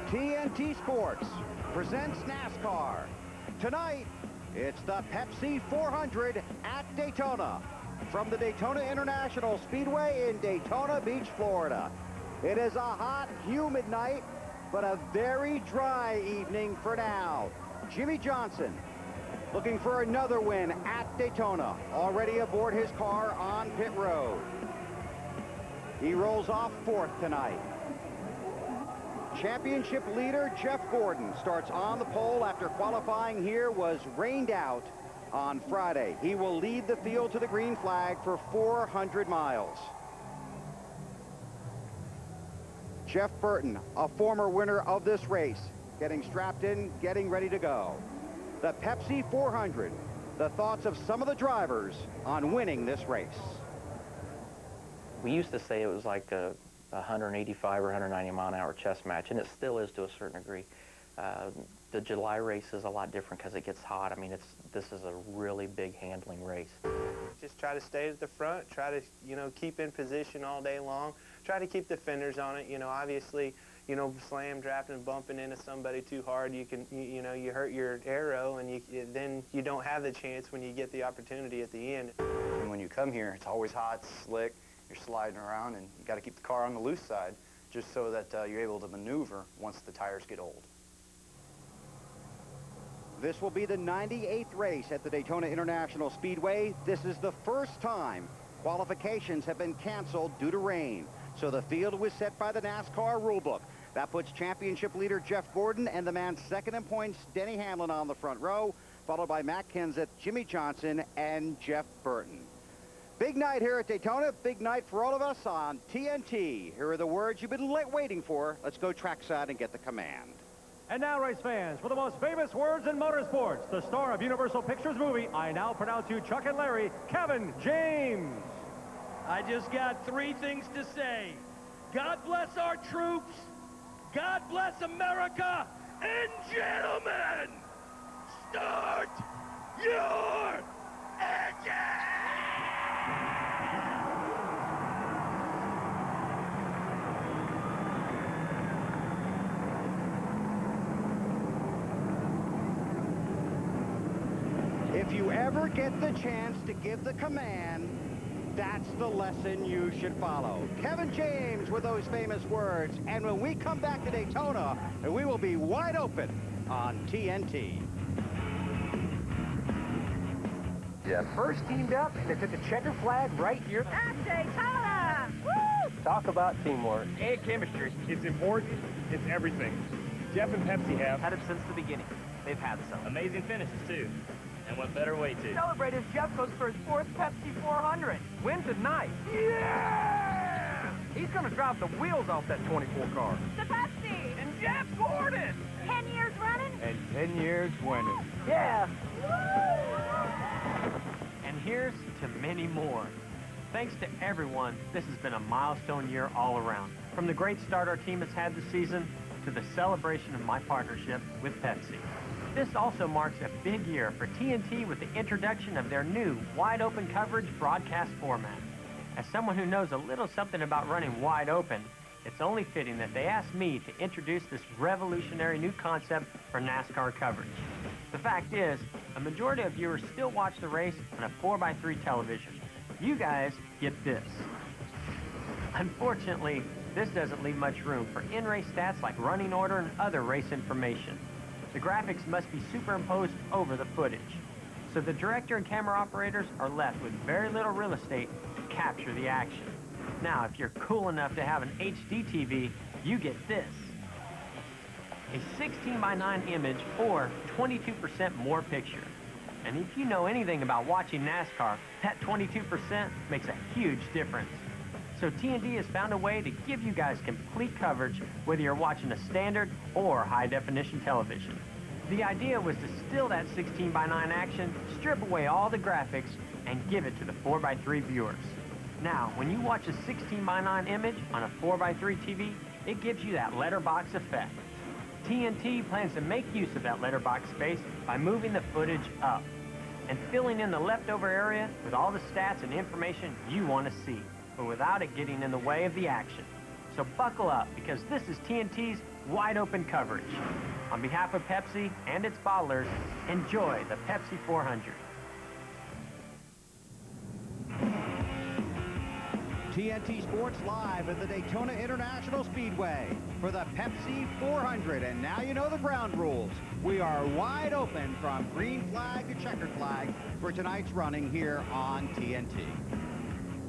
TNT Sports presents NASCAR. Tonight, it's the Pepsi 400 at Daytona from the Daytona International Speedway in Daytona Beach, Florida. It is a hot, humid night, but a very dry evening for now. Jimmy Johnson looking for another win at Daytona, already aboard his car on pit road. He rolls off fourth tonight. Championship leader Jeff Gordon starts on the pole after qualifying here was rained out on Friday. He will lead the field to the green flag for 400 miles. Jeff Burton, a former winner of this race, getting strapped in, getting ready to go. The Pepsi 400, the thoughts of some of the drivers on winning this race. We used to say it was like a 185 or 190 mile an hour chess match, and it still is to a certain degree. The July race is a lot different because it gets hot. I mean, this is a really big handling race. Just try to stay at the front, try to, keep in position all day long, try to keep the fenders on it. Obviously, slam, drafting, bumping into somebody too hard, you can, you hurt your aero, and then you don't have the chance when you get the opportunity at the end. And when you come here, it's always hot, slick, you're sliding around, and you got to keep the car on the loose side just so that you're able to maneuver once the tires get old. This will be the 98th race at the Daytona International Speedway. This is the first time qualifications have been canceled due to rain. So the field was set by the NASCAR rulebook. That puts championship leader Jeff Gordon and the man second in points, Denny Hamlin, on the front row, followed by Matt Kenseth, Jimmy Johnson, and Jeff Burton. Big night here at Daytona, big night for all of us on TNT. Here are the words you've been waiting for. Let's go trackside and get the command. And now, race fans, for the most famous words in motorsports, the star of Universal Pictures movie, I now pronounce you Chuck and Larry, Kevin James. I just got three things to say. God bless our troops, God bless America, and gentlemen, start your engine! If you ever get the chance to give the command, that's the lesson you should follow. Kevin James with those famous words. And when we come back to Daytona, we will be wide open on TNT. Yeah. First teamed up, and they took a checker flag right here. At Daytona! Woo! Talk about teamwork. And chemistry. It's important. It's everything. Jeff and Pepsi have Had it since the beginning. They've had some. amazing finishes, too. And what better way to? Celebrate as Jeff goes for his fourth Pepsi 400. Win tonight. Yeah! He's going to drop the wheels off that 24 car. The Pepsi! And Jeff Gordon. 10 years running? And 10 years winning. Yeah! And here's to many more. Thanks to everyone, this has been a milestone year all around. From the great start our team has had this season to the celebration of my partnership with Pepsi. This also marks a big year for TNT with the introduction of their new wide-open coverage broadcast format. As someone who knows a little something about running wide open, it's only fitting that they asked me to introduce this revolutionary new concept for NASCAR coverage. The fact is, a majority of viewers still watch the race on a 4x3 television. You guys get this. Unfortunately, this doesn't leave much room for in-race stats like running order and other race information. The graphics must be superimposed over the footage. So the director and camera operators are left with very little real estate to capture the action. Now, if you're cool enough to have an HD TV, you get this. A 16:9 image or 22% more picture. And if you know anything about watching NASCAR, that 22% makes a huge difference. So TNT has found a way to give you guys complete coverage whether you're watching a standard or high-definition television. The idea was to still that 16:9 action, strip away all the graphics, and give it to the 4x3 viewers. Now, when you watch a 16:9 image on a 4x3 TV, it gives you that letterbox effect. TNT plans to make use of that letterbox space by moving the footage up and filling in the leftover area with all the stats and information you want to see, but without it getting in the way of the action. So buckle up, because this is TNT's wide open coverage. On behalf of Pepsi and its bottlers, enjoy the Pepsi 400. TNT Sports live at the Daytona International Speedway for the Pepsi 400. And now you know the ground rules. We are wide open from green flag to checkered flag for tonight's running here on TNT.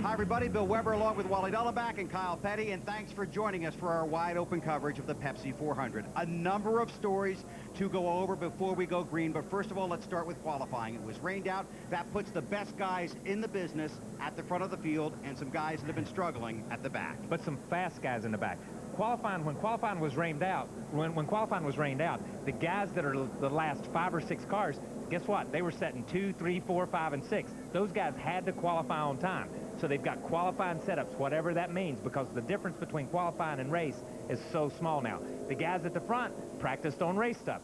Hi, everybody. Bill Weber along with Wally Dellenbach and Kyle Petty, and thanks for joining us for our wide open coverage of the Pepsi 400. A number of stories to go over before we go green, but first of all, let's start with qualifying. It was rained out. That puts the best guys in the business at the front of the field and some guys that have been struggling at the back. But some fast guys in the back. When qualifying was rained out, the guys that are the last 5 or 6 cars, guess what? They were setting 2, 3, 4, 5, and 6. Those guys had to qualify on time. So they've got qualifying setups, whatever that means, because the difference between qualifying and race is so small now. The guys at the front practiced on race stuff.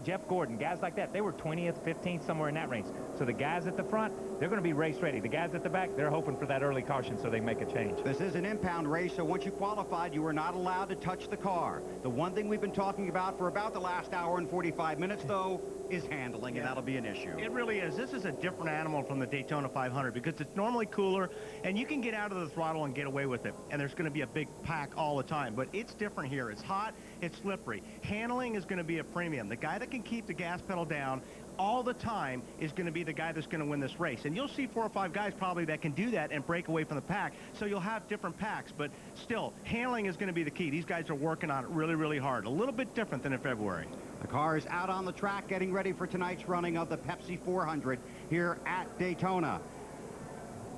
Jeff Gordon, guys like that, they were 20th, 15th, somewhere in that range. So the guys at the front, they're going to be race ready. The guys at the back, they're hoping for that early caution so they make a change. This is an impound race, so once you qualified, you are not allowed to touch the car. The one thing we've been talking about for about the last hour and 45 minutes, though, is handling, and that'll be an issue. It really is. This is a different animal from the Daytona 500 because it's normally cooler, and you can get out of the throttle and get away with it, and there's going to be a big pack all the time. But it's different here. It's hot. It's slippery. Handling is going to be a premium. The guy that can keep the gas pedal down all the time is going to be the guy that's going to win this race. And you'll see 4 or 5 guys probably that can do that and break away from the pack. So you'll have different packs. But still, handling is going to be the key. These guys are working on it really, really hard. A little bit different than in February. The car is out on the track getting ready for tonight's running of the Pepsi 400 here at Daytona.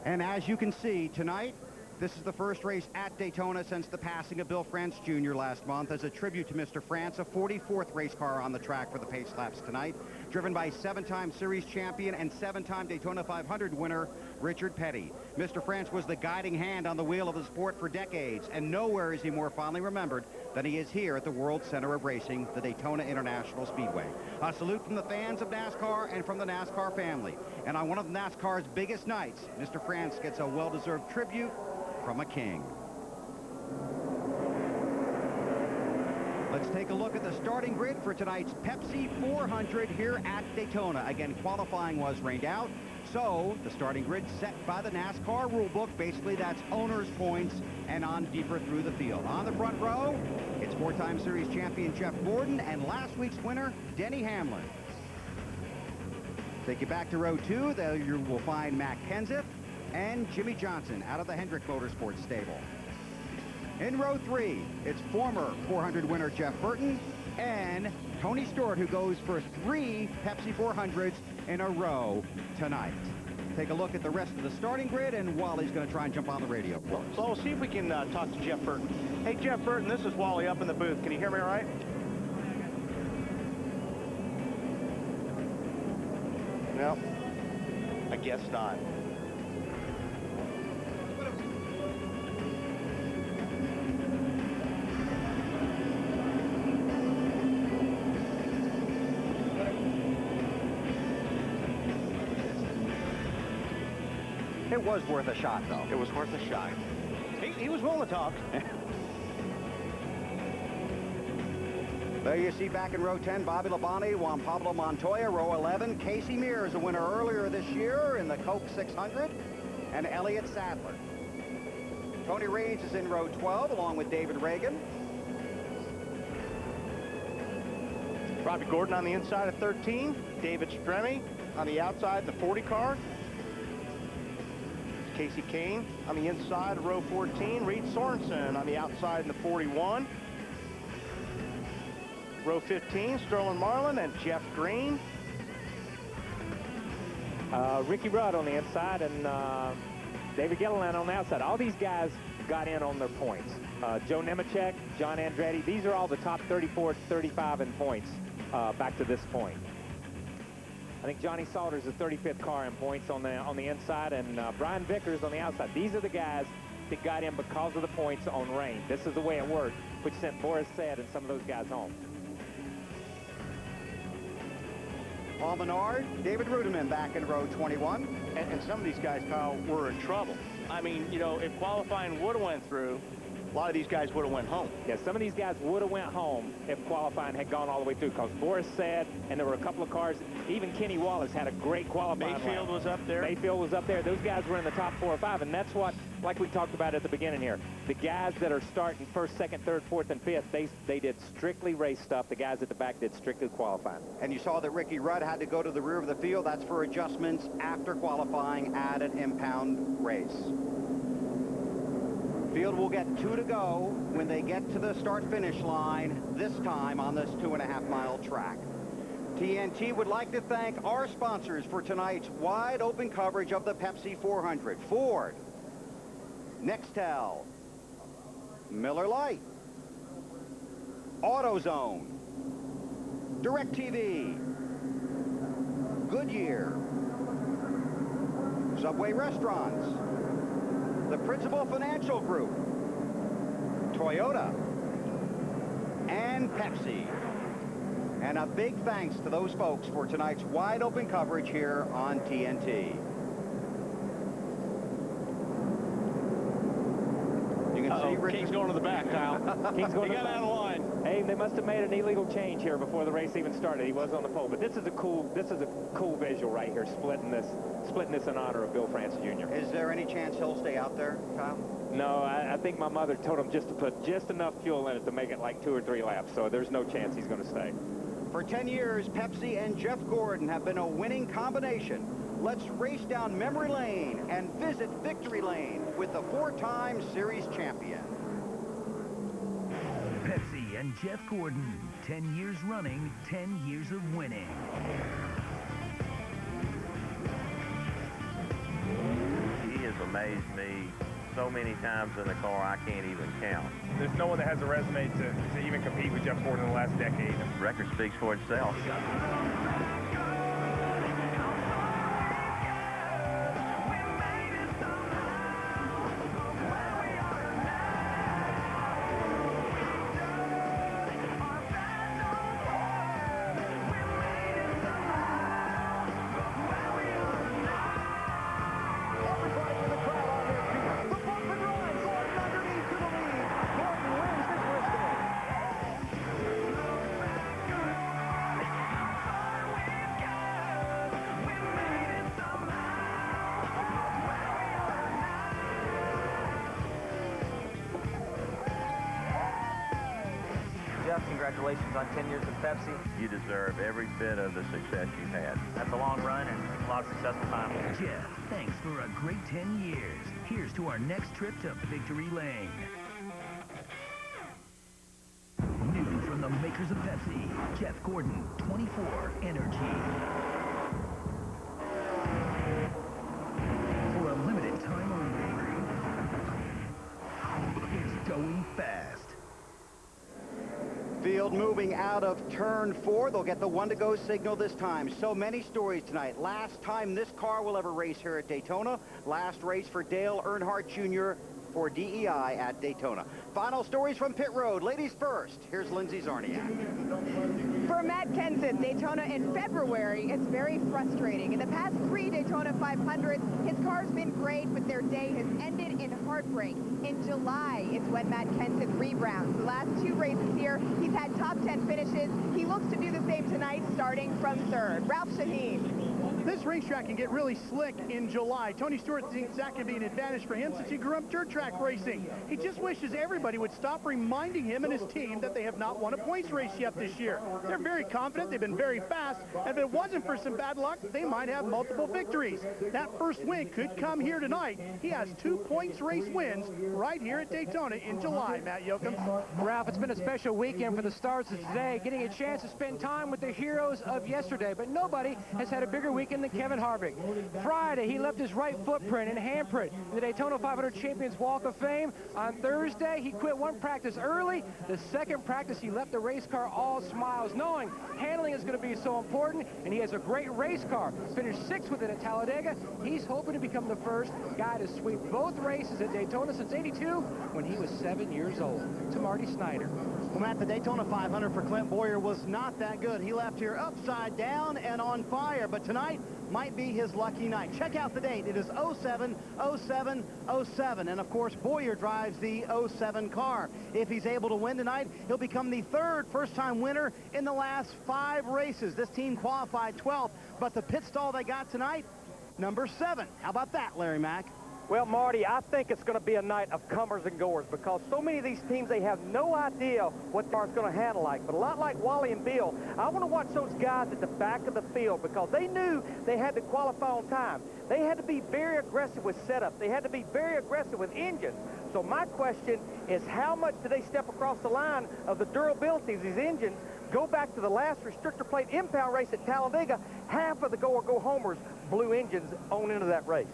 And as you can see, tonight, this is the first race at Daytona since the passing of Bill France Jr. last month. As a tribute to Mr. France, a 44th race car on the track for the pace laps tonight, driven by 7-time series champion and 7-time Daytona 500 winner Richard Petty. Mr. France was the guiding hand on the wheel of the sport for decades, and nowhere is he more fondly remembered than he is here at the World Center of Racing, the Daytona International Speedway. A salute from the fans of NASCAR and from the NASCAR family. And on one of NASCAR's biggest nights, Mr. France gets a well-deserved tribute from a king. Let's take a look at the starting grid for tonight's Pepsi 400 here at Daytona. Again, qualifying was rained out, so the starting grid set by the NASCAR rulebook. Basically, that's owner's points and on deeper through the field. On the front row, it's 4-time series champion Jeff Gordon and last week's winner, Denny Hamlin. Take you back to row 2. There you will find Matt Kenseth and Jimmy Johnson out of the Hendrick Motorsports stable. In row 3, it's former 400 winner Jeff Burton and Tony Stewart, who goes for 3 Pepsi 400s in a row tonight. Take a look at the rest of the starting grid, and Wally's going to try and jump on the radio. So we'll see if we can talk to Jeff Burton. Hey, Jeff Burton, this is Wally up in the booth. Can you hear me all right? No, I guess not. It was worth a shot, though. It was worth a shot. He was willing to talk. There you see back in row 10, Bobby Labonte, Juan Pablo Montoya. Row 11, Casey Mears, a winner earlier this year in the Coke 600, and Elliott Sadler. Tony Reeves is in row 12, along with David Reagan. Robbie Gordon on the inside of 13. David Stremme on the outside, the 40 car. Casey Kane on the inside of row 14. Reed Sorensen on the outside in the 41. Row 15, Sterling Marlin and Jeff Green. Ricky Rudd on the inside and David Gilliland on the outside. All these guys got in on their points. Joe Nemechek, John Andretti, these are all the top 34, 35 in points back to this point. I think Johnny Salter's the 35th car in points on the inside, and Brian Vickers on the outside. These are the guys that got in because of the points on rain. This is the way it worked, which sent Boris Said and some of those guys home. Paul Menard, David Ruderman back in row 21. And some of these guys, Kyle, were in trouble. I mean, you know, if qualifying would have went through, a lot of these guys would have went home. Yeah, some of these guys would have went home if qualifying had gone all the way through, because Boris said, and there were a couple of cars, even Kenny Wallace had a great qualifying Mayfield lap. was up there. Mayfield was up there. Those guys were in the top 4 or 5, and that's what, like we talked about at the beginning here, the guys that are starting first, second, third, fourth, and fifth, they did strictly race stuff. The guys at the back did strictly qualifying. And you saw that Ricky Rudd had to go to the rear of the field. That's for adjustments after qualifying at an impound race. Field will get 2 to go when they get to the start-finish line, this time on this 2.5-mile track. TNT would like to thank our sponsors for tonight's wide-open coverage of the Pepsi 400. Ford, NEXTEL, Miller Lite, AutoZone, DirecTV, Goodyear, Subway Restaurants, the Principal Financial Group, Toyota, and Pepsi. And a big thanks to those folks for tonight's wide open coverage here on TNT. You can see Richard. King's going to the back, Kyle. King's going he to got out of line. Hey, they must have made an illegal change here before the race even started. He was on the pole, but this is a cool visual right here, splitting this in honor of Bill France Jr. Is there any chance he'll stay out there, Kyle? No, I think my mother told him just to put just enough fuel in it to make it like 2 or 3 laps, so there's no chance he's going to stay. For 10 years, Pepsi and Jeff Gordon have been a winning combination. Let's race down memory lane and visit victory lane with the 4-time series champion. Pepsi and Jeff Gordon, 10 years running, 10 years of winning. He has amazed me so many times in the car I can't even count. There's no one that has a resume to even compete with Jeff Gordon in the last decade. The record speaks for itself. Jeff, congratulations on 10 years with Pepsi. You deserve every bit of the success you've had. That's a long run and a lot of successful time. Jeff, thanks for a great 10 years. Here's to our next trip to Victory Lane. New from the makers of Pepsi, Jeff Gordon, 24 Energy. For a limited time only. It's going fast. Field moving out of turn 4. They'll get the 1 to go signal this time. So many stories tonight. Last time this car will ever race here at Daytona. Last race for Dale Earnhardt Jr. for DEI at Daytona. Final stories from pit road. Ladies first. Here's Lindsay Zarniak. For Matt Kenseth, Daytona in February, it's very frustrating. In the past 3 Daytona 500s, his car's been great, but their day has ended in heartbreak. In July, it's when Matt Kenseth rebounds. The last 2 races here, he's had top 10 finishes. He looks to do the same tonight, starting from 3rd. Ralph Shaheen. This racetrack can get really slick in July. Tony Stewart thinks that can be an advantage for him since he grew up dirt track racing. He just wishes everybody would stop reminding him and his team that they have not won a points race yet this year. They're very confident, they've been very fast, and if it wasn't for some bad luck, they might have multiple victories. That first win could come here tonight. He has 2 points race wins right here at Daytona in July, Matt Yoakum. Ralph, it's been a special weekend for the stars of today, getting a chance to spend time with the heroes of yesterday, but nobody has had a bigger weekend than Kevin Harvick. Friday, he left his right footprint and handprint in the Daytona 500 Champions Walk of Fame. On Thursday, he quit 1 practice early. The 2nd practice, he left the race car all smiles, knowing handling is going to be so important, and he has a great race car. Finished 6th with it at Talladega. He's hoping to become the first guy to sweep both races at Daytona since '82 when he was 7 years old. To Marty Snyder. Well, Matt, the Daytona 500 for Clint Boyer was not that good. He left here upside down and on fire, but tonight tonight might be his lucky night. Check out the date. It is 07-07-07. And, of course, Boyer drives the 07 car. If he's able to win tonight, he'll become the third first-time winner in the last 5 races. This team qualified 12th, but the pit stall they got tonight, number 7. How about that, Larry Mack? Well, Marty, I think it's going to be a night of comers and goers because so many of these teams, they have no idea what the car's going to handle like. But a lot like Wally and Bill, I want to watch those guys at the back of the field because they knew they had to qualify on time. They had to be very aggressive with setup. They had to be very aggressive with engines. So my question is, how much do they step across the line of the durability of these engines? Go back to the last restrictor plate impound race at Talladega. Half of the go-or-go-homers blew engines on into that race.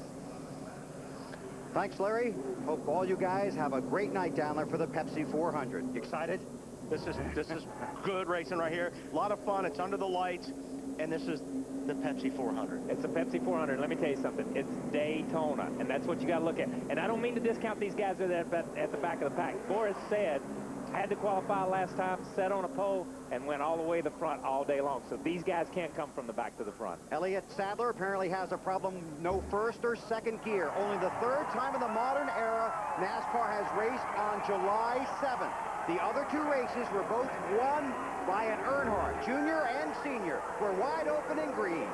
Thanks, Larry. Hope all you guys have a great night down there for the Pepsi 400. You excited? This is good racing right here. A lot of fun. It's under the lights, and this is the Pepsi 400. It's a Pepsi 400. Let me tell you something. It's Daytona, and that's what you got to look at. And I don't mean to discount these guys that are at the back of the pack. Boris said, had to qualify last time, set on a pole, and went all the way to the front all day long. So these guys can't come from the back to the front. Elliott Sadler apparently has a problem. No first or second gear. Only the third time in the modern era NASCAR has raced on July 7th. The other 2 races were both won by an Earnhardt, junior and senior, were wide open in green.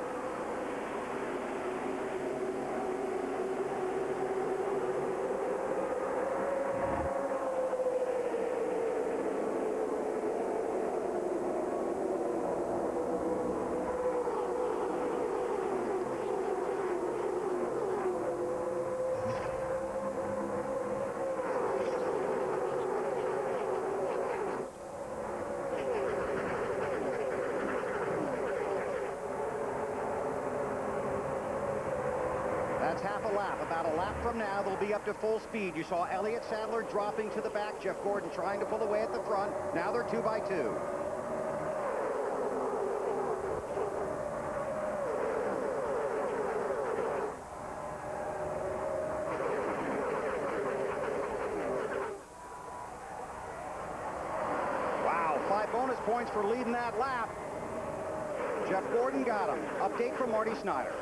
That's half a lap. About a lap from now, they'll be up to full speed. You saw Elliott Sadler dropping to the back. Jeff Gordon trying to pull away at the front. Now they're 2 by 2. Wow, 5 bonus points for leading that lap. Jeff Gordon got him. Update from Marty Snyder.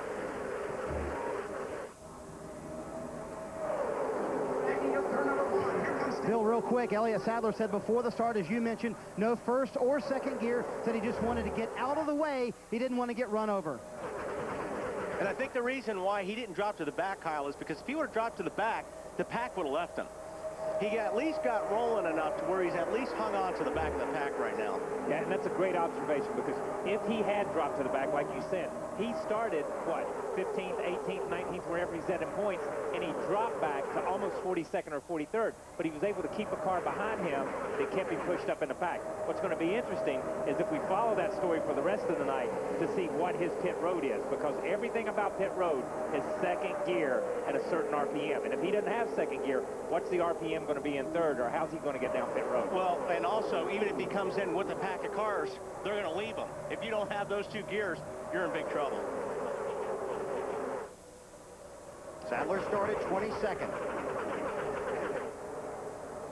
Bill, real quick, Elliott Sadler said before the start, as you mentioned, no first or second gear, said he just wanted to get out of the way. He didn't want to get run over. And I think the reason why he didn't drop to the back, Kyle, is because if he would have dropped to the back, the pack would have left him. He at least got rolling enough to where he's at least hung on to the back of the pack right now. Yeah, and that's a great observation because if he had dropped to the back, like you said, he started, what, 15th, 18th, 19th, wherever he's at in points, and he dropped back to almost 42nd or 43rd, but he was able to keep a car behind him that kept him pushed up in the pack. What's going to be interesting is if we follow that story for the rest of the night to see what his pit road is, because everything about pit road is second gear at a certain RPM, and if he doesn't have second gear, what's the RPM going to be in third, or how's he going to get down pit road? Well, and also, even if he comes in with a pack of cars, they're going to leave him. If you don't have those 2 gears, you're in big trouble. Sadler started 22nd.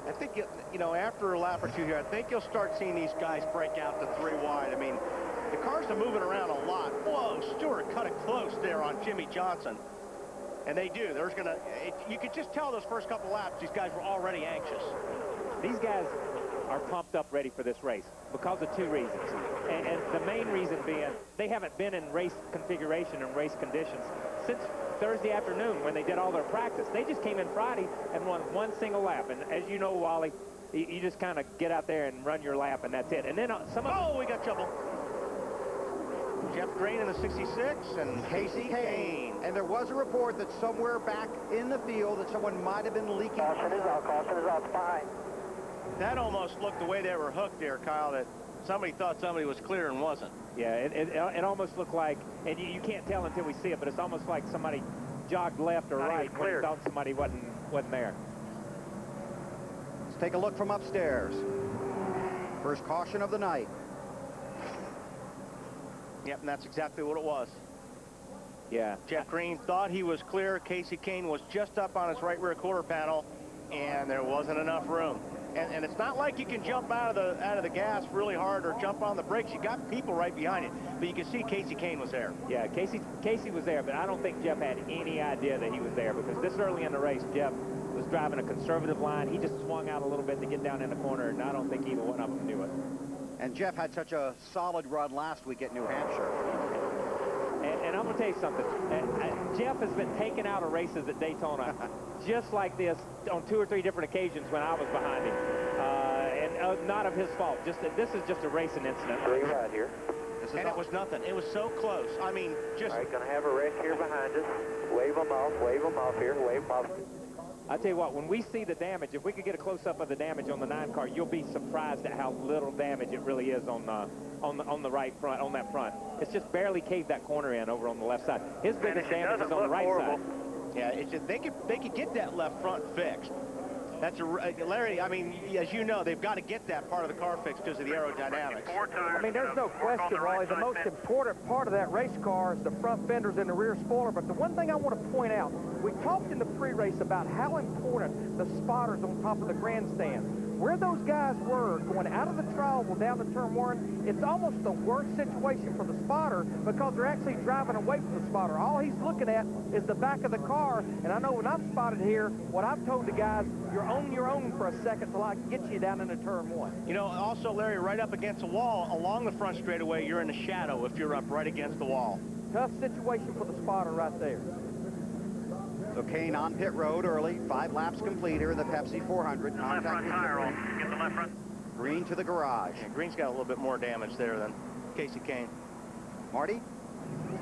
I think, you know, after a lap or 2 here, I think you'll start seeing these guys break out to 3 wide. I mean, the cars are moving around a lot. Whoa, Stewart cut it close there on Jimmy Johnson. And they do. There's going to, you could just tell those first couple laps, these guys were already anxious. These guys are pumped up ready for this race because of 2 reasons. And the main reason being they haven't been in race configuration and race conditions since Thursday afternoon when they did all their practice. They just came in Friday and won 1 single lap. And as you know, Wally, you just kind of get out there and run your lap, and that's it. And then some of we got trouble. Jeff Green in the 66 and Casey Kane. And there was a report that somewhere back in the field that someone might have been leaking. Caution is out, behind. That almost looked the way they were hooked there, Kyle, that somebody thought somebody was clear and wasn't. Yeah, it almost looked like, and you can't tell until we see it, but it's almost like somebody jogged left or right when they thought somebody wasn't there. Let's take a look from upstairs. First caution of the night. Yep, and that's exactly what it was. Yeah. Jeff Green thought he was clear. Casey Kane was just up on his right rear quarter panel, and there wasn't enough room. And it's not like you can jump out of the gas really hard or jump on the brakes. You got people right behind you. But you can see Casey Kane was there. Yeah, Casey was there, but I don't think Jeff had any idea that he was there, because this early in the race, Jeff was driving a conservative line. He just swung out a little bit to get down in the corner, and I don't think either one of them knew it. And Jeff had such a solid run last week at New Hampshire. And I'm going to tell you something. Jeff has been taken out of races at Daytona just like this on 2 or 3 different occasions when I was behind him. And not of his fault. This is just a racing incident. Three right here. And it was nothing. It was so close. I mean, just... All right, going to have a wreck here behind us. Wave them off here, wave them off. I tell you what, when we see the damage, if we could get a close-up of the damage on the 9 car, you'll be surprised at how little damage it really is on the right front, on that front. It's just barely caved that corner in over on the left side. His biggest damage is on the right side. Yeah, it's just, they could get that left front fixed. That's Larry, I mean, as you know, they've got to get that part of the car fixed because of the aerodynamics. I mean, there's no question, Wally, the most important part of that race car is the front fenders and the rear spoiler. But the one thing I want to point out, we talked in the pre-race about how important the spotters on top of the grandstand. Where those guys were going out of the trowel down to turn 1, it's almost the worst situation for the spotter because they're actually driving away from the spotter. All he's looking at is the back of the car. And I know when I'm spotted here, what I've told the guys, you're on your own for a second till I can get you down into turn 1. You know, also, Larry, right up against the wall, along the front straightaway, you're in the shadow if you're up right against the wall. Tough situation for the spotter right there. So Kane on pit road early, 5 laps complete here in the Pepsi 400. Left front tire off. Get the left front. Green to the garage. Yeah, Green's got a little bit more damage there than Casey Kane. Marty?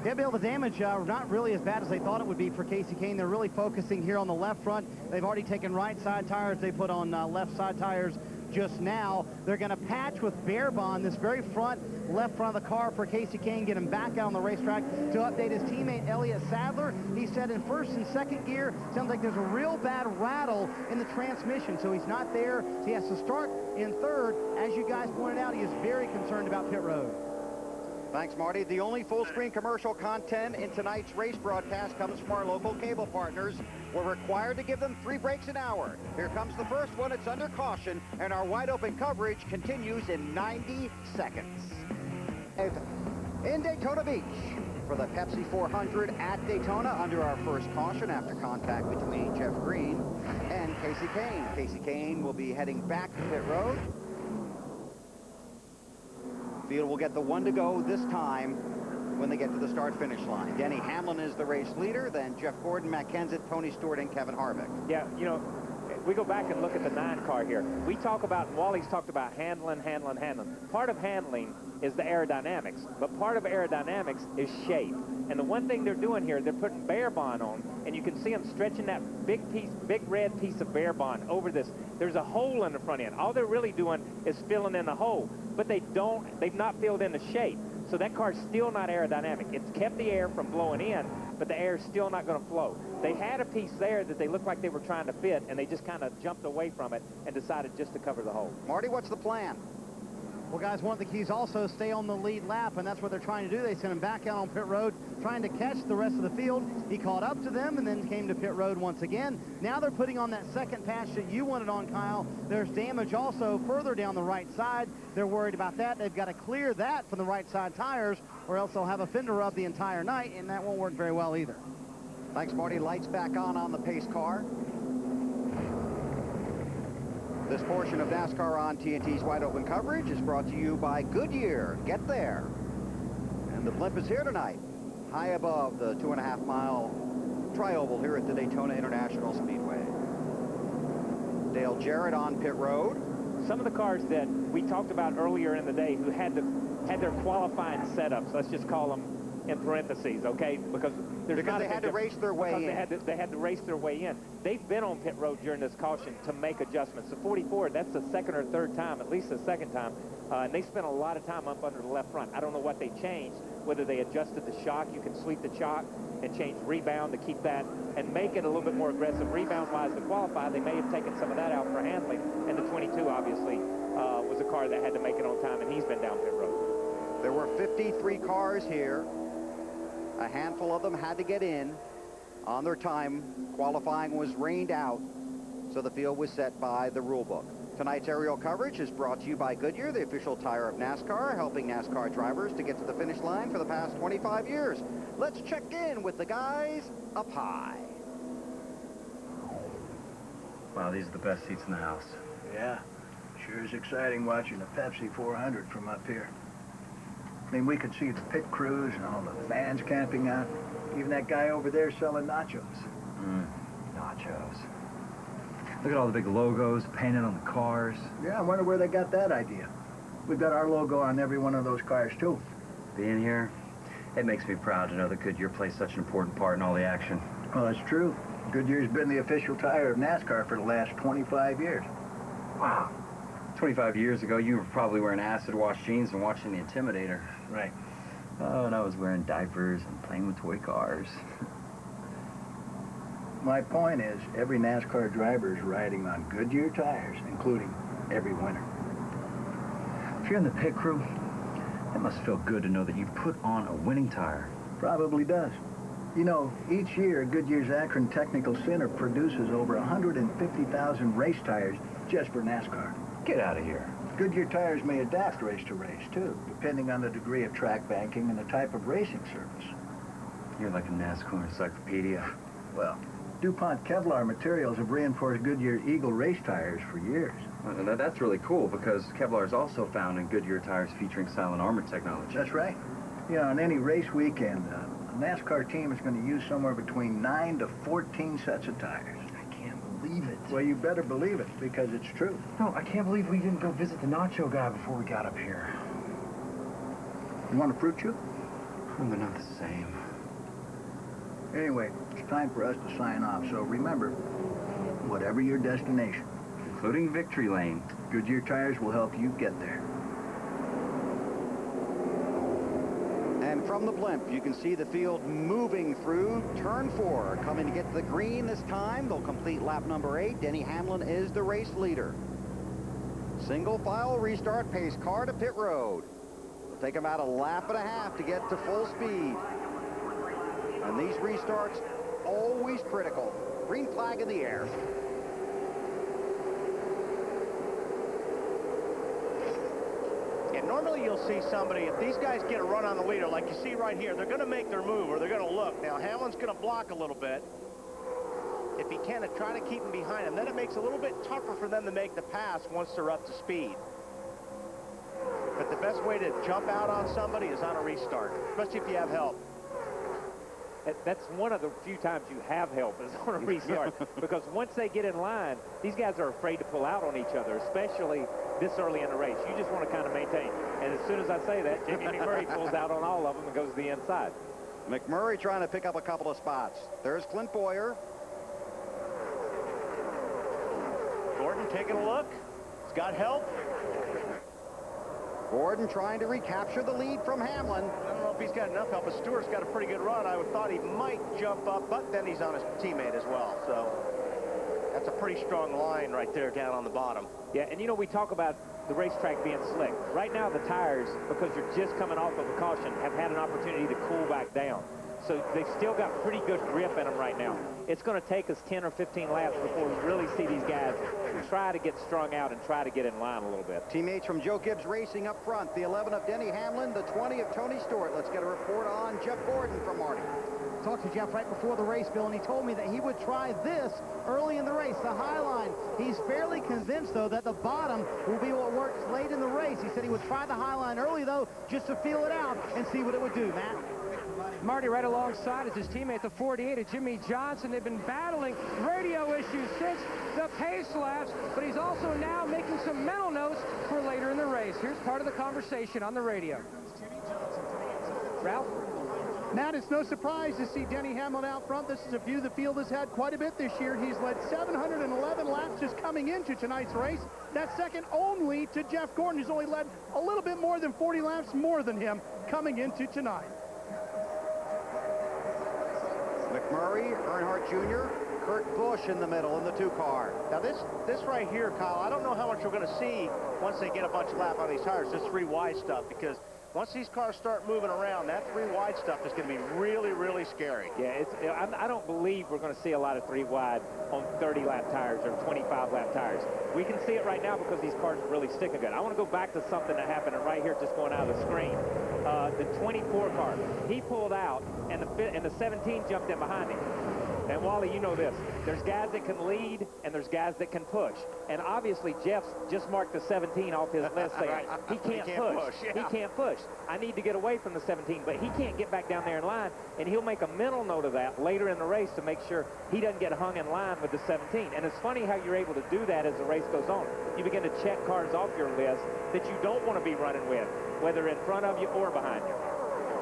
Yeah, Bill, the damage not really as bad as they thought it would be for Casey Kane. They're really focusing here on the left front. They've already taken right side tires. They put on left side tires just now. They're going to patch with Bear Bond this very left front of the car for Casey Kane, get him back out on the racetrack to update his teammate Elliott Sadler. He said in first and second gear, sounds like there's a real bad rattle in the transmission, so he's not there. So he has to start in third. As you guys pointed out, he is very concerned about pit road. Thanks, Marty. The only full-screen commercial content in tonight's race broadcast comes from our local cable partners. We're required to give them 3 breaks an hour. Here comes the first one. It's under caution, and our wide-open coverage continues in 90 seconds. In Daytona Beach for the Pepsi 400 at Daytona under our first caution after contact between Jeff Green and Casey Kane. Casey Kane will be heading back to pit road. Field will get the 1 to go this time when they get to the start-finish line. Denny Hamlin is the race leader, then Jeff Gordon, Matt Kenseth, Tony Stewart, and Kevin Harvick. Yeah, you know, we go back and look at the 9 car here. We talk about, Wally's talked about handling. Part of handling is the aerodynamics, but part of aerodynamics is shape. And the one thing they're doing here, they're putting Bear Bond on, and you can see them stretching that big red piece of Bear Bond over this. There's a hole in the front end. All they're really doing is filling in the hole, but they've not filled in the shape. So that car's still not aerodynamic. It's kept the air from blowing in, but the air is still not going to flow. They had a piece there that they looked like they were trying to fit, and they just kind of jumped away from it and decided just to cover the hole. Marty, what's the plan? Well, guys, one of the keys also stay on the lead lap, and that's what they're trying to do. They sent him back out on pit road, trying to catch the rest of the field. He caught up to them and then came to pit road once again. Now they're putting on that second patch that you wanted on, Kyle. There's damage also further down the right side. They're worried about that. They've got to clear that from the right side tires, or else they'll have a fender rub the entire night, and that won't work very well either. Thanks, Marty. Lights back on the pace car. This portion of NASCAR on TNT's Wide Open coverage is brought to you by Goodyear. Get there. And the blimp is here tonight, high above the 2.5-mile tri-oval here at the Daytona International Speedway. Dale Jarrett on pit road. Some of the cars that we talked about earlier in the day who had their qualifying setups, let's just call them in parentheses, okay? Because they had to race their way in. They had to race their way in. They've been on pit road during this caution to make adjustments. The 44, that's the second or third time, at least the second time, and they spent a lot of time up under the left front. I don't know what they changed, whether they adjusted the shock. You can sweep the shock and change rebound to keep that and make it a little bit more aggressive. Rebound-wise to qualify, they may have taken some of that out for handling, and the 22 obviously was a car that had to make it on time, and he's been down pit road. There were 53 cars here. A handful of them had to get in on their time. Qualifying was rained out, so the field was set by the rule book. Tonight's aerial coverage is brought to you by Goodyear, the official tire of NASCAR, helping NASCAR drivers to get to the finish line for the past 25 years. Let's check in with the guys up high. Wow, these are the best seats in the house. Yeah, sure is exciting watching the Pepsi 400 from up here. I mean, we could see the pit crews and all the fans camping out. Even that guy over there selling nachos. Nachos. Look at all the big logos painted on the cars. Yeah, I wonder where they got that idea. We've got our logo on every one of those cars, too. Being here, it makes me proud to know that Goodyear plays such an important part in all the action. Well, that's true. Goodyear's been the official tire of NASCAR for the last 25 years. Wow. 25 years ago, you were probably wearing acid-wash jeans and watching The Intimidator. Right. Oh, and I was wearing diapers and playing with toy cars. My point is, every NASCAR driver is riding on Goodyear tires, including every winner. If you're in the pit crew, it must feel good to know that you put on a winning tire. Probably does. You know, each year, Goodyear's Akron Technical Center produces over 150,000 race tires just for NASCAR. Get out of here. Goodyear tires may adapt race to race, too, depending on the degree of track banking and the type of racing surface. You're like a NASCAR encyclopedia. Well, DuPont Kevlar materials have reinforced Goodyear Eagle race tires for years. Well, that's really cool because Kevlar is also found in Goodyear tires featuring silent armor technology. That's right. You know, on any race weekend, a NASCAR team is going to use somewhere between 9 to 14 sets of tires. I can't believe it. Well, you better believe it, because it's true. No, I can't believe we didn't go visit the nacho guy before we got up here. You want a fruit chew? Oh, they're not the same. Anyway, it's time for us to sign off, so remember, whatever your destination, including Victory Lane, Goodyear tires will help you get there. And from the blimp, you can see the field moving through turn 4. Coming to get to the green this time. They'll complete lap number 8. Denny Hamlin is the race leader. Single file restart, pace car to pit road. It'll take them about a lap and a half to get to full speed. And these restarts, always critical. Green flag in the air. And normally you'll see somebody, if these guys get a run on the leader, like you see right here, they're going to make their move or they're going to look. Now, Hamlin's going to block a little bit. If he can, try to keep him behind him. Then it makes it a little bit tougher for them to make the pass once they're up to speed. But the best way to jump out on somebody is on a restart, especially if you have help. That's one of the few times you have help is on a restart. Because once they get in line, these guys are afraid to pull out on each other, especially this early in the race. You just want to kind of maintain. And as soon as I say that, Jimmy McMurray pulls out on all of them and goes to the inside. McMurray trying to pick up a couple of spots. There's Clint Boyer. Gordon taking a look. He's got help. Gordon trying to recapture the lead from Hamlin. I don't know if he's got enough help, but Stewart's got a pretty good run. I would thought he might jump up, but then he's on his teammate as well. So that's a pretty strong line right there down on the bottom. Yeah, and you know, we talk about the racetrack being slick. Right now, the tires, because you're just coming off of a caution, have had an opportunity to cool back down. So they've still got pretty good grip in them right now. It's going to take us 10 or 15 laps before we really see these guys try to get strung out and try to get in line a little bit. Teammates from Joe Gibbs Racing up front. The 11 of Denny Hamlin, the 20 of Tony Stewart. Let's get a report on Jeff Gordon from Marty. Talked to Jeff right before the race, Bill, and he told me that he would try this early in the race, the high line. He's fairly convinced, though, that the bottom will be what works late in the race. He said he would try the high line early, though, just to feel it out and see what it would do, Matt. Marty right alongside is his teammate, the 48 of Jimmy Johnson. They've been battling radio issues since the pace laps, but he's also now making some mental notes for later in the race. Here's part of the conversation on the radio. Ralph? Matt, it's no surprise to see Denny Hamlin out front. This is a view the field has had quite a bit this year. He's led 711 laps just coming into tonight's race. That's second only to Jeff Gordon, who's only led a little bit more than 40 laps more than him coming into tonight. McMurray, Earnhardt Jr., Kurt Busch in the middle in the 2-car. Now this right here, Kyle, I don't know how much we're going to see once they get a bunch of lap on these tires, this 3 wide stuff, because once these cars start moving around, that 3 wide stuff is going to be really, really scary. Yeah, I don't believe we're going to see a lot of 3 wide on 30-lap tires or 25-lap tires. We can see it right now because these cars are really sticking good. I want to go back to something that happened right here, just going out of the screen. The 24 car, he pulled out, and the 17 jumped in behind him. And Wally, you know this. There's guys that can lead, and there's guys that can push. And obviously, Jeff's just marked the 17 off his list saying he can't push. Yeah. He can't push. I need to get away from the 17, but he can't get back down there in line, and he'll make a mental note of that later in the race to make sure he doesn't get hung in line with the 17. And it's funny how you're able to do that as the race goes on. You begin to check cars off your list that you don't want to be running with, whether in front of you or behind you.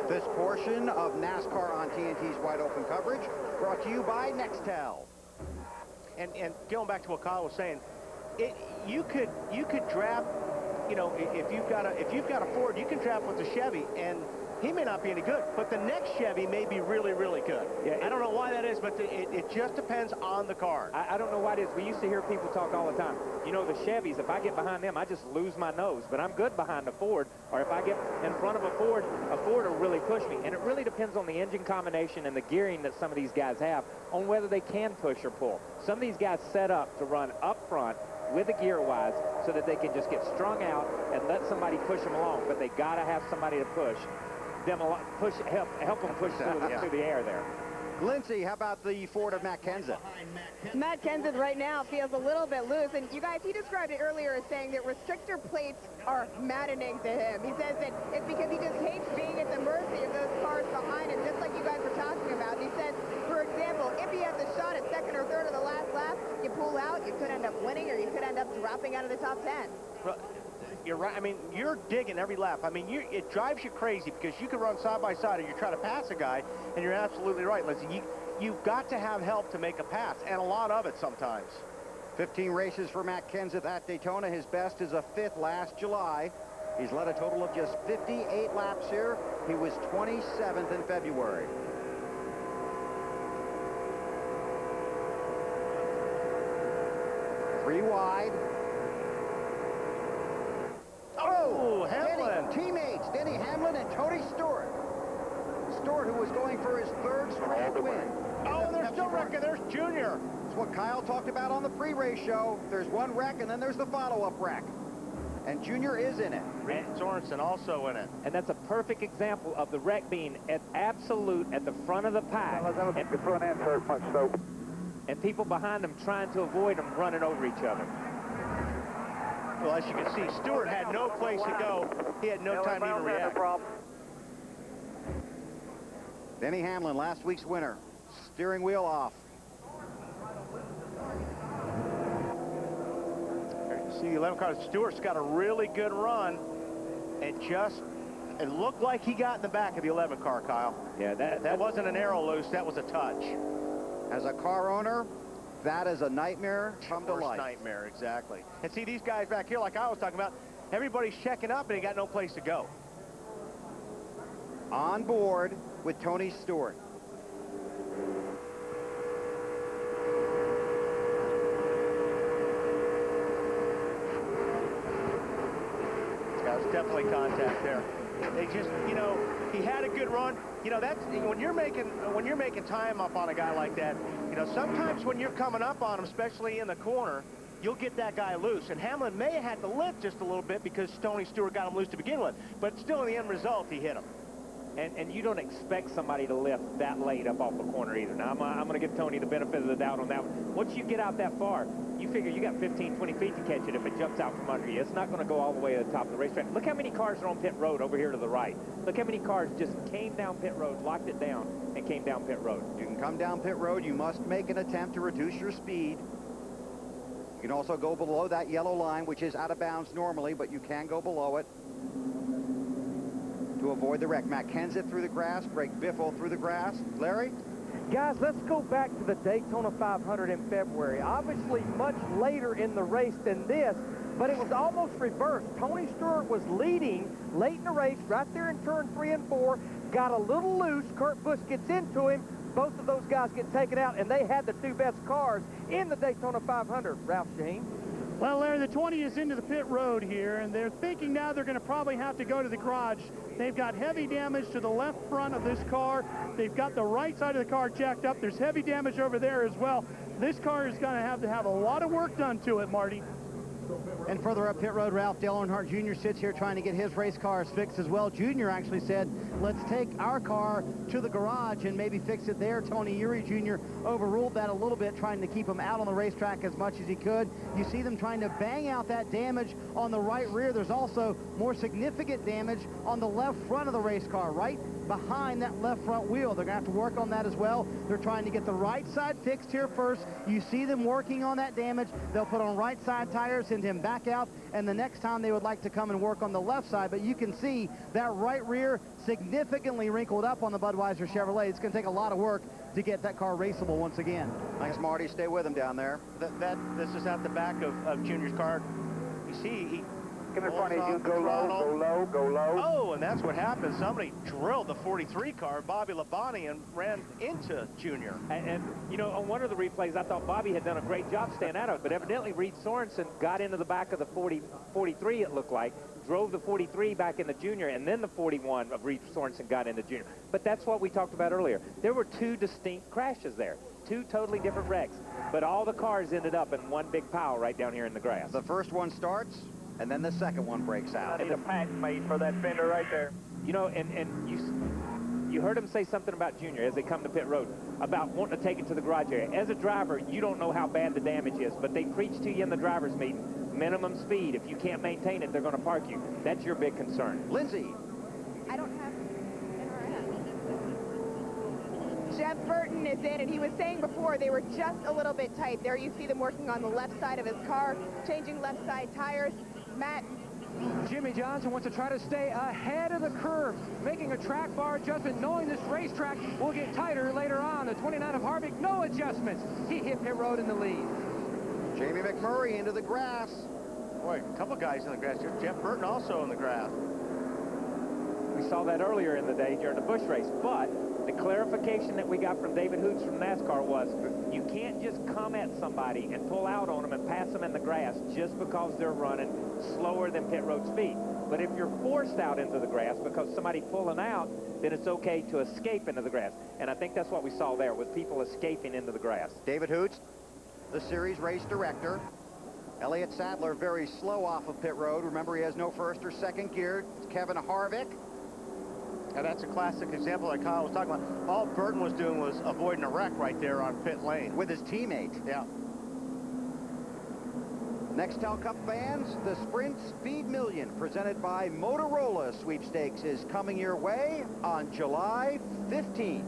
This portion of NASCAR on TNT's Wide Open coverage brought to you by NEXTEL. And going back to what Kyle was saying, you could draft, you know, if you've got a Ford, you can draft with the Chevy, and he may not be any good, but the next Chevy may be really, really good. Yeah, I don't know why that is, but it just depends on the car. I don't know why it is. We used to hear people talk all the time. You know, the Chevys, if I get behind them, I just lose my nose. But I'm good behind a Ford, or if I get in front of a Ford will really push me. And it really depends on the engine combination and the gearing that some of these guys have on whether they can push or pull. Some of these guys set up to run up front with the gear-wise so that they can just get strung out and let somebody push them along. But they got to have somebody to push them help them push through the air there. Lindsay, how about the Ford of Matt Kenseth? Matt Kenseth right now feels a little bit loose, and you guys, he described it earlier as saying that restrictor plates are maddening to him. He says that it's because he just hates being at the mercy of those cars behind him, just like you guys were talking about. He said, for example, if you have the shot at second or third of the last lap, you pull out, you could end up winning, or you could end up dropping out of the top 10. You're right. I mean, you're digging every lap. I mean, it drives you crazy because you can run side by side and you're trying to pass a guy, and you're absolutely right, Lindsay. You've got to have help to make a pass, and a lot of it sometimes. 15 races for Matt Kenseth at Daytona. His best is a 5th last July. He's led a total of just 58 laps here. He was 27th in February. Three wide. Oh, Hamlin. Teammates, Denny Hamlin and Tony Stewart. Stewart, who was going for his 3rd straight win. Oh, there's still wrecking. There's Junior. It's what Kyle talked about on the pre-race show. There's one wreck, and then there's the follow-up wreck. And Junior is in it. Reed Sorensen also in it. And that's a perfect example of the wreck being at the front of the pack. And people behind them trying to avoid them running over each other. Well, as you can see, Stewart had no place to go. He had no time to even react. Denny Hamlin, last week's winner. Steering wheel off. There you see 11 cars. Stewart's got a really good run. It looked like he got in the back of the 11 car, Kyle. Yeah, that wasn't an arrow loose. That was a touch. As a car owner, that is a nightmare come to life. Nightmare, exactly. And see these guys back here, like I was talking about, everybody's checking up and he got no place to go. On board with Tony Stewart. That was definitely contact there. They just, you know, he had a good run. You know, that's when you're making time up on a guy like that. You know, sometimes when you're coming up on him, especially in the corner, you'll get that guy loose. And Hamlin may have had to lift just a little bit because Tony Stewart got him loose to begin with. But still, in the end result, he hit him. And you don't expect somebody to lift that late up off the corner either. Now, I'm going to give Tony the benefit of the doubt on that one. Once you get out that far, you figure you got 15, 20 feet to catch it if it jumps out from under you. It's not going to go all the way to the top of the racetrack. Look how many cars are on pit road over here to the right. Look how many cars just came down pit road, locked it down, and came down pit road. You can come down pit road. You must make an attempt to reduce your speed. You can also go below that yellow line, which is out of bounds normally, but you can go below it to avoid the wreck. Matt Kenseth through the grass, Greg Biffle through the grass. Larry? Guys, let's go back to the Daytona 500 in February. Obviously much later in the race than this, but it was almost reversed. Tony Stewart was leading late in the race, right there in turn 3 and 4, got a little loose. Kurt Busch gets into him. Both of those guys get taken out, and they had the two best cars in the Daytona 500. Ralph Shaheen. Well, Larry, the 20 is into the pit road here, and they're thinking now they're going to probably have to go to the garage. They've got heavy damage to the left front of this car. They've got the right side of the car jacked up. There's heavy damage over there as well. This car is going to have a lot of work done to it, Marty. And further up pit road, Ralph Dale Earnhardt Jr. sits here trying to get his race cars fixed as well. Jr. actually said, let's take our car to the garage and maybe fix it there. Tony Eury Jr. overruled that a little bit, trying to keep him out on the racetrack as much as he could. You see them trying to bang out that damage on the right rear. There's also more significant damage on the left front of the race car, right behind that left front wheel. They're going to have to work on that as well. They're trying to get the right side fixed here first. You see them working on that damage. They'll put on right side tires, send him back out, and the next time they would like to come and work on the left side. But you can see that right rear significantly wrinkled up on the Budweiser Chevrolet. It's going to take a lot of work to get that car raceable once again. Thanks, Marty. Stay with him down there. This is at the back of Junior's car. You see, he Come in front of you, go low, go low, go low. Oh, and that's what happened. Somebody drilled the 43 car, Bobby Labonte, and ran into Junior. And, you know, on one of the replays, I thought Bobby had done a great job staying out of it, but evidently Reed Sorensen got into the back of the 43, it looked like, drove the 43 back in the Junior, and then the 41 of Reed Sorensen got into Junior. But that's what we talked about earlier. There were two distinct crashes there, two totally different wrecks, but all the cars ended up in one big pile right down here in the grass. The first one starts, and then the second one breaks out. I need a pack made for that fender right there. You know, and you heard him say something about Junior as they come to pit road about wanting to take it to the garage area. As a driver, you don't know how bad the damage is, but they preach to you in the driver's meeting. Minimum speed. If you can't maintain it, they're going to park you. That's your big concern. Lindsay. I don't have Jeff Burton is in, and he was saying before they were just a little bit tight. There you see them working on the left side of his car, changing left side tires. Matt. Jimmy Johnson wants to try to stay ahead of the curve, making a track bar adjustment, knowing this racetrack will get tighter later on. The 29 of Harvick, no adjustments. He hit pit road in the lead. Jamie McMurray into the grass. Boy, a couple guys in the grass here. Jeff Burton also in the grass. We saw that earlier in the day during the Busch race, but the clarification that we got from David Hoots from NASCAR was you can't just come at somebody and pull out on them and pass them in the grass just because they're running slower than pit road speed. But if you're forced out into the grass because somebody's pulling out, then it's okay to escape into the grass. And I think that's what we saw there, with people escaping into the grass. David Hoots, the series race director. Elliott Sadler very slow off of pit road. Remember, he has no first or second gear. It's Kevin Harvick. And that's a classic example that Kyle was talking about. All Burton was doing was avoiding a wreck right there on pit lane. With his teammate. Yeah. Nextel Cup fans, the Sprint Speed Million presented by Motorola Sweepstakes is coming your way on July 15th.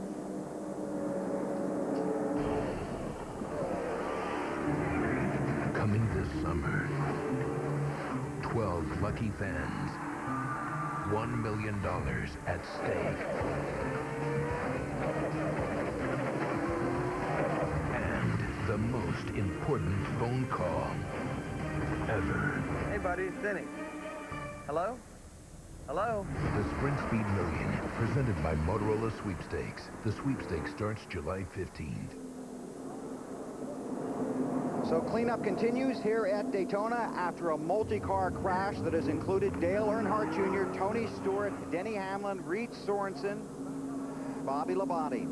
Coming this summer, 12 lucky fans, $1 million at stake. And the most important phone call ever. Hey, buddy, it's Denny. Hello? Hello? The Sprint Speed Million, presented by Motorola Sweepstakes. The sweepstakes starts July 15th. So cleanup continues here at Daytona after a multi-car crash that has included Dale Earnhardt Jr., Tony Stewart, Denny Hamlin, Reed Sorensen, Bobby Labonte.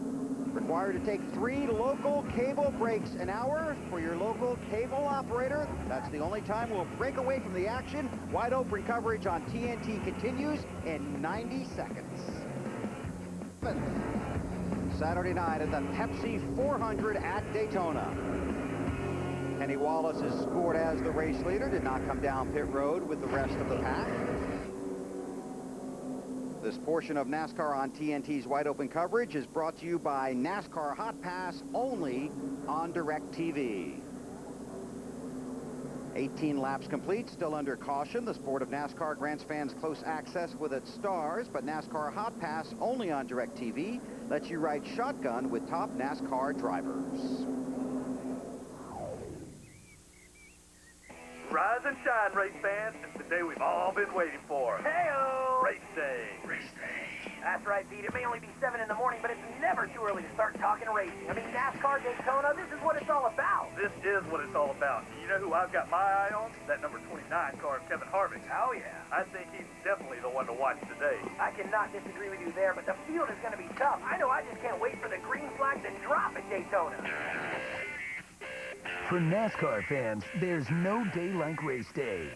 Required to take 3 local cable breaks an hour for your local cable operator. That's the only time we'll break away from the action. Wide open coverage on TNT continues in 90 seconds. Saturday night at the Pepsi 400 at Daytona. Kenny Wallace is scored as the race leader, did not come down pit road with the rest of the pack. This portion of NASCAR on TNT's wide open coverage is brought to you by NASCAR Hot Pass, only on DirecTV. 18 laps complete, still under caution. The sport of NASCAR grants fans close access with its stars, but NASCAR Hot Pass, only on DirecTV, lets you ride shotgun with top NASCAR drivers. Rise and shine, race fans. It's the day we've all been waiting for. Hey-o! race day. Race day. That's right, Pete. It may only be 7 in the morning, but it's never too early to start talking racing. I mean, NASCAR, Daytona, this is what it's all about. This is what it's all about. You know who I've got my eye on? That number 29 car of Kevin Harvick. Oh, yeah. I think he's definitely the one to watch today. I cannot disagree with you there, but the field is going to be tough. I know I just can't wait for the green flag to drop at Daytona. For NASCAR fans, there's no day like race day.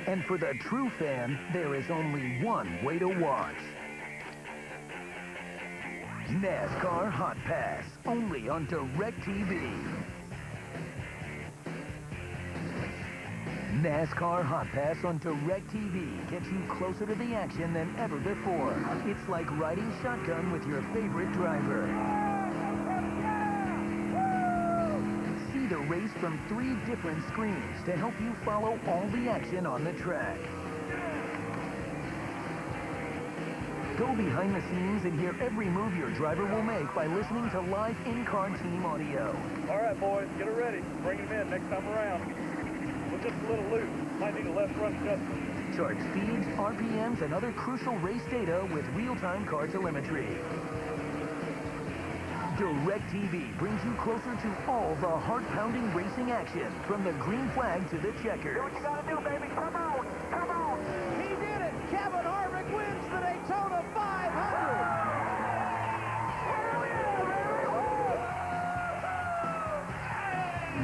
And for the true fan, there is only one way to watch. NASCAR Hot Pass, only on DirecTV. NASCAR Hot Pass on DirecTV gets you closer to the action than ever before. It's like riding shotgun with your favorite driver. See the race from 3 different screens to help you follow all the action on the track. Go behind the scenes and hear every move your driver will make by listening to live in-car team audio. All right, boys, get it ready. Bring him in next time around. With just a little loose. Might need a left front adjustment. Chart speeds, RPMs, and other crucial race data with real-time car telemetry. DirecTV brings you closer to all the heart-pounding racing action, from the green flag to the checkers. Do what you gotta do, baby. Come on. Come on. He did it. Kevin Harvick wins the Daytona 500.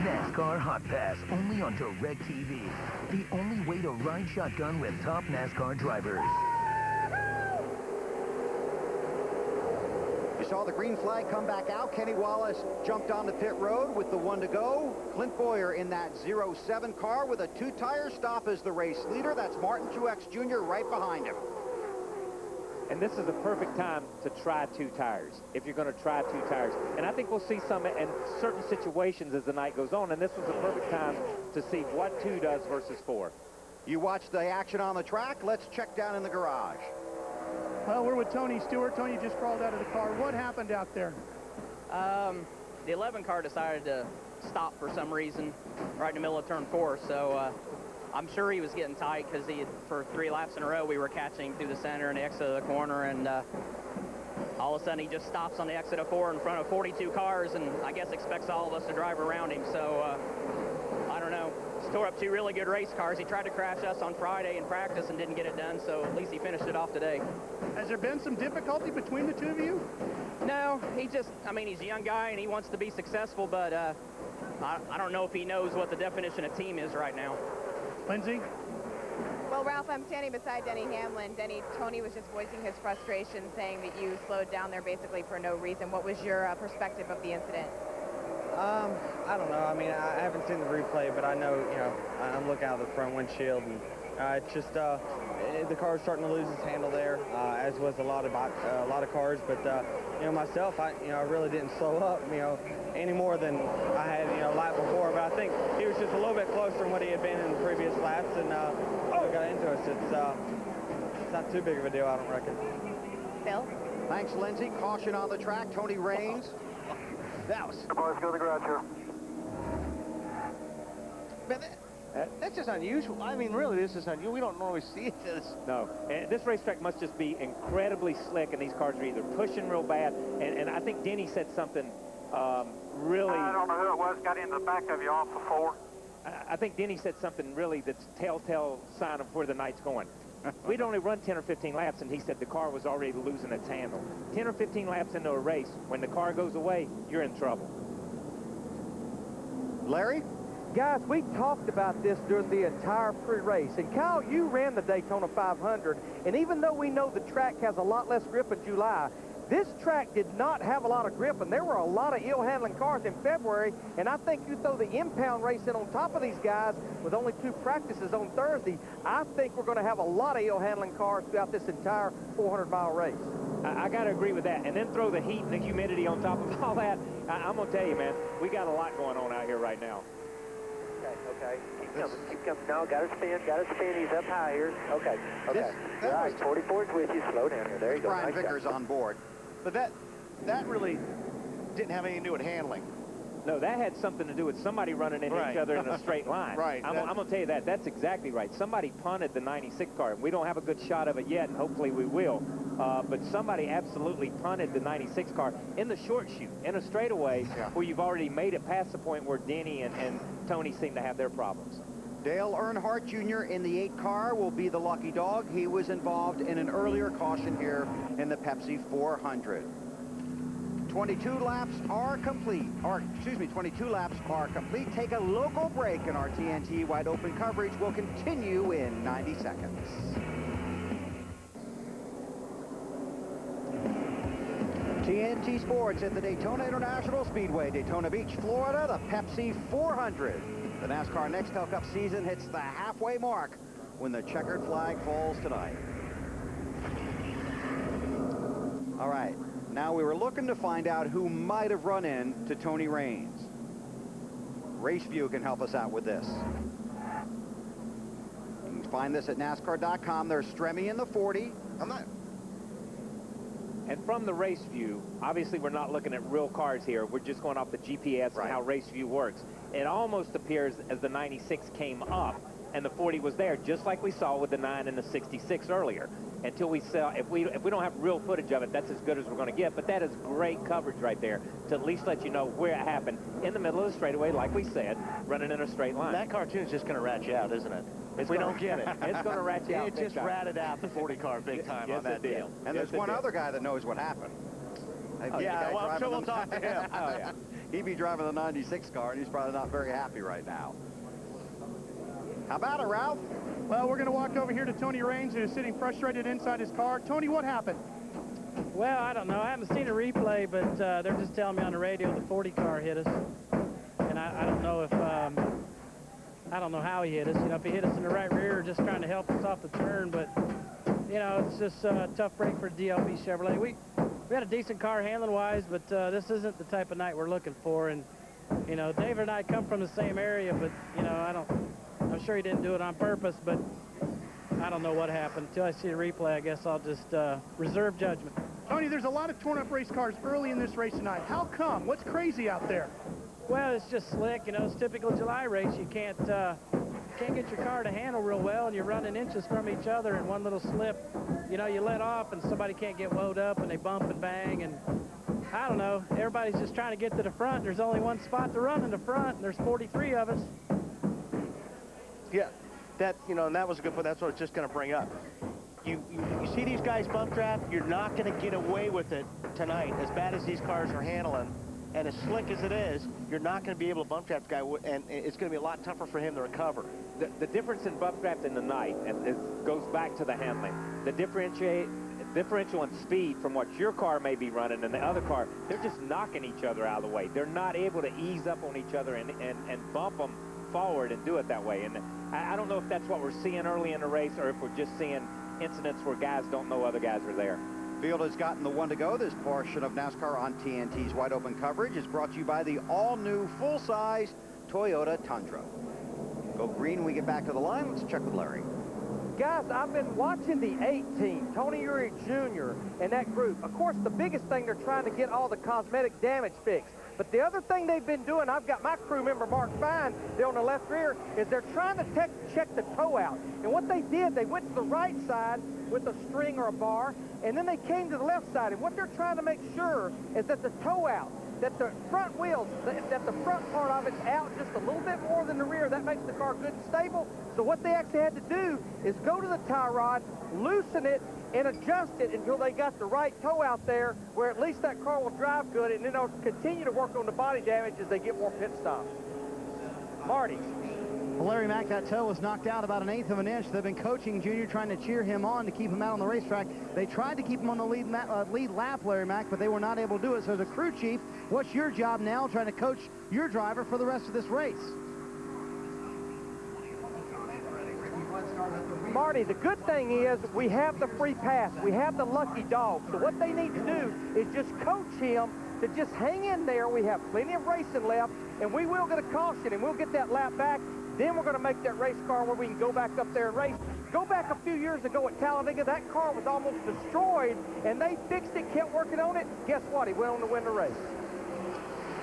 NASCAR Hot Pass, only on DirecTV. The only way to ride shotgun with top NASCAR drivers. You saw the green flag come back out. Kenny Wallace jumped on the pit road with the 1 to go. Clint Boyer in that 07 car with a 2-tire stop as the race leader. That's Martin Truex Jr. right behind him. And this is the perfect time to try 2 tires, if you're going to try 2 tires. And I think we'll see some in certain situations as the night goes on, and this was the perfect time to see what 2 does versus 4. You watched the action on the track. Let's check down in the garage. Well, we're with Tony Stewart. Tony just crawled out of the car. What happened out there? The 11 car decided to stop for some reason right in the middle of turn 4, so I'm sure he was getting tight because for 3 laps in a row we were catching through the center and the exit of the corner, and all of a sudden he just stops on the exit of 4 in front of 42 cars and I guess expects all of us to drive around him. So I don't know. He's tore up 2 really good race cars. He tried to crash us on Friday in practice and didn't get it done, so at least he finished it off today. Has there been some difficulty between the 2 of you? No, I mean, he's a young guy and he wants to be successful, but I don't know if he knows what the definition of team is right now. Lindsay? Well, Ralph, I'm standing beside Denny Hamlin. Tony was just voicing his frustration, saying that you slowed down there basically for no reason. What was your perspective of the incident? I don't know. I mean, I haven't seen the replay, but I know, you know, I'm looking out of the front windshield, and it's just the car's starting to lose its handle there, as was a lot of cars. But you know, myself, I really didn't slow up, you know, any more than I had, you know, lap before. But I think he was just a little bit closer than what he had been in the previous laps, and got into us. It's not too big of a deal, I don't reckon. Phil? Thanks, Lindsay. Caution on the track. Tony Raines. That was... Boys, go to the garage here. Man, that's just unusual. I mean, really, this is unusual. We don't normally see this. No. And this racetrack must just be incredibly slick, and these cars are either pushing real bad, and I think Denny said something really... I don't know who it was, got into the back of you off the 4. I think Denny said something really that's telltale sign of where the night's going. We'd only run 10 or 15 laps, and he said the car was already losing its handle. 10 or 15 laps into a race, when the car goes away, you're in trouble. Larry? Guys, we talked about this during the entire pre-race. And Kyle, you ran the Daytona 500, and even though we know the track has a lot less grip in July, this track did not have a lot of grip, and there were a lot of ill-handling cars in February, and I think you throw the impound race in on top of these guys with only 2 practices on Thursday, I think we're going to have a lot of ill-handling cars throughout this entire 400-mile race. I got to agree with that. And then throw the heat and the humidity on top of all that. I'm going to tell you, man, we got a lot going on out here right now. Okay. Keep coming. No, got to spin. He's up high here. Okay. All right, 44's with you. Slow down here. There you go. Brian Vickers on board. But that really didn't have anything to do with handling. No, that had something to do with somebody running into each other in a straight line. Right. I'm going to tell you that. That's exactly right. Somebody punted the 96 car. We don't have a good shot of it yet, and hopefully we will. But somebody absolutely punted the 96 car in the short chute, in a straightaway, where you've already made it past the point where Denny and Tony seem to have their problems. Dale Earnhardt Jr. in the 8 car will be the lucky dog. He was involved in an earlier caution here in the Pepsi 400. 22 laps are complete, or excuse me, 22 laps are complete. Take a local break, and our TNT wide open coverage will continue in 90 seconds. TNT Sports at the Daytona International Speedway, Daytona Beach, Florida, the Pepsi 400. The NASCAR NEXTEL Cup season hits the halfway mark when the checkered flag falls tonight. All right. Now, we were looking to find out who might have run into Tony Raines. RaceView can help us out with this. You can find this at NASCAR.com. There's Stremme in the 40. And from the race view, obviously we're not looking at real cars here. We're just going off the GPS and how race view works. It almost appears as the 96 came up and the 40 was there, just like we saw with the 9 and the 66 earlier. Until we saw, if we don't have real footage of it, that's as good as we're going to get. But that is great coverage right there to at least let you know where it happened in the middle of the straightaway, like we said, running in a straight line. That cartoon's just going to rat you out, isn't it? If we don't get it. It's going to rat you out. It just ratted out the 40 car big time Yes, on that deal. And there's one other guy that knows what happened. Yeah, well, I'm sure we'll talk to him. Oh, yeah. He'd be driving the 96 car, and he's probably not very happy right now. How about it, Ralph? Well, we're going to walk over here to Tony Raines, who's sitting frustrated inside his car. Tony, what happened? Well, I don't know. I haven't seen a replay, but they're just telling me on the radio the 40 car hit us. And I don't know if, I don't know how he hit us. You know, if he hit us in the right rear or just trying to help us off the turn. But, you know, it's just a tough break for DLB Chevrolet. We had a decent car handling-wise, but this isn't the type of night we're looking for. And, you know, David and I come from the same area, but, you know, I'm sure he didn't do it on purpose, but I don't know what happened. Until I see a replay, I guess I'll just reserve judgment. Tony, there's a lot of torn-up race cars early in this race tonight. How come? What's crazy out there? Well, it's just slick. You know, it's typical July race. You can't get your car to handle real well, and you're running inches from each other, and one little slip, you know, you let off, and somebody can't get woed up, and they bump and bang, and I don't know. Everybody's just trying to get to the front. There's only one spot to run in the front, and there's 43 of us. Yeah, you know, and that was a good point. That's what I was just going to bring up. You see these guys bump draft, you're not going to get away with it tonight. As bad as these cars are handling, and as slick as it is, you're not going to be able to bump draft the guy, and it's going to be a lot tougher for him to recover. The difference in bump draft in the night, and it goes back to the handling. The differential in speed from what your car may be running and the other car, they're just knocking each other out of the way. They're not able to ease up on each other and bump them forward and do it that way. And I don't know if that's what we're seeing early in the race or if we're just seeing incidents where guys don't know other guys are there. Field has gotten the one to go. This portion of NASCAR on TNT's wide open coverage is brought to you by the all-new full-size Toyota Tundra. Go green when we get back to the line. Let's check with Larry. Guys, I've been watching the 8 team, Tony Eury Jr. and that group. Of course, the biggest thing, they're trying to get all the cosmetic damage fixed. But the other thing they've been doing, I've got my crew member, Mark Fine, there on the left rear, is they're trying to check the toe out. And what they did, they went to the right side with a string or a bar, and then they came to the left side. And what they're trying to make sure is that the toe out, that the front wheels, that the front part of it's out just a little bit more than the rear. That makes the car good and stable. So what they actually had to do is go to the tie rod, loosen it, and adjust it until they got the right toe out there where at least that car will drive good, and then they'll continue to work on the body damage as they get more pit stops. Marty. Well, Larry Mack, that toe was knocked out about 1/8 of an inch. They've been coaching Junior, trying to cheer him on to keep him out on the racetrack. They tried to keep him on the lead lap, Larry Mack, but they were not able to do it. So as a crew chief, what's your job now trying to coach your driver for the rest of this race? Marty, the good thing is we have the free pass. We have the lucky dog. So what they need to do is just coach him to just hang in there. We have plenty of racing left, and we will get a caution, and we'll get that lap back. Then we're going to make that race car where we can go back up there and race. Go back a few years ago at Talladega, that car was almost destroyed, and they fixed it, kept working on it. Guess what? He went on to win the race.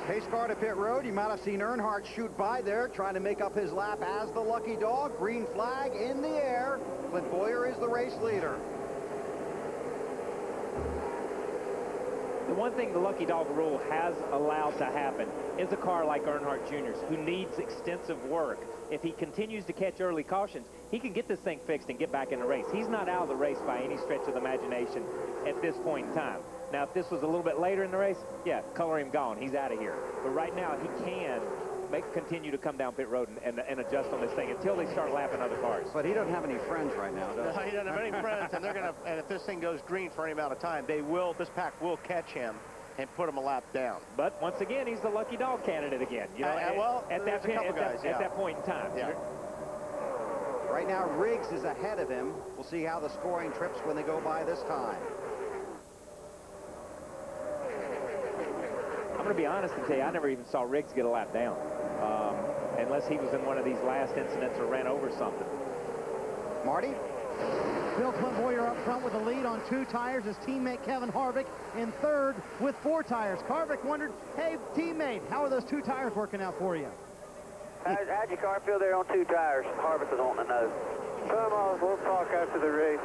Pace car to pit road. You might have seen Earnhardt shoot by there, trying to make up his lap as the lucky dog. Green flag in the air. Clint Boyer is the race leader. The one thing the lucky dog rule has allowed to happen is a car like Earnhardt Jr.'s, who needs extensive work. If he continues to catch early cautions, he can get this thing fixed and get back in the race. He's not out of the race by any stretch of the imagination at this point in time. Now, if this was a little bit later in the race, yeah, color him gone. He's out of here. But right now, he can continue to come down pit road and adjust on this thing until they start lapping other cars. But he doesn't have any friends right now, does he? He doesn't have any friends, and they're gonna. And if this thing goes green for any amount of time, they will. This pack will catch him and put him a lap down. But once again, he's the lucky dog candidate again. You know, well, at that point in time. Yeah. Right now, Riggs is ahead of him. We'll see how the scoring trips when they go by this time. I'm going to be honest and tell you, I never even saw Riggs get a lap down, unless he was in one of these last incidents or ran over something. Marty? Bill Clint Boyer up front with the lead on 2 tires. His teammate Kevin Harvick in third with 4 tires. Harvick wondered, hey, teammate, how are those 2 tires working out for you? How'd your car feel there on 2 tires? Harvick was wanting to know. Come on, we'll talk after the race.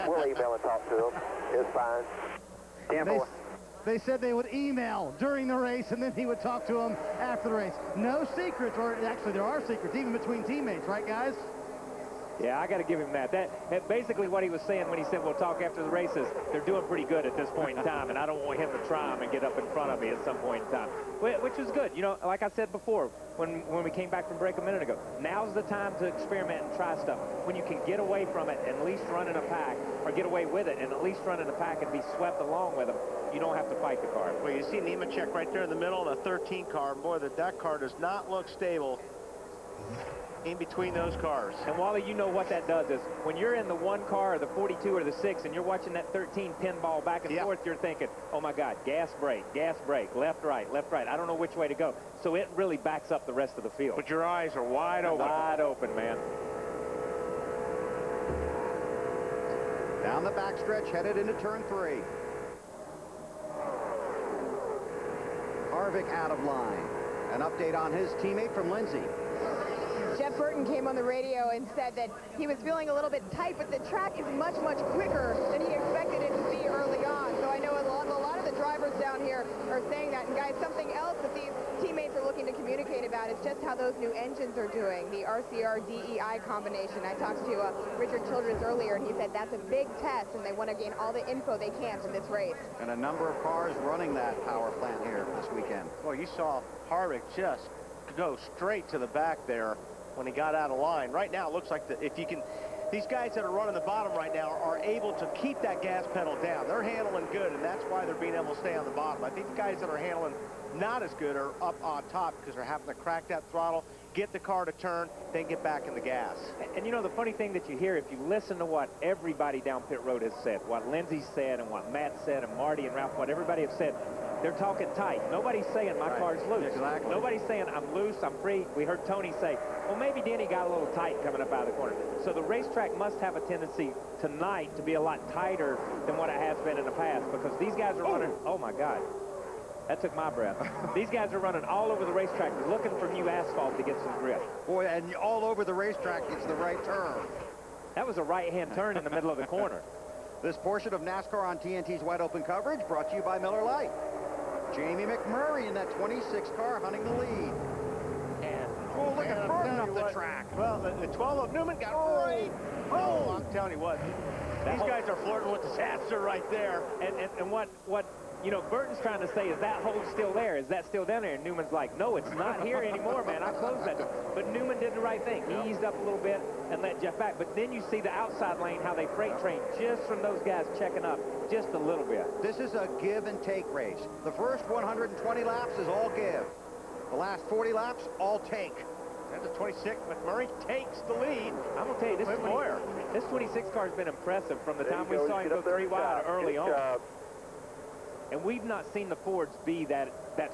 We'll email and talk to him. It's fine. They said they would email during the race, and then he would talk to him after the race. No secrets, or actually there are secrets, even between teammates, right, guys? Yeah, I got to give him that. That basically what he was saying when he said we'll talk after the races. They're doing pretty good at this point in time, and I don't want him to try him and get up in front of me at some point in time, which is good. You know, like I said before, when we came back from break a minute ago, now's the time to experiment and try stuff. When you can get away from it and at least run in a pack, or get away with it and at least run in a pack and be swept along with them, you don't have to fight the car. Well, you see Nemechek right there in the middle in a 13 car. Boy, that car does not look stable in between those cars. And Wally, you know what that does is when you're in the 1 car or the 42 or the 6 and you're watching that 13 pinball back and forth, you're thinking, oh my God, gas brake, left, right. I don't know which way to go. So it really backs up the rest of the field. But your eyes are wide open. Wide open, man. Down the backstretch, headed into turn 3. Harvick out of line. An update on his teammate from Lindsay. Jeff Burton came on the radio and said that he was feeling a little bit tight, but the track is much, much quicker than he expected it to be early on. So I know a lot of the drivers down here are saying that. And guys, something else that these teammates are looking to communicate about is just how those new engines are doing, the RCR-DEI combination. I talked to Richard Childress earlier, and he said that's a big test, and they want to gain all the info they can from this race. And a number of cars running that power plant here this weekend. Well, you saw Harvick just go straight to the back there when he got out of line. Right now, it looks like these guys that are running the bottom right now are able to keep that gas pedal down. They're handling good, and that's why they're being able to stay on the bottom. I think the guys that are handling not as good are up on top because they're having to crack that throttle, get the car to turn, then get back in the gas. And you know, the funny thing that you hear, if you listen to what everybody down pit road has said, what Lindsay said and what Matt said and Marty and Ralph, what everybody has said, they're talking tight. Nobody's saying my car's loose. Exactly. Nobody's saying I'm loose, I'm free. We heard Tony say, well, maybe Denny got a little tight coming up out of the corner. So the racetrack must have a tendency tonight to be a lot tighter than what it has been in the past, because these guys are running, oh my God. That took my breath. These guys are running all over the racetrack looking for new asphalt to get some grip. Boy, and all over the racetrack, it's the right turn. That was a right-hand turn in the middle of the corner. This portion of NASCAR on TNT's Wide Open coverage brought to you by Miller Lite. Jamie McMurray in that 26 car hunting the lead. And oh, look at Burton up the track. Well, the 12 of Newman got right. Oh, I'm telling you what. These guys are flirting with disaster right there. And what you know, Burton's trying to say, is that hole still there? Is that still down there? And Newman's like, no, it's not here anymore, man. I closed that. But Newman did the right thing. He eased up a little bit and let Jeff back. But then you see the outside lane, how they freight train just from those guys checking up just a little bit. This is a give and take race. The first 120 laps is all give. The last 40 laps, all take. And the 26, McMurray takes the lead. I'm going to tell you, this 26 car has been impressive from the time we saw him go 3 wide early on. And we've not seen the Fords be that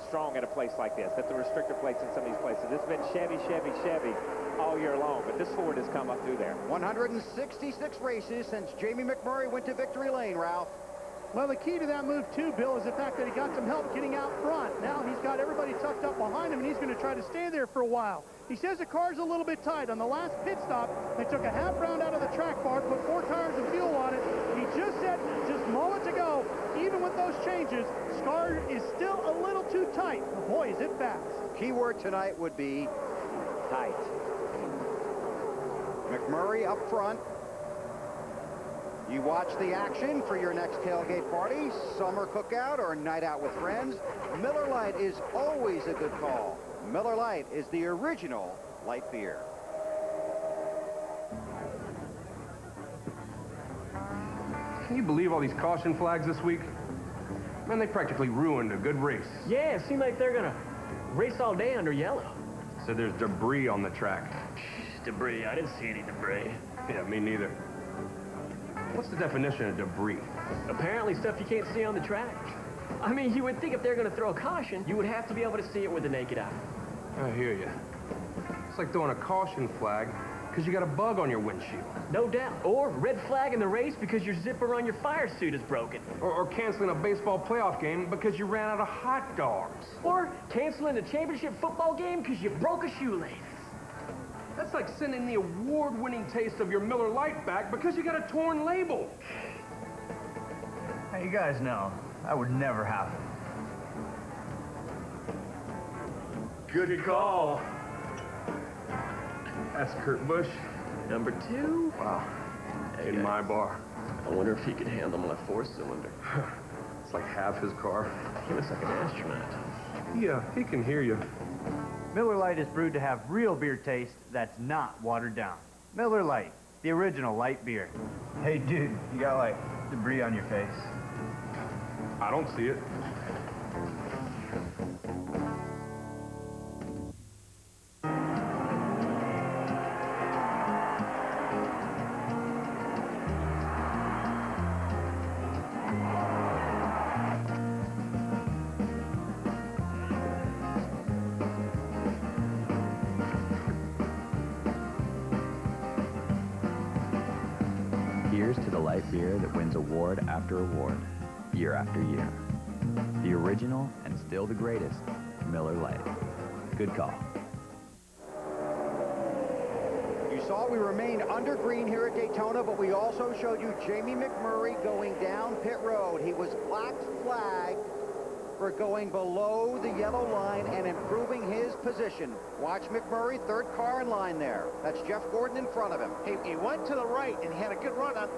strong at a place like this, at the restrictor plates in some of these places. It's been Chevy all year long, but this Ford has come up through there. 166 races since Jamie McMurray went to victory lane, Ralph. Well, the key to that move, too, Bill, is the fact that he got some help getting out front. Now he's got everybody tucked up behind him, and he's going to try to stay there for a while. He says the car's a little bit tight. On the last pit stop, they took a half round out of the track bar, put 4 tires of fuel on it. He just said just moments ago, even with those changes, car is still a little too tight. But boy, is it fast. Key word tonight would be tight. McMurray up front. You watch the action for your next tailgate party, summer cookout, or night out with friends. Miller Lite is always a good call. Miller Lite is the original light beer. Can you believe all these caution flags this week? Man, they practically ruined a good race. Yeah, it seemed like they're gonna race all day under yellow. Said there's debris on the track. Debris? I didn't see any debris. Yeah, me neither. What's the definition of debris? Apparently stuff you can't see on the track. I mean, you would think if they're gonna throw a caution, you would have to be able to see it with the naked eye. I hear you. It's like throwing a caution flag because you got a bug on your windshield. No doubt. Or red flag in the race because your zipper on your fire suit is broken. Or canceling a baseball playoff game because you ran out of hot dogs. Or canceling a championship football game because you broke a shoelace. That's like sending the award-winning taste of your Miller Lite back because you got a torn label. Hey, you guys know, that would never happen. Good call. That's Kurt Busch. Number 2. Wow. Hey, in guys. my bar. I wonder if he could handle my 4-cylinder. It's like half his car. He looks like an astronaut. Yeah, he can hear you. Miller Lite is brewed to have real beer taste that's not watered down. Miller Lite, the original light beer. Hey, dude, you got, like, debris on your face. I don't see it. Here's to the light beer that wins award after award, year after year. The original and still the greatest, Miller Lite. Good call. You saw we remained under green here at Daytona, but we also showed you Jamie McMurray going down pit road. He was black flagged for going below the yellow line and improving his position. Watch McMurray, 3rd car in line there. That's Jeff Gordon in front of him. He went to the right and he had a good run on.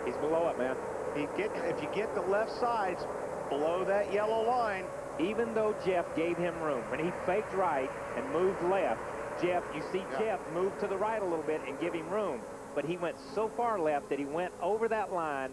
He's below it, man. If you get the left sides below that yellow line. Even though Jeff gave him room, when he faked right and moved left, Jeff, you see Jeff move to the right a little bit and give him room. But he went so far left that he went over that line,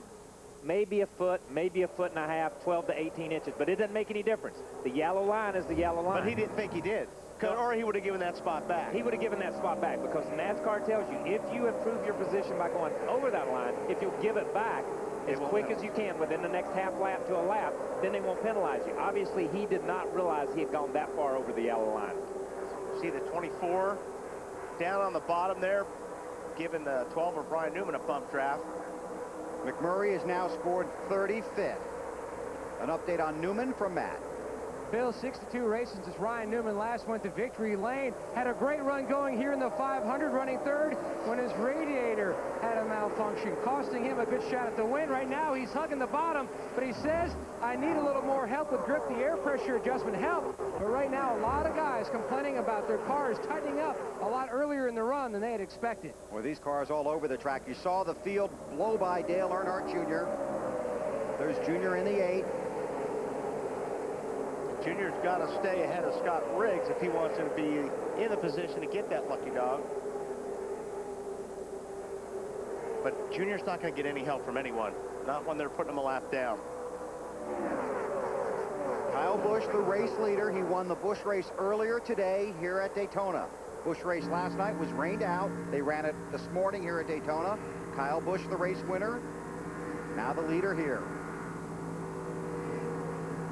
maybe a foot, maybe a foot and a half, 12 to 18 inches. But it doesn't make any difference. The yellow line is the yellow line. But he didn't think he did. Or he would have given that spot back. He would have given that spot back because NASCAR tells you if you improve your position by going over that line, if you'll give it back as quick as you can within the next half lap to a lap, then they won't penalize you. Obviously, he did not realize he had gone that far over the yellow line. See the 24 down on the bottom there, giving the 12 of Brian Newman a bump draft. McMurray has now scored 35th. An update on Newman from Matt. Bill, 62 races since Ryan Newman last went to victory lane. Had a great run going here in the 500, running 3rd when his radiator had a malfunction, costing him a good shot at the win. Right now, he's hugging the bottom, but he says, I need a little more help with grip. The air pressure adjustment helped, but right now, a lot of guys complaining about their cars tightening up a lot earlier in the run than they had expected. Well, these cars all over the track. You saw the field blow by Dale Earnhardt Jr. There's Jr. in the 8. Junior's got to stay ahead of Scott Riggs if he wants him to be in the position to get that lucky dog. But Junior's not going to get any help from anyone, not when they're putting him a lap down. Kyle Busch, the race leader. He won the Busch race earlier today here at Daytona. Busch race last night was rained out. They ran it this morning here at Daytona. Kyle Busch, the race winner. Now the leader here.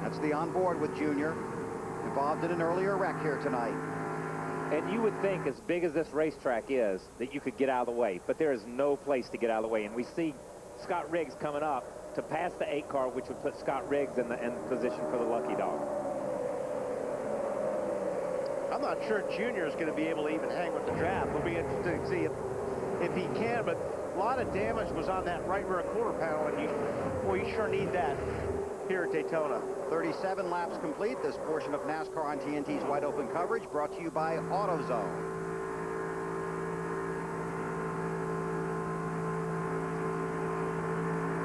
That's the on board with Junior, involved in an earlier wreck here tonight. And you would think, as big as this racetrack is, that you could get out of the way. But there is no place to get out of the way. And we see Scott Riggs coming up to pass the 8 car, which would put Scott Riggs in position for the lucky dog. I'm not sure Junior is going to be able to even hang with the draft. It'll be interesting to see if he can, but a lot of damage was on that right rear quarter panel, and you sure need that here at Daytona. 37 laps complete. This portion of NASCAR on TNT's Wide Open coverage brought to you by AutoZone.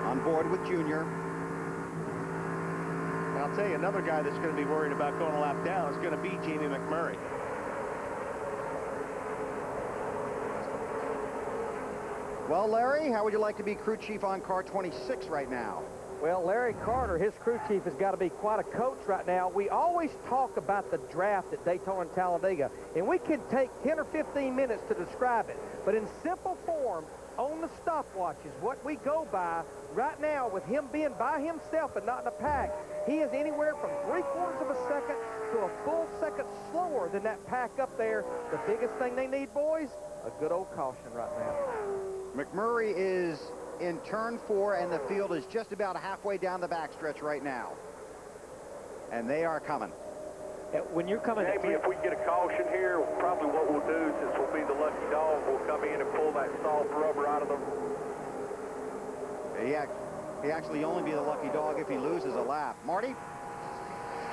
On board with Junior. And I'll tell you, another guy that's going to be worried about going a lap down is going to be Jamie McMurray. Well, Larry, how would you like to be crew chief on car 26 right now? Well, Larry Carter, his crew chief, has got to be quite a coach right now. We always talk about the draft at Daytona and Talladega, and we can take 10 or 15 minutes to describe it. But in simple form, on the stopwatches, what we go by right now, with him being by himself and not in a pack, he is anywhere from 3/4 of a second to a full second slower than that pack up there. The biggest thing they need, boys, a good old caution right now. McMurray is in turn 4, and the field is just about halfway down the backstretch right now. And they are coming. When you're coming, Jamie, if we get a caution here, probably what we'll do, since we'll be the lucky dog, we'll come in and pull that soft rubber out of the... He actually only be the lucky dog if he loses a lap. Marty?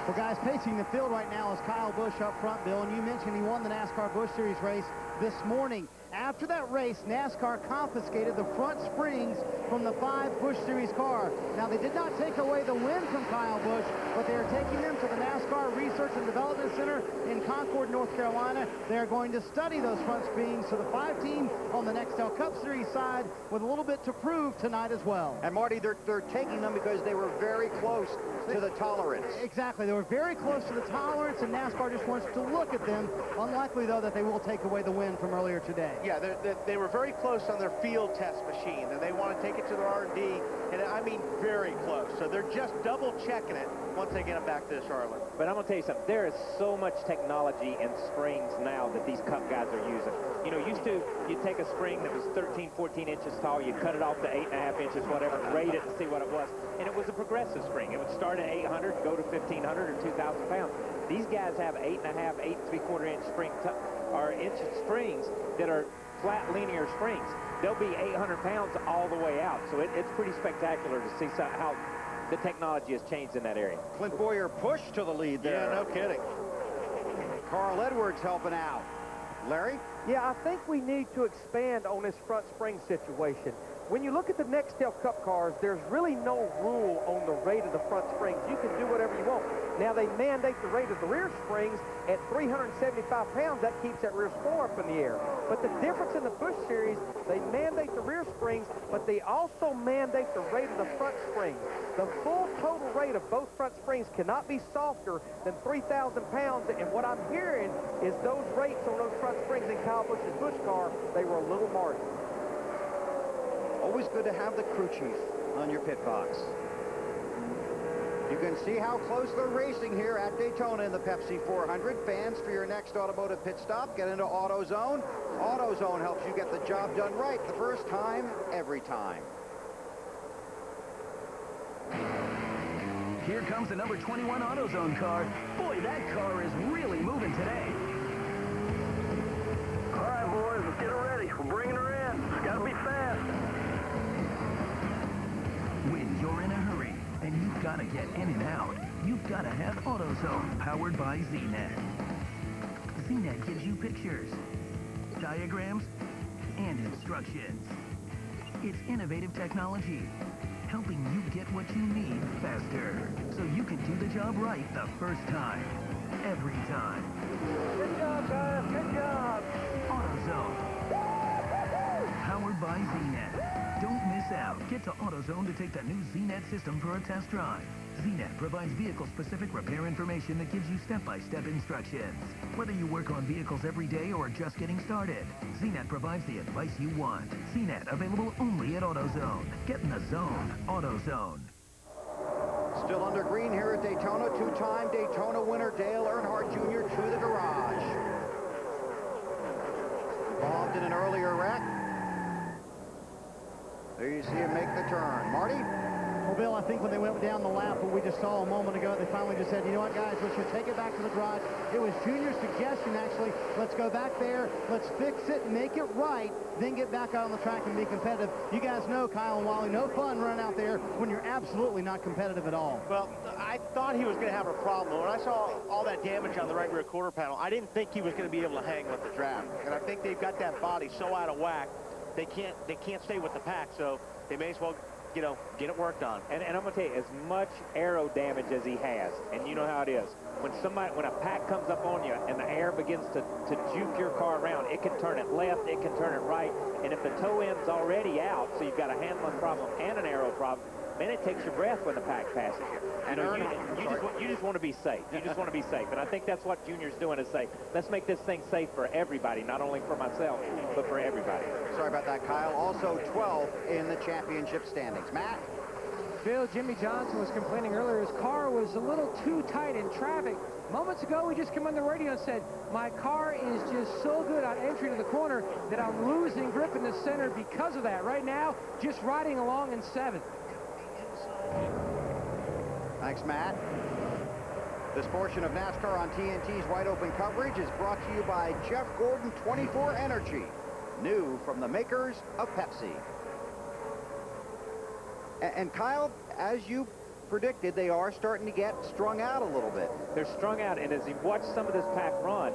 Well, guys, pacing the field right now is Kyle Busch up front, Bill, and you mentioned he won the NASCAR Busch Series race this morning. After that race, NASCAR confiscated the front springs from the 5 Busch Series car. Now, they did not take away the win from Kyle Busch, but they are taking them to the NASCAR Research and Development Center in Concord, North Carolina. They are going to study those front springs, so the 5 team on the NEXTEL Cup Series side with a little bit to prove tonight as well. And Marty, they're taking them because they were very close to the tolerance. Exactly. They were very close to the tolerance, and NASCAR just wants to look at them. Unlikely, though, that they will take away the win from earlier today. Yeah, they were very close on their field test machine, and they want to take it to their R&D, and I mean very close. So they're just double checking it once they get them back to Charlotte. But I'm going to tell you something. There is so much technology in springs now that these Cup guys are using. You know, used to, you'd take a spring that was 13, 14 inches tall, you'd cut it off to 8.5 inches, whatever, rate it and see what it was. And it was a progressive spring. It would start at 800, go to 1,500 or 2,000 pounds. These guys have 8.5, 8 3/4 inch inch springs that are flat linear springs. They'll be 800 pounds all the way out. So it's pretty spectacular to see how the technology has changed in that area. Clint Boyer pushed to the lead there. Yeah, no kidding. Carl Edwards helping out. Larry? Yeah, I think we need to expand on this front spring situation. When you look at the NEXTEL Cup cars, there's really no rule on the rate of the front springs. You can do whatever you want. Now, they mandate the rate of the rear springs at 375 pounds. That keeps that rear spoiler up in the air. But the difference in the Busch Series, they mandate the rear springs, but they also mandate the rate of the front springs. The full total rate of both front springs cannot be softer than 3,000 pounds. And what I'm hearing is those rates on those front springs in Kyle Busch's Busch car, they were a little marginal. Always good to have the crew chief on your pit box. You can see how close they're racing here at Daytona in the Pepsi 400. Fans, for your next automotive pit stop, get into AutoZone. AutoZone helps you get the job done right the first time, every time. Here comes the number 21 AutoZone car. Boy, that car is really moving today. All right, boys, let's get her ready. We're bringing her in. It's got to be fast. When you're in a hurry and you've got to get in and out, you've got to have AutoZone, powered by ZNet. ZNet gives you pictures, diagrams, and instructions. It's innovative technology, helping you get what you need faster, so you can do the job right the first time, every time. Good job, guys. Good job. AutoZone, powered by ZNet. Don't miss out. Get to AutoZone to take the new ZNet system for a test drive. ZNet provides vehicle-specific repair information that gives you step-by-step instructions. Whether you work on vehicles every day or just getting started, ZNet provides the advice you want. ZNet, available only at AutoZone. Get in the zone. AutoZone. Still under green here at Daytona. Two-time Daytona winner Dale Earnhardt Jr. to the garage. Involved in an earlier wreck. There you see him make the turn. Marty? Well, Bill, I think when they went down the lap, what we just saw a moment ago, they finally just said, you know what, guys, let's just take it back to the garage. It was Junior's suggestion, actually. Let's go back there, let's fix it, make it right, then get back out on the track and be competitive. You guys know, Kyle and Wally, no fun running out there when you're absolutely not competitive at all. Well, I thought he was going to have a problem. When I saw all that damage on the right rear quarter panel, I didn't think he was going to be able to hang with the draft. And I think they've got that body so out of whack, they can't stay with the pack, so they may as well, you know, get it worked on. And I'm going to tell you, as much aero damage as he has, and you know how it is, when a pack comes up on you and the air begins to juke your car around, it can turn it left, it can turn it right, and if the toe end's already out, so you've got a handling problem and an aero problem, man, it takes your breath when the pack passes you. And You just want to be safe. You just want to be safe. And I think that's what Junior's doing, is say, let's make this thing safe for everybody, not only for myself, but for everybody. Sorry about that, Kyle. Also 12th in the championship standings. Matt? Bill, Jimmy Johnson was complaining earlier his car was a little too tight in traffic. Moments ago, we just came on the radio and said, my car is just so good on entry to the corner that I'm losing grip in the center because of that. Right now, just riding along in 7th. Thanks, Matt. This portion of NASCAR on TNT's Wide Open coverage is brought to you by Jeff Gordon 24 Energy, new from the makers of Pepsi. And Kyle, as you predicted, they are starting to get strung out a little bit. They're strung out, and as you watch some of this pack run,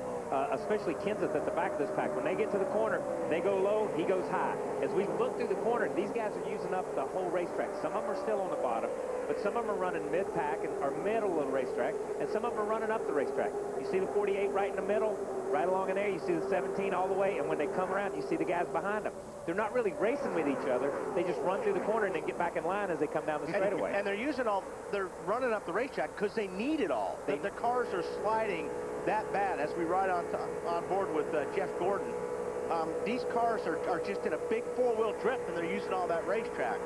especially Kenseth at the back of this pack, when they get to the corner, they go low, he goes high. As we look through the corner, these guys are using up the whole racetrack. Some of them are still on the bottom, but some of them are running mid-pack or middle of the racetrack, and some of them are running up the racetrack. You see the 48 right in the middle, right along in there. You see the 17 all the way, and when they come around, you see the guys behind them. They're not really racing with each other. They just run through the corner and then get back in line as they come down the straightaway. And they're running up the racetrack because they need it all. The cars are sliding that bad as we ride on board with Jeff Gordon. These cars are just in a big four-wheel drift, and they're using all that racetrack.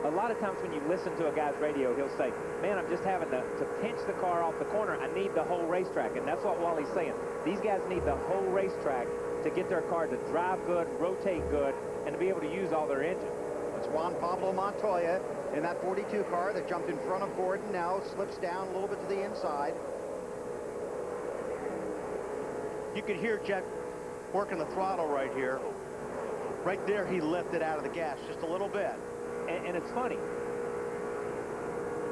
A lot of times when you listen to a guy's radio, he'll say, man, I'm just having to pinch the car off the corner. I need the whole racetrack. And that's what Wally's saying. These guys need the whole racetrack to get their car to drive good, rotate good, and to be able to use all their engine. It's Juan Pablo Montoya in that 42 car that jumped in front of Gordon, now slips down a little bit to the inside. You could hear Jeff working the throttle right here. Right there, he lifted out of the gas just a little bit. And it's funny.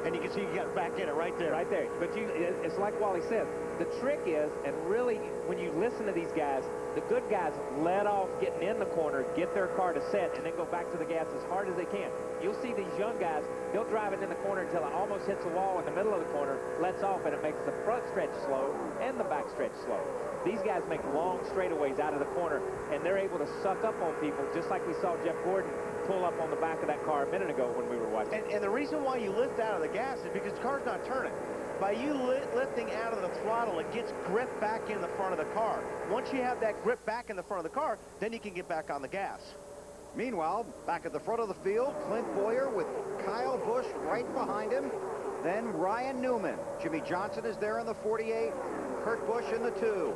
And you can see he got back in it right there. Right there. But it's like Wally said, the trick is, and really, when you listen to these guys, the good guys let off getting in the corner, get their car to set, and then go back to the gas as hard as they can. You'll see these young guys, they'll drive it in the corner until it almost hits the wall in the middle of the corner, lets off, and it makes the front stretch slow and the back stretch slow. These guys make long straightaways out of the corner, and they're able to suck up on people, just like we saw Jeff Gordon pull up on the back of that car a minute ago when we were watching. And the reason why you lift out of the gas is because the car's not turning. By you lifting out of the throttle, it gets grip back in the front of the car. Once you have that grip back in the front of the car, then you can get back on the gas. Meanwhile, back at the front of the field, Clint Boyer with Kyle Busch right behind him. Then Ryan Newman. Jimmy Johnson is there in the 48. Kurt Busch in the 2.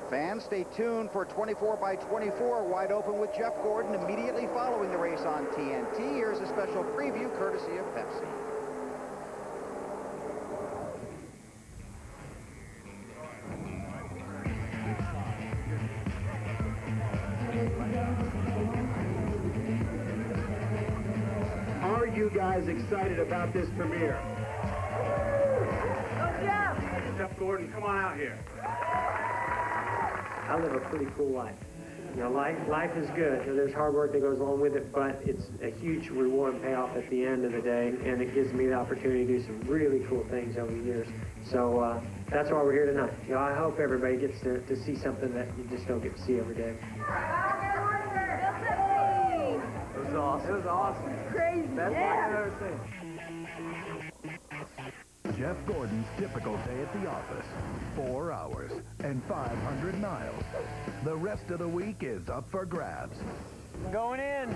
Fans, stay tuned for 24 by 24 Wide Open with Jeff Gordon immediately following the race on TNT. Here's a special preview courtesy of Pepsi. Are you guys excited about this premiere? Go Jeff! Jeff Gordon, come on out here. I live a pretty cool life. You know, life is good. You know, there's hard work that goes along with it, but it's a huge reward and payoff at the end of the day, and it gives me the opportunity to do some really cool things over the years. So that's why we're here tonight. You know, I hope everybody gets to see something that you just don't get to see every day. It was awesome. It was awesome. Crazy. Best I've ever seen. Jeff Gordon's typical day at the office. 4 hours and 500 miles. The rest of the week is up for grabs. Going in.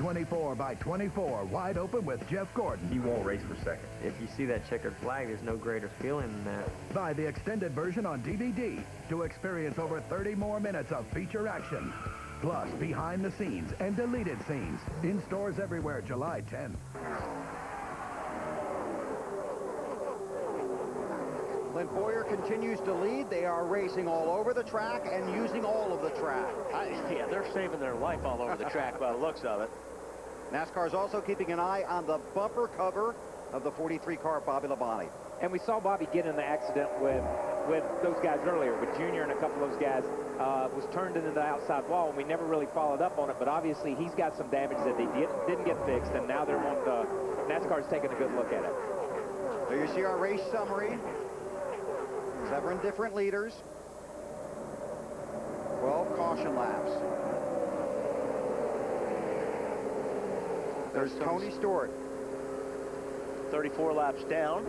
24 by 24, wide open with Jeff Gordon. He won't race for second. If you see that checkered flag, there's no greater feeling than that. Buy the extended version on DVD to experience over 30 more minutes of feature action. Plus, behind the scenes and deleted scenes. In stores everywhere, July 10th. Clint Boyer continues to lead. They are racing all over the track and using all of the track. Yeah, they're saving their life all over the track by the looks of it. NASCAR is also keeping an eye on the bumper cover of the 43 car Bobby Labonte. And we saw Bobby get in the accident with those guys earlier, with Junior and a couple of those guys. Was turned into the outside wall, and we never really followed up on it, but obviously he's got some damage that they didn't get fixed, and now they're NASCAR's taking a good look at it. There you see our race summary. 7 different leaders. 12 caution laps. There's Tony Stewart. 34 laps down.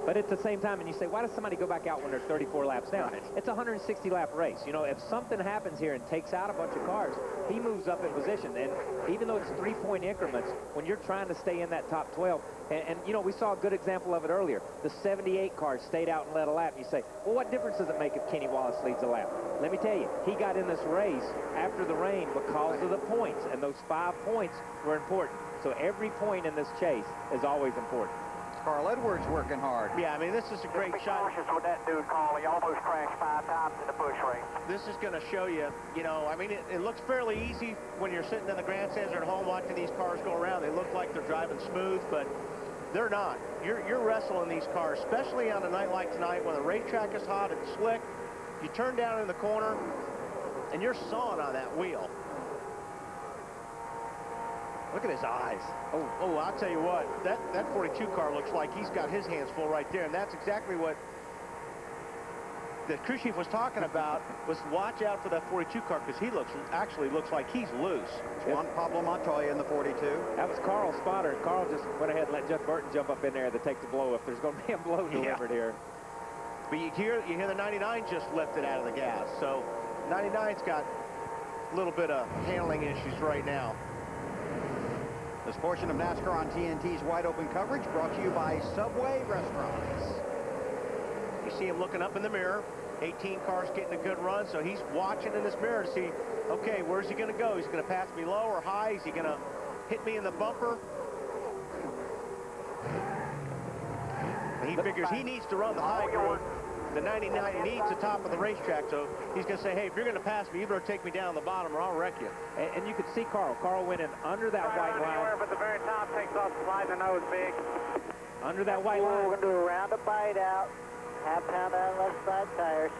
But at the same time, and you say, why does somebody go back out when they're 34 laps down? Right. It's a 160-lap race. You know, if something happens here and takes out a bunch of cars, he moves up in position. And even though it's 3-point increments, when you're trying to stay in that top 12, and you know, we saw a good example of it earlier. The 78 cars stayed out and led a lap. And you say, well, what difference does it make if Kenny Wallace leads a lap? Let me tell you, he got in this race after the rain because of the points, and those 5 points were important. So every point in this chase is always important. Carl Edwards working hard. Yeah, I mean, this is a great shot. Cautious with that dude, Carl. He almost crashed 5 times in the bush race. This is going to show you, you know, I mean, it looks fairly easy when you're sitting in the grandstands or at home watching these cars go around. They look like they're driving smooth, but they're not. You're wrestling these cars, especially on a night like tonight when the racetrack is hot and slick. You turn down in the corner, and you're sawing on that wheel. Look at his eyes. Oh, I'll tell you what, that 42 car looks like he's got his hands full right there, and that's exactly what the crew chief was talking about, was watch out for that 42 car, because he actually looks like he's loose. Juan Pablo Montoya in the 42. That was Carl's spotter, and Carl just went ahead and let Jeff Burton jump up in there to take the blow if there's going to be a blow delivered here. But you hear the 99 just lifted out of the gas, so 99's got a little bit of handling issues right now. This portion of NASCAR on TNT's wide open coverage brought to you by Subway Restaurants. You see him looking up in the mirror. 18 cars getting a good run, so he's watching in this mirror to see, okay, where's he going to go? He's going to pass me low or high? Is he going to hit me in the bumper? And he figures he needs to run the high ground. The 99 needs the top of the racetrack, so he's going to say, hey, if you're going to pass me, you better take me down the bottom or I'll wreck you. And you could see Carl. Carl went in under that white line. But the very top takes off, sliding the nose big. Under that white line. We're going to do a round of bite out. Half pound out left side tires.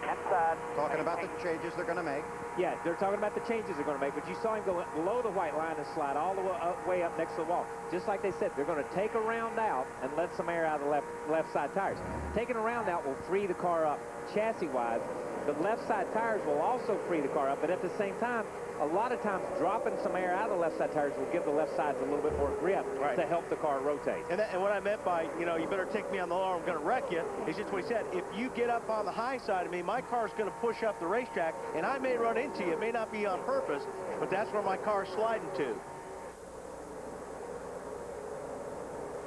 Inside. Talking about the changes they're going to make. Yeah, they're talking about the changes they're going to make, but you saw him go below the white line and slide all the way up next to the wall. Just like they said, they're going to take a round out and let some air out of the left side tires. Taking a round out will free the car up chassis-wise. The left side tires will also free the car up, but at the same time, a lot of times dropping some air out of the left side tires will give the left sides a little bit more grip to help the car rotate. And what I meant by, you know, you better take me on the low or I'm going to wreck you, is just what he said. If you get up on the high side of me, my car's going to push up the racetrack, and I may run into you. It may not be on purpose, but that's where my car's sliding to.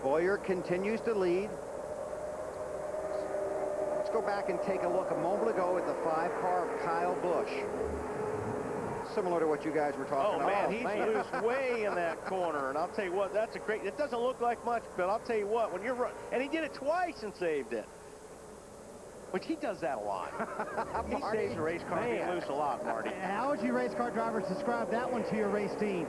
Boyer continues to lead. Let's go back and take a look a moment ago at the 5-car of Kyle Busch. Similar to what you guys were talking about. Oh, man, he's loose way in that corner. And I'll tell you what, that's a great, it doesn't look like much, but I'll tell you what, when you're running, and he did it twice and saved it. Which he does that a lot. He saves a race car being loose a lot, Marty. How would you race car drivers describe that one to your race team?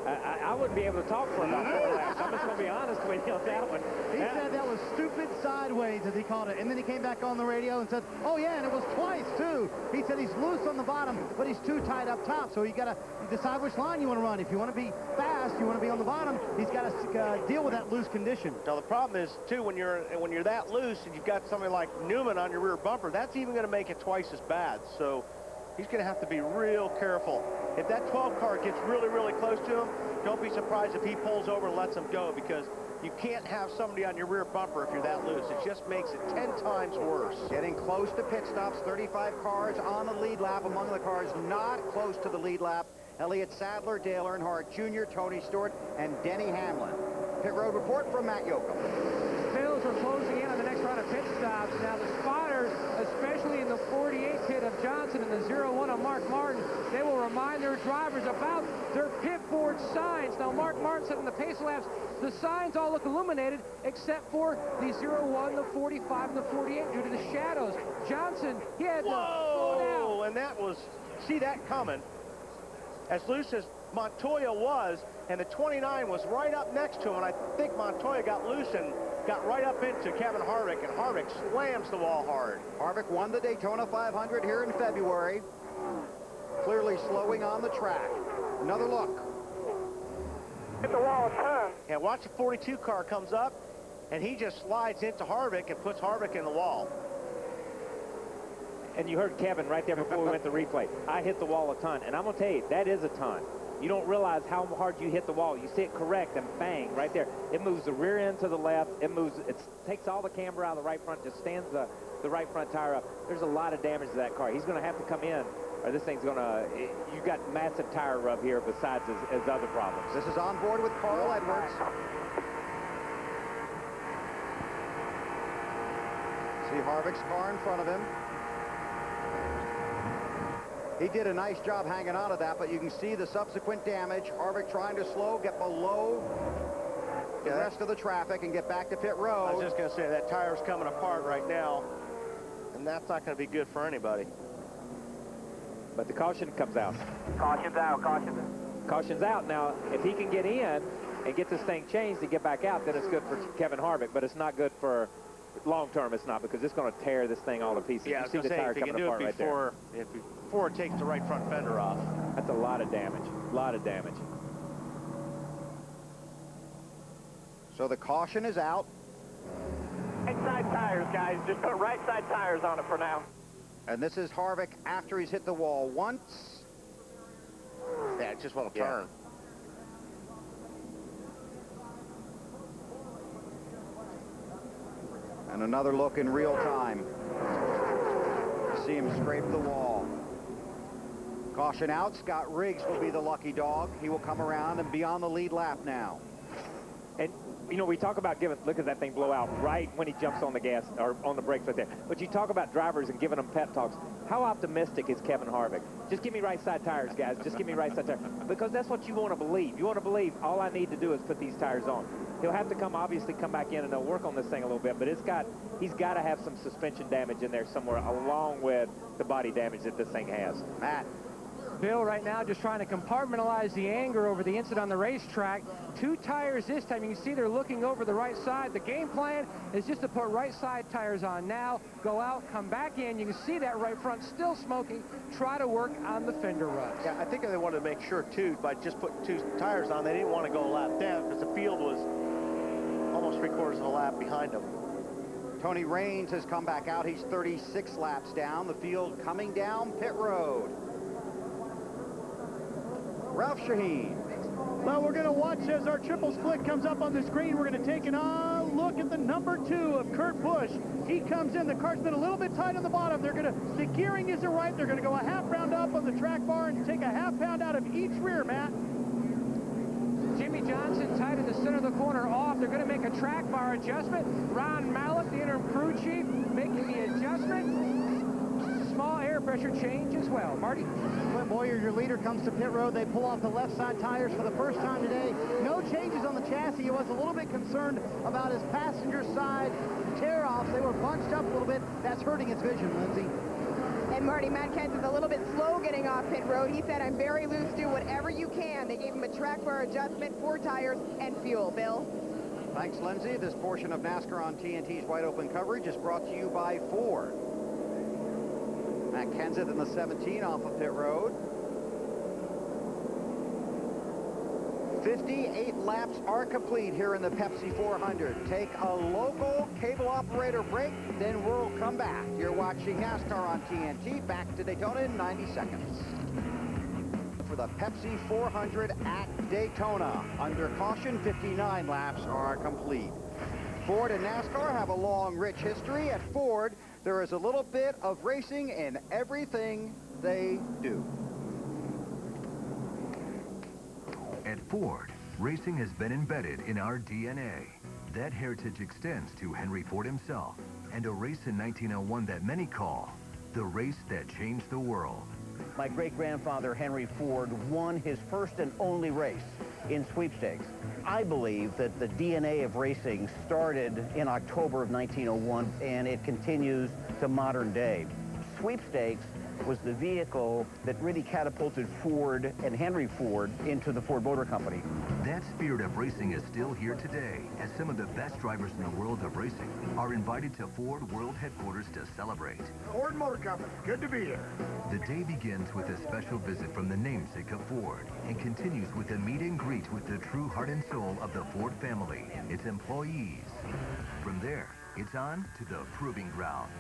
I wouldn't be able to talk for about 4 laps. I'm just going to be honest with you on that one. He said that was stupid sideways, as he called it. And then he came back on the radio and said, oh, yeah, and it was twice, too. He said he's loose on the bottom, but he's too tight up top. So you got to decide which line you want to run. If you want to be fast, you want to be on the bottom, he's got to deal with that loose condition. Now, the problem is, too, when you're that loose and you've got something like Newman on your rear bumper, that's even going to make it twice as bad. So he's going to have to be real careful. If that 12 car gets really, really close to him, don't be surprised if he pulls over and lets him go, because you can't have somebody on your rear bumper if you're that loose. It just makes it 10 times worse. Getting close to pit stops, 35 cars on the lead lap. Among the cars not close to the lead lap, Elliott Sadler, Dale Earnhardt Jr., Tony Stewart, and Denny Hamlin. Pit road report from Matt Yoakum. Bills are closing in on the next round of pit stops. Now the spotters, especially in the 48 pit of Johnson and the 01 of Mark Martin, they will remind their drivers about their pit board signs. Now Mark Martin said in the pace laps, the signs all look illuminated except for the 01, the 45, and the 48 due to the shadows. Johnson, he had to slow down. And that was, see that coming. As loose as Montoya was, and the 29 was right up next to him, and I think Montoya got loose and got right up into Kevin Harvick, and Harvick slams the wall hard. Harvick won the Daytona 500 here in February. Clearly slowing on the track. Another look. Hit the wall a ton. Yeah, watch the 42 car comes up, and he just slides into Harvick and puts Harvick in the wall. And you heard Kevin right there before we went to replay. I hit the wall a ton, and I'm going to tell you, that is a ton. You don't realize how hard you hit the wall. You see it correct, and bang, right there. It moves the rear end to the left. It moves, it takes all the camber out of the right front, just stands the right front tire up. There's a lot of damage to that car. He's going to have to come in, or this thing's going to, you got massive tire rub here besides his other problems. This is on board with Carl Edwards. See Harvick's car in front of him. He did a nice job hanging on to that, but you can see the subsequent damage. Harvick trying to slow, get below the rest of the traffic and get back to pit road. I was just going to say, that tire's coming apart right now, and that's not going to be good for anybody. But the caution comes out. Caution's out, caution's out. Caution's out. Now, if he can get in and get this thing changed and get back out, then it's good for Kevin Harvick, but it's not good for long term. It's not, because it's going to tear this thing all to pieces. Yeah, you see the tire coming apart right there. Before it takes the right front fender off. That's a lot of damage. A lot of damage. So the caution is out. Right side tires, guys. Just put right side tires on it for now. And this is Harvick after he's hit the wall once. Yeah, it just won't turn. And another look in real time. See him scrape the wall. Caution out. Scott Riggs will be the lucky dog. He will come around and be on the lead lap now. And, you know, we talk about look at that thing blow out right when he jumps on the gas, or on the brakes right there. But you talk about drivers and giving them pep talks. How optimistic is Kevin Harvick? Just give me right side tires, guys. Just give me right side tires. Because that's what you want to believe. You want to believe all I need to do is put these tires on. He'll have to obviously come back in and they'll work on this thing a little bit, but he's got to have some suspension damage in there somewhere, along with the body damage that this thing has. Matt. Bill right now just trying to compartmentalize the anger over the incident on the racetrack. 2 tires this time. You can see they're looking over the right side. The game plan is just to put right side tires on now, go out, come back in. You can see that right front still smoking. Try to work on the fender rubs. Yeah, I think they wanted to make sure, too, by just putting 2 tires on, they didn't want to go a lap down because the field was almost 3/4 of a lap behind them. Tony Raines has come back out. He's 36 laps down. The field coming down pit road. Ralph Shaheen. Well, we're going to watch as our triple split comes up on the screen. We're going to take a look at the number 2 of Kurt Busch. He comes in. The car's been a little bit tight on the bottom. The gearing isn't right. They're going to go a half round up on the track bar and take a half pound out of each rear, Matt. Jimmy Johnson tight in the center of the corner off. They're going to make a track bar adjustment. Ron Mallett, the interim crew chief, making the adjustment. Small air pressure change as well. Marty? Clint Boyer, your leader, comes to pit road. They pull off the left side tires for the first time today. No changes on the chassis. He was a little bit concerned about his passenger side tear-offs. They were bunched up a little bit. That's hurting his vision, Lindsay. And Marty, Matt Kent is a little bit slow getting off pit road. He said, I'm very loose, do whatever you can. They gave him a track bar adjustment, 4 tires, and fuel. Bill? Thanks, Lindsay. This portion of NASCAR on TNT's Wide Open coverage is brought to you by Ford. Matt Kenseth in the 17 off of pit road. 58 laps are complete here in the Pepsi 400. Take a local cable operator break, then we'll come back. You're watching NASCAR on TNT. Back to Daytona in 90 seconds. for the Pepsi 400 at Daytona. Under caution, 59 laps are complete. Ford and NASCAR have a long, rich history. At Ford, there is a little bit of racing in everything they do. At Ford, racing has been embedded in our DNA. That heritage extends to Henry Ford himself, and a race in 1901 that many call the race that changed the world. My great-grandfather, Henry Ford, won his first and only race in sweepstakes. I believe that the DNA of racing started in October of 1901, and it continues to modern day. Sweepstakes was the vehicle that really catapulted Ford and Henry Ford into the Ford Motor Company. That spirit of racing is still here today, as some of the best drivers in the world of racing are invited to Ford World Headquarters to celebrate. Ford Motor Company, good to be here. The day begins with a special visit from the namesake of Ford and continues with a meet and greet with the true heart and soul of the Ford family, its employees. From there, it's on to the proving grounds,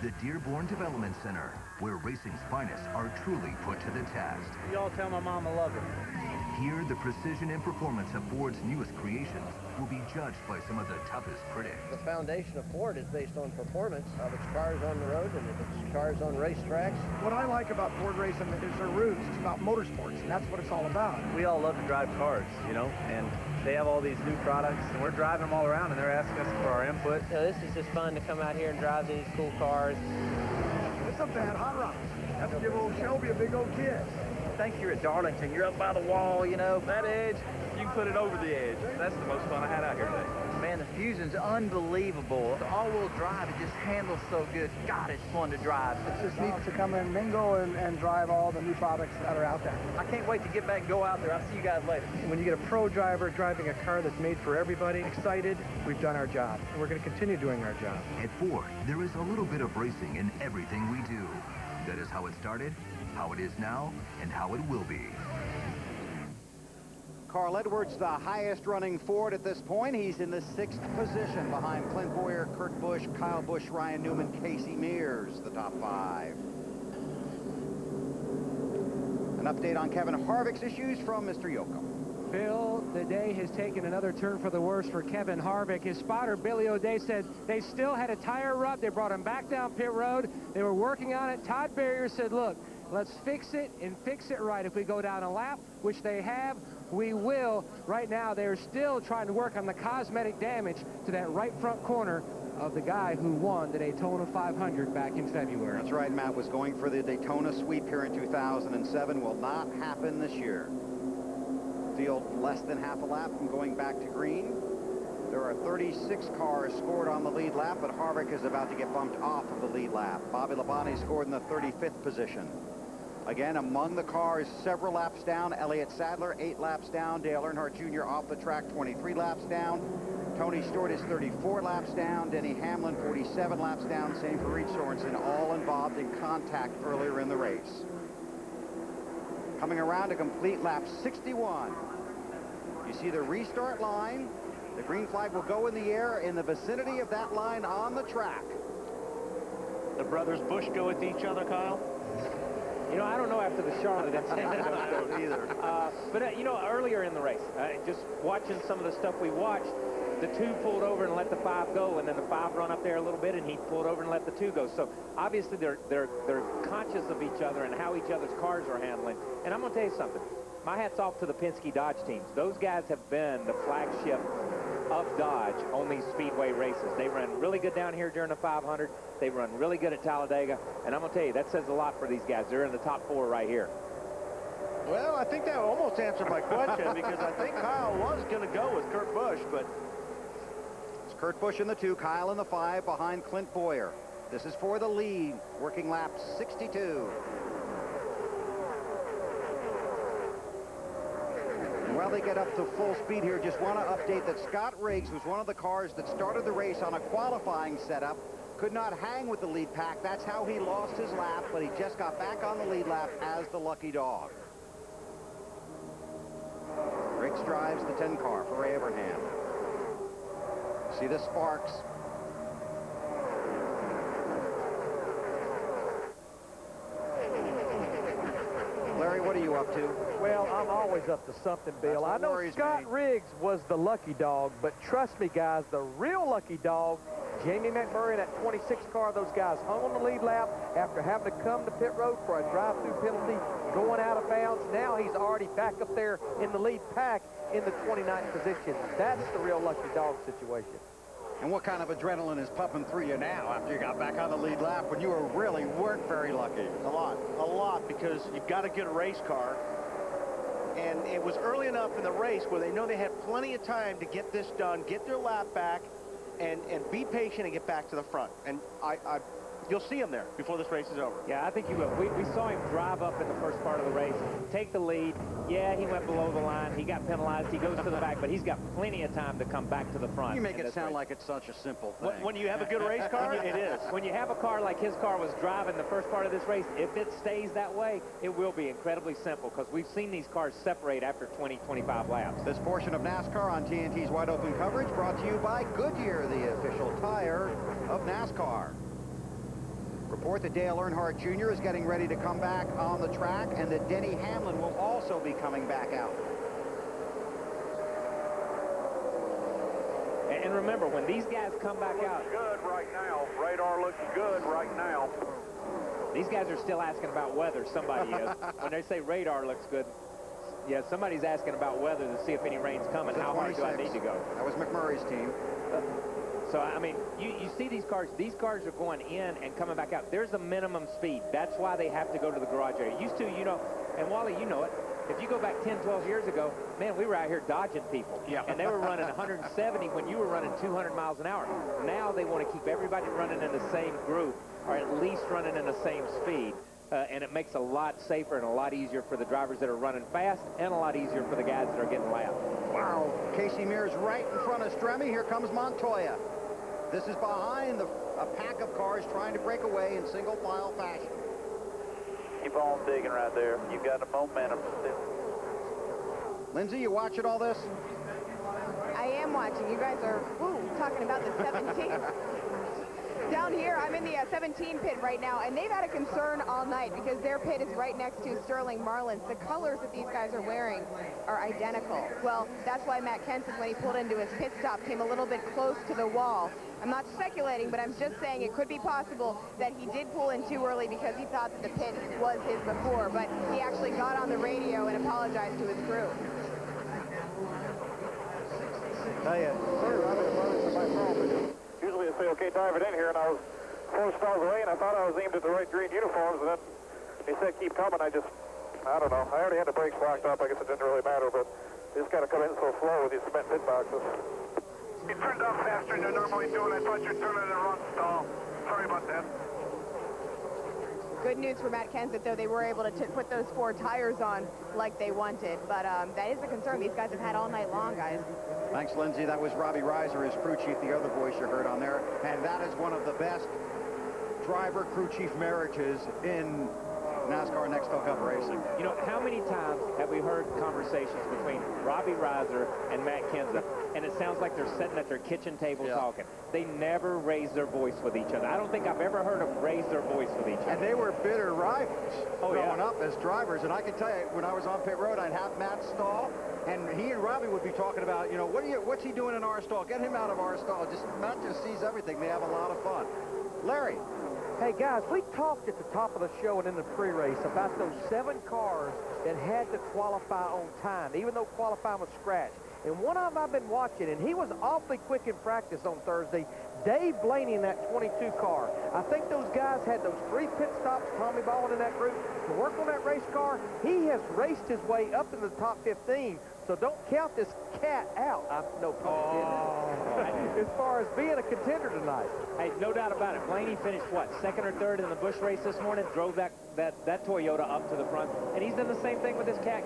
the Dearborn Development Center, where racing's finest are truly put to the test. Y'all tell my mom I love her. Here, the precision and performance of Ford's newest creations will be judged by some of the toughest critics. The foundation of Ford is based on performance of its cars on the road and its cars on racetracks. What I like about Ford racing is their roots. It's about motorsports, and that's what it's all about. We all love to drive cars, you know, and they have all these new products, and we're driving them all around, and they're asking us for our input. So this is just fun to come out here and drive these cool cars. It's a bad hot rod. Have to give old Shelby a big old kiss. Think you're at Darlington, you're up by the wall, you know, that edge, you can put it over the edge. That's the most fun I had out here today. Man, the Fusion's unbelievable. The all-wheel drive, it just handles so good. God, it's fun to drive. It's just neat to come and mingle and drive all the new products that are out there. I can't wait to get back and go out there. I'll see you guys later. When you get a pro driver driving a car that's made for everybody, excited, we've done our job. And we're going to continue doing our job. At Ford, there is a little bit of racing in everything we do. That is how it started, how it is now, and how it will be. Carl Edwards, the highest running Ford at this point. He's in the 6th position behind Clint Boyer, Kurt Busch, Kyle Busch, Ryan Newman, Casey Mears, the top 5. An update on Kevin Harvick's issues from Mr. Yocum. Bill, the day has taken another turn for the worse for Kevin Harvick. His spotter, Billy O'Day, said they still had a tire rub. They brought him back down pit road. They were working on it. Todd Barrier said, look, let's fix it and fix it right. If we go down a lap, which they have, we will. Right now, they're still trying to work on the cosmetic damage to that right front corner of the guy who won the Daytona 500 back in February. That's right, Matt was going for the Daytona sweep here in 2007. Will not happen this year. Field less than half a lap from going back to green. There are 36 cars scored on the lead lap, but Harvick is about to get bumped off of the lead lap. Bobby Labonte scored in the 35th position. Again, among the cars, several laps down. Elliott Sadler, 8 laps down. Dale Earnhardt Jr. off the track, 23 laps down. Tony Stewart is 34 laps down. Denny Hamlin, 47 laps down. Same for Reed Sorensen, all involved in contact earlier in the race. Coming around to complete lap 61. You see the restart line. The green flag will go in the air in the vicinity of that line on the track. The brothers Busch go with each other, Kyle? You know, I don't know after the Charlotte incident. I don't know either. But, you know, earlier in the race, just watching some of the stuff we watched, the 2 pulled over and let the 5 go, and then the 5 run up there a little bit, and he pulled over and let the 2 go. So, obviously, they're conscious of each other and how each other's cars are handling. And I'm going to tell you something. My hat's off to the Penske Dodge teams. Those guys have been the flagship of Dodge on these Speedway races. They run really good down here during the 500. They run really good at Talladega. And I'm going to tell you, that says a lot for these guys. They're in the top 4 right here. Well, I think that almost answered my question because I think Kyle was going to go with Kurt Busch, but... It's Kurt Busch in the 2, Kyle in the 5 behind Clint Boyer. This is for the lead, working lap 62. While they get up to full speed here, just want to update that Scott Riggs was one of the cars that started the race on a qualifying setup. Could not hang with the lead pack. That's how he lost his lap, but he just got back on the lead lap as the lucky dog. Riggs drives the 10 car for Ray Abraham. See the sparks. Larry, what are you up up to? Well, I'm always up to something, Bill. I know Scott Riggs was the lucky dog, but trust me, guys, the real lucky dog, Jamie McMurray in that 26 car, those guys hung on the lead lap after having to come to pit road for a drive-through penalty, going out of bounds. Now he's already back up there in the lead pack in the 29th position. That's the real lucky dog situation. And what kind of adrenaline is pumping through you now after you got back on the lead lap when you really weren't very lucky? A lot, because you've got to get a race car. And it was early enough in the race where they know they had plenty of time to get this done, get their lap back, and be patient and get back to the front. And you'll see him there before this race is over. Yeah, I think you will. We saw him drive up in the first part of the race, take the lead. Yeah, he went below the line. He got penalized. He goes to the back, but he's got plenty of time to come back to the front. You make it sound like it's such a simple thing. When you have a good race car, it is. When you have a car like his car was driving the first part of this race, if it stays that way, it will be incredibly simple because we've seen these cars separate after 20, 25 laps. This portion of NASCAR on TNT's Wide Open coverage brought to you by Goodyear, the official tire of NASCAR. Report that Dale Earnhardt Jr. is getting ready to come back on the track and that Denny Hamlin will also be coming back out. And remember, when these guys come back out... Good right now. Radar looks good right now. These guys are still asking about weather. Somebody is. When they say radar looks good, yeah, somebody's asking about weather to see if any rain's coming. How hard do I need to go? That was McMurray's team. So, I mean, you see these cars are going in and coming back out. There's a minimum speed. That's why they have to go to the garage area. Used to, you know, and Wally, you know it, if you go back 10, 12 years ago, man, we were out here dodging people. Yeah. And they were running 170 when you were running 200 miles an hour. Now they want to keep everybody running in the same group, or at least running in the same speed. And it makes a lot safer and a lot easier for the drivers that are running fast and a lot easier for the guys that are getting lapped. Wow. Casey Mears right in front of Stremme. Here comes Montoya. This is behind a pack of cars trying to break away in single file fashion. Keep on digging right there. You've got the momentum still. Lindsay, you watching all this? I am watching. You guys are talking about the 17. Down here, I'm in the 17 pit right now, and they've had a concern all night because their pit is right next to Sterling Marlin's. The colors that these guys are wearing are identical. Well, that's why Matt Kenseth, when he pulled into his pit stop, came a little bit close to the wall. I'm not speculating, but I'm just saying it could be possible that he did pull in too early because he thought that the pit was his before, but he actually got on the radio and apologized to his crew. Usually I say, okay, dive it in here, and I was 4 stars away, and I thought I was aimed at the right green uniforms, and then he said, keep coming. I don't know. I already had the brakes locked up. I guess it didn't really matter, but they just got to come in so slow with these cement pit boxes. You turned off faster than you're normally doing. I thought you were turning in the wrong stall. Sorry about that. Good news for Matt Kenseth, though. They were able to put those 4 tires on like they wanted. But that is a concern these guys have had all night long, guys. Thanks, Lindsay. That was Robbie Reiser, his crew chief, the other voice you heard on there. And that is one of the best driver-crew chief marriages in NASCAR NEXTEL Cup racing. You know, how many times have we heard conversations between Robbie Reiser and Matt Kenseth, and it sounds like they're sitting at their kitchen table talking. They never raise their voice with each other. I don't think I've ever heard them raise their voice with each other. And they were bitter rivals growing up as drivers. And I can tell you, when I was on pit road, I'd have Matt stall, and he and Robbie would be talking about, you know, what's he doing in our stall? Get him out of our stall. Matt just sees everything. They have a lot of fun. Larry. Hey, guys, we talked at the top of the show and in the pre-race about those 7 cars that had to qualify on time, even though qualifying was scratched. And one of them I've been watching, and he was awfully quick in practice on Thursday, Dave Blaney in that 22 car. I think those guys had those 3 pit stops, Tommy Baldwin in that group, to work on that race car. He has raced his way up into the top 15. So don't count this cat out, no pun intended, as far as being a contender tonight. Hey, no doubt about it. Blaney finished, what, 2nd or 3rd in the Busch race this morning, drove that Toyota up to the front, and he's done the same thing with this cat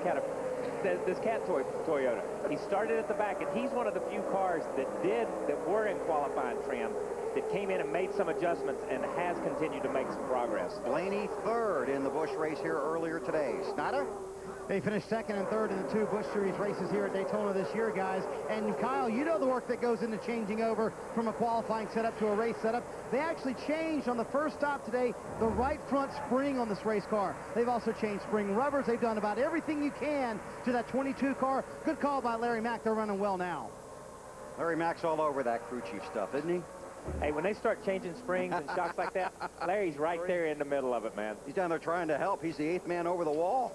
Toyota. He started at the back, and he's one of the few cars that were in qualifying trim that came in and made some adjustments and has continued to make some progress. Blaney 3rd in the Busch race here earlier today. Snyder? They finished second and third in the 2 Busch Series races here at Daytona this year, guys. And Kyle, you know the work that goes into changing over from a qualifying setup to a race setup. They actually changed on the first stop today the right front spring on this race car. They've also changed spring rubbers. They've done about everything you can to that 22 car. Good call by Larry Mack. They're running well now. Larry Mack's all over that crew chief stuff, isn't he? Hey, when they start changing springs and shocks like that, Larry's right there in the middle of it, man. He's down there trying to help. He's the 8th man over the wall.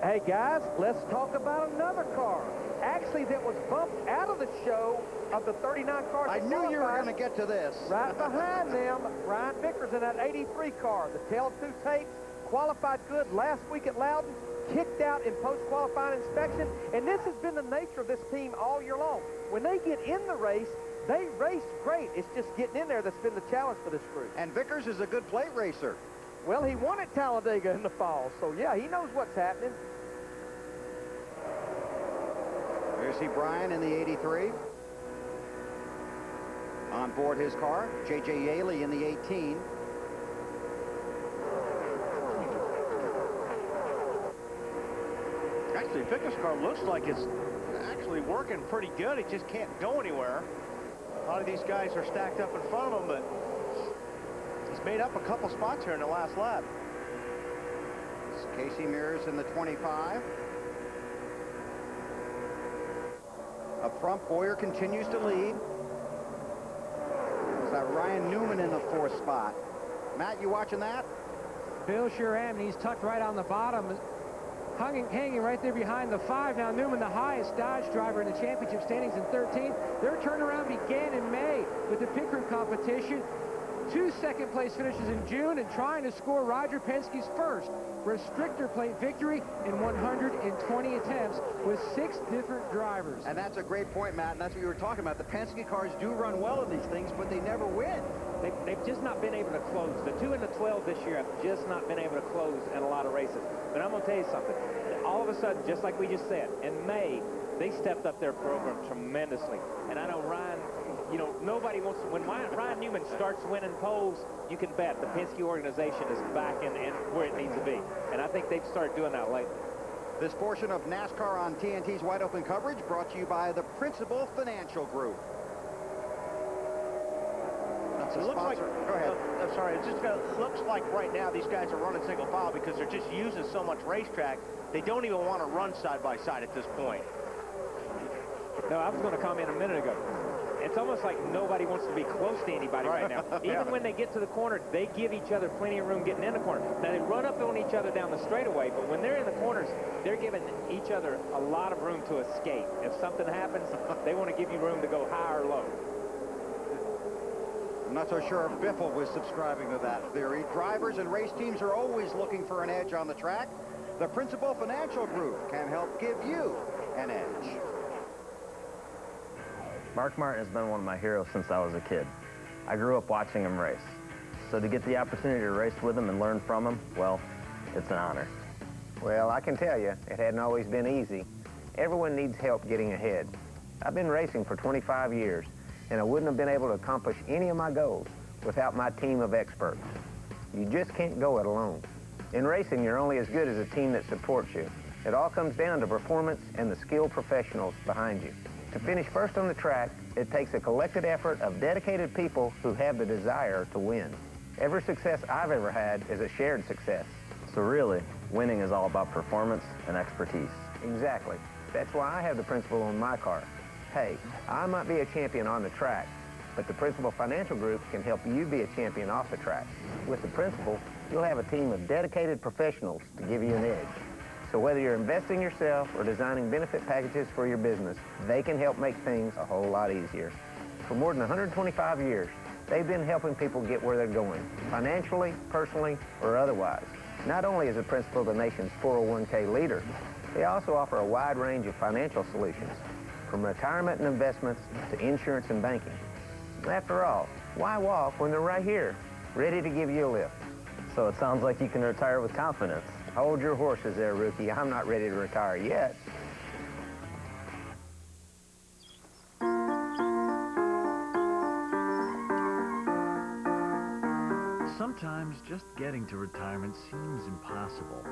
Hey, guys, let's talk about another car. Actually, that was bumped out of the show of the 39 cars. I knew you were going to get to this. Right behind them, Ryan Vickers in that 83 car. The tail 2 tapes, qualified good last week at Loudon, kicked out in post-qualifying inspection, and this has been the nature of this team all year long. When they get in the race, they race great. It's just getting in there that's been the challenge for this crew. And Vickers is a good plate racer. Well, he won at Talladega in the fall, so yeah, he knows what's happening. There you see Brian in the 83. On board his car, J.J. Yaley in the 18. Actually, Vickers' car looks like it's actually working pretty good. It just can't go anywhere. A lot of these guys are stacked up in front of him, but he's made up a couple spots here in the last lap. It's Casey Mears in the 25. Up front, Boyer continues to lead. There's that Ryan Newman in the 4th spot. Matt, you watching that? Bill sure am, and he's tucked right on the bottom, hanging right there behind the 5. Now Newman, the highest Dodge driver in the championship standings in 13th. Their turnaround began in May with the pit crew competition. 2 second-place finishes in June and trying to score Roger Penske's first restrictor plate victory in 120 attempts with 6 different drivers. And that's a great point, Matt, and that's what you were talking about. The Penske cars do run well in these things, but they never win. They've just not been able to close. The 2 and the 12 this year have just not been able to close in a lot of races. But I'm going to tell you something. All of a sudden, just like we just said, in May, they stepped up their program tremendously. And I know Ryan, you know, nobody wants to, when Ryan Newman starts winning poles, you can bet the Penske organization is back in where it needs to be. And I think they've started doing that lately. This portion of NASCAR on TNT's Wide Open coverage brought to you by the Principal Financial Group. It looks like, go ahead. I'm sorry. It just looks like right now these guys are running single file because they're just using so much racetrack. They don't even want to run side by side at this point. No, I was going to comment a minute ago. It's almost like nobody wants to be close to anybody right now. Even when they get to the corner, they give each other plenty of room getting in the corner. Now, they run up on each other down the straightaway, but when they're in the corners, they're giving each other a lot of room to escape. If something happens, they want to give you room to go high or low. I'm not so sure if Biffle was subscribing to that theory. Drivers and race teams are always looking for an edge on the track. The Principal Financial Group can help give you an edge. Mark Martin has been one of my heroes since I was a kid. I grew up watching him race. So to get the opportunity to race with him and learn from him, well, it's an honor. Well, I can tell you, it hadn't always been easy. Everyone needs help getting ahead. I've been racing for 25 years, and I wouldn't have been able to accomplish any of my goals without my team of experts. You just can't go it alone. In racing, you're only as good as a team that supports you. It all comes down to performance and the skilled professionals behind you. To finish first on the track, it takes a collected effort of dedicated people who have the desire to win. Every success I've ever had is a shared success. So really, winning is all about performance and expertise. Exactly. That's why I have the Principal on my car. Hey, I might be a champion on the track, but the Principal Financial Group can help you be a champion off the track. With the Principal, you'll have a team of dedicated professionals to give you an edge. So whether you're investing yourself or designing benefit packages for your business, they can help make things a whole lot easier. For more than 125 years, they've been helping people get where they're going, financially, personally, or otherwise. Not only is the Principal the nation's 401k leader, they also offer a wide range of financial solutions, from retirement and investments to insurance and banking. After all, why walk when they're right here, ready to give you a lift? So it sounds like you can retire with confidence. Hold your horses there, rookie. I'm not ready to retire yet. sometimes just getting to retirement seems impossible.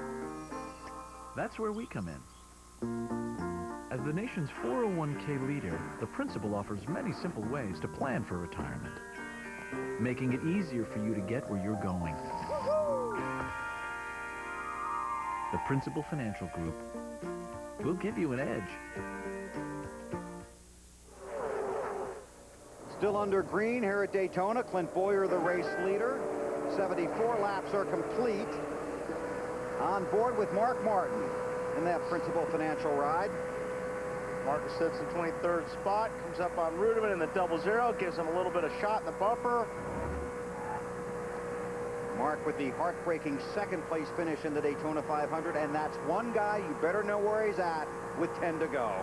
That's where we come in. As the nation's 401k leader, the principal offers many simple ways to plan for retirement, making it easier for you to get where you're going. The Principal Financial Group will give you an edge. Still under green here at Daytona. Clint Boyer, the race leader. 74 laps are complete. On board with Mark Martin in that Principal Financial ride. Martin sits in 23rd spot, comes up on Ruderman in the 00, gives him a little bit of shot in the bumper. Mark with the heartbreaking second-place finish in the Daytona 500, and that's one guy you better know where he's at with 10 to go.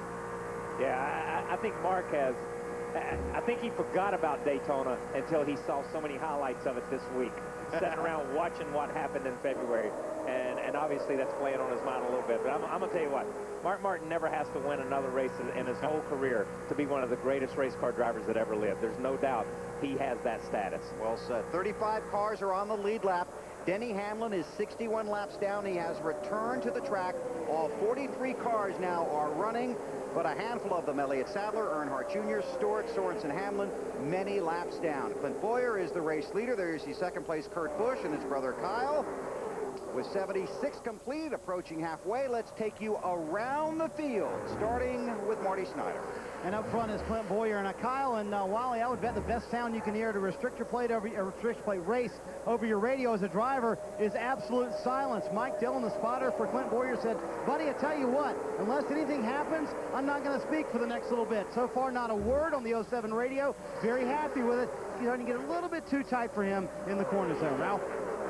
Yeah, I think Mark has. I think he forgot about Daytona until he saw so many highlights of it this week, sitting around watching what happened in February, and obviously that's playing on his mind a little bit. But I'm going to tell you what, Mark Martin never has to win another race in his whole career to be one of the greatest race car drivers that ever lived. There's no doubt he has that status. Well said. 35 cars are on the lead lap. Denny Hamlin is 61 laps down. He has returned to the track. All 43 cars now are running, but a handful of them, Elliott Sadler, Earnhardt Jr., Stewart, Sorensen, Hamlin, many laps down. Clint Boyer is the race leader. There is the second place Kurt Busch and his brother Kyle. With 76 complete, approaching halfway, let's take you around the field, starting with Marty Snyder. And up front is Clint Boyer and Kyle and Wally. I would bet the best sound you can hear at a restrictor plate race over your radio as a driver is absolute silence. Mike Dillon, the spotter for Clint Boyer, said, "Buddy, I tell you what, unless anything happens, I'm not going to speak for the next little bit." So far, not a word on the 07 radio. Very happy with it. He's starting to get a little bit too tight for him in the corner zone. Ralph?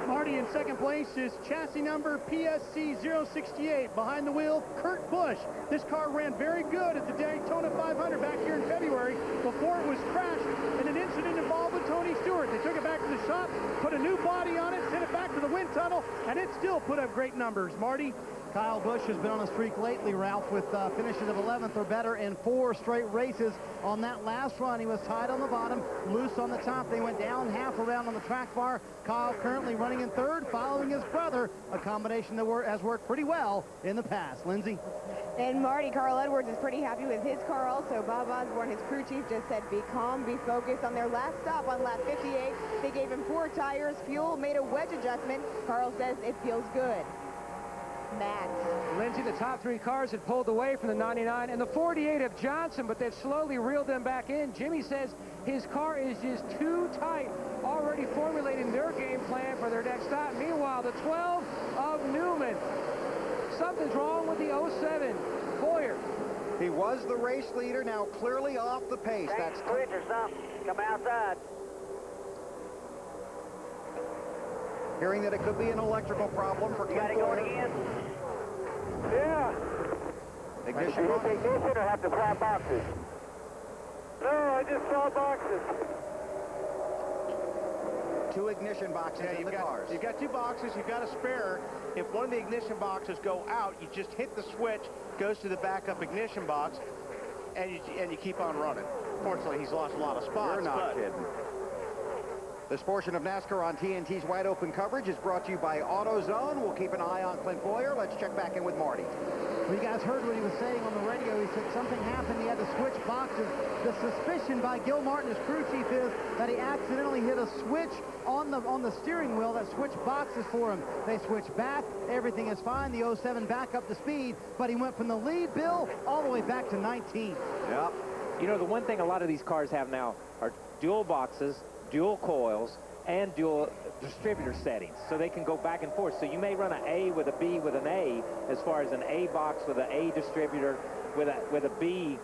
Marty in second place is chassis number PSC 068. Behind the wheel, Kurt Busch. This car ran very good at the Daytona 500 back here in February before it was crashed in an incident involved with Tony Stewart. They took it back to the shop, put a new body on it, sent it back to the wind tunnel, and it still put up great numbers. Marty? Kyle Busch has been on a streak lately, Ralph, with finishes of 11th or better in 4 straight races. On that last run, he was tied on the bottom, loose on the top. They went down half around on the track bar. Kyle currently running in third, following his brother, a combination that has worked pretty well in the past. Lindsay? And Marty, Carl Edwards is pretty happy with his car also. Bob Osborne, his crew chief, just said, be calm, be focused. On their last stop on lap 58, they gave him 4 tires, fuel, made a wedge adjustment. Carl says it feels good. Matt. Lindsay, the top 3 cars had pulled away from the 99 and the 48 of Johnson, but they've slowly reeled them back in. Jimmy says his car is just too tight, already formulating their game plan for their next stop. Meanwhile, the 12 of Newman. Something's wrong with the 07. Boyer. He was the race leader, now clearly off the pace. That's switch or something. Come outside. Hearing that it could be an electrical problem for Clint Boyer. Again? Yeah. Ignition box? Ignition or have to swap boxes? No, I just saw boxes. 2 ignition boxes in the cars. You've got 2 boxes. You've got a spare. If one of the ignition boxes go out, you just hit the switch, goes to the backup ignition box, and you keep on running. Fortunately, he's lost a lot of spots. You're not kidding. This portion of NASCAR on TNT's Wide Open coverage is brought to you by AutoZone. We'll keep an eye on Clint Boyer. Let's check back in with Marty. Well, you guys heard what he was saying on the radio. He said something happened. He had to switch boxes. The suspicion by Gil Martin, his crew chief, is that he accidentally hit a switch on the steering wheel that switched boxes for him. They switched back. Everything is fine. The 07 back up to speed, but he went from the lead, Bill, all the way back to 19. Yep. You know, the one thing a lot of these cars have now are dual boxes, dual coils, and dual distributor settings, so they can go back and forth. So you may run an A with a B with an A, as far as an A box with an A distributor with a B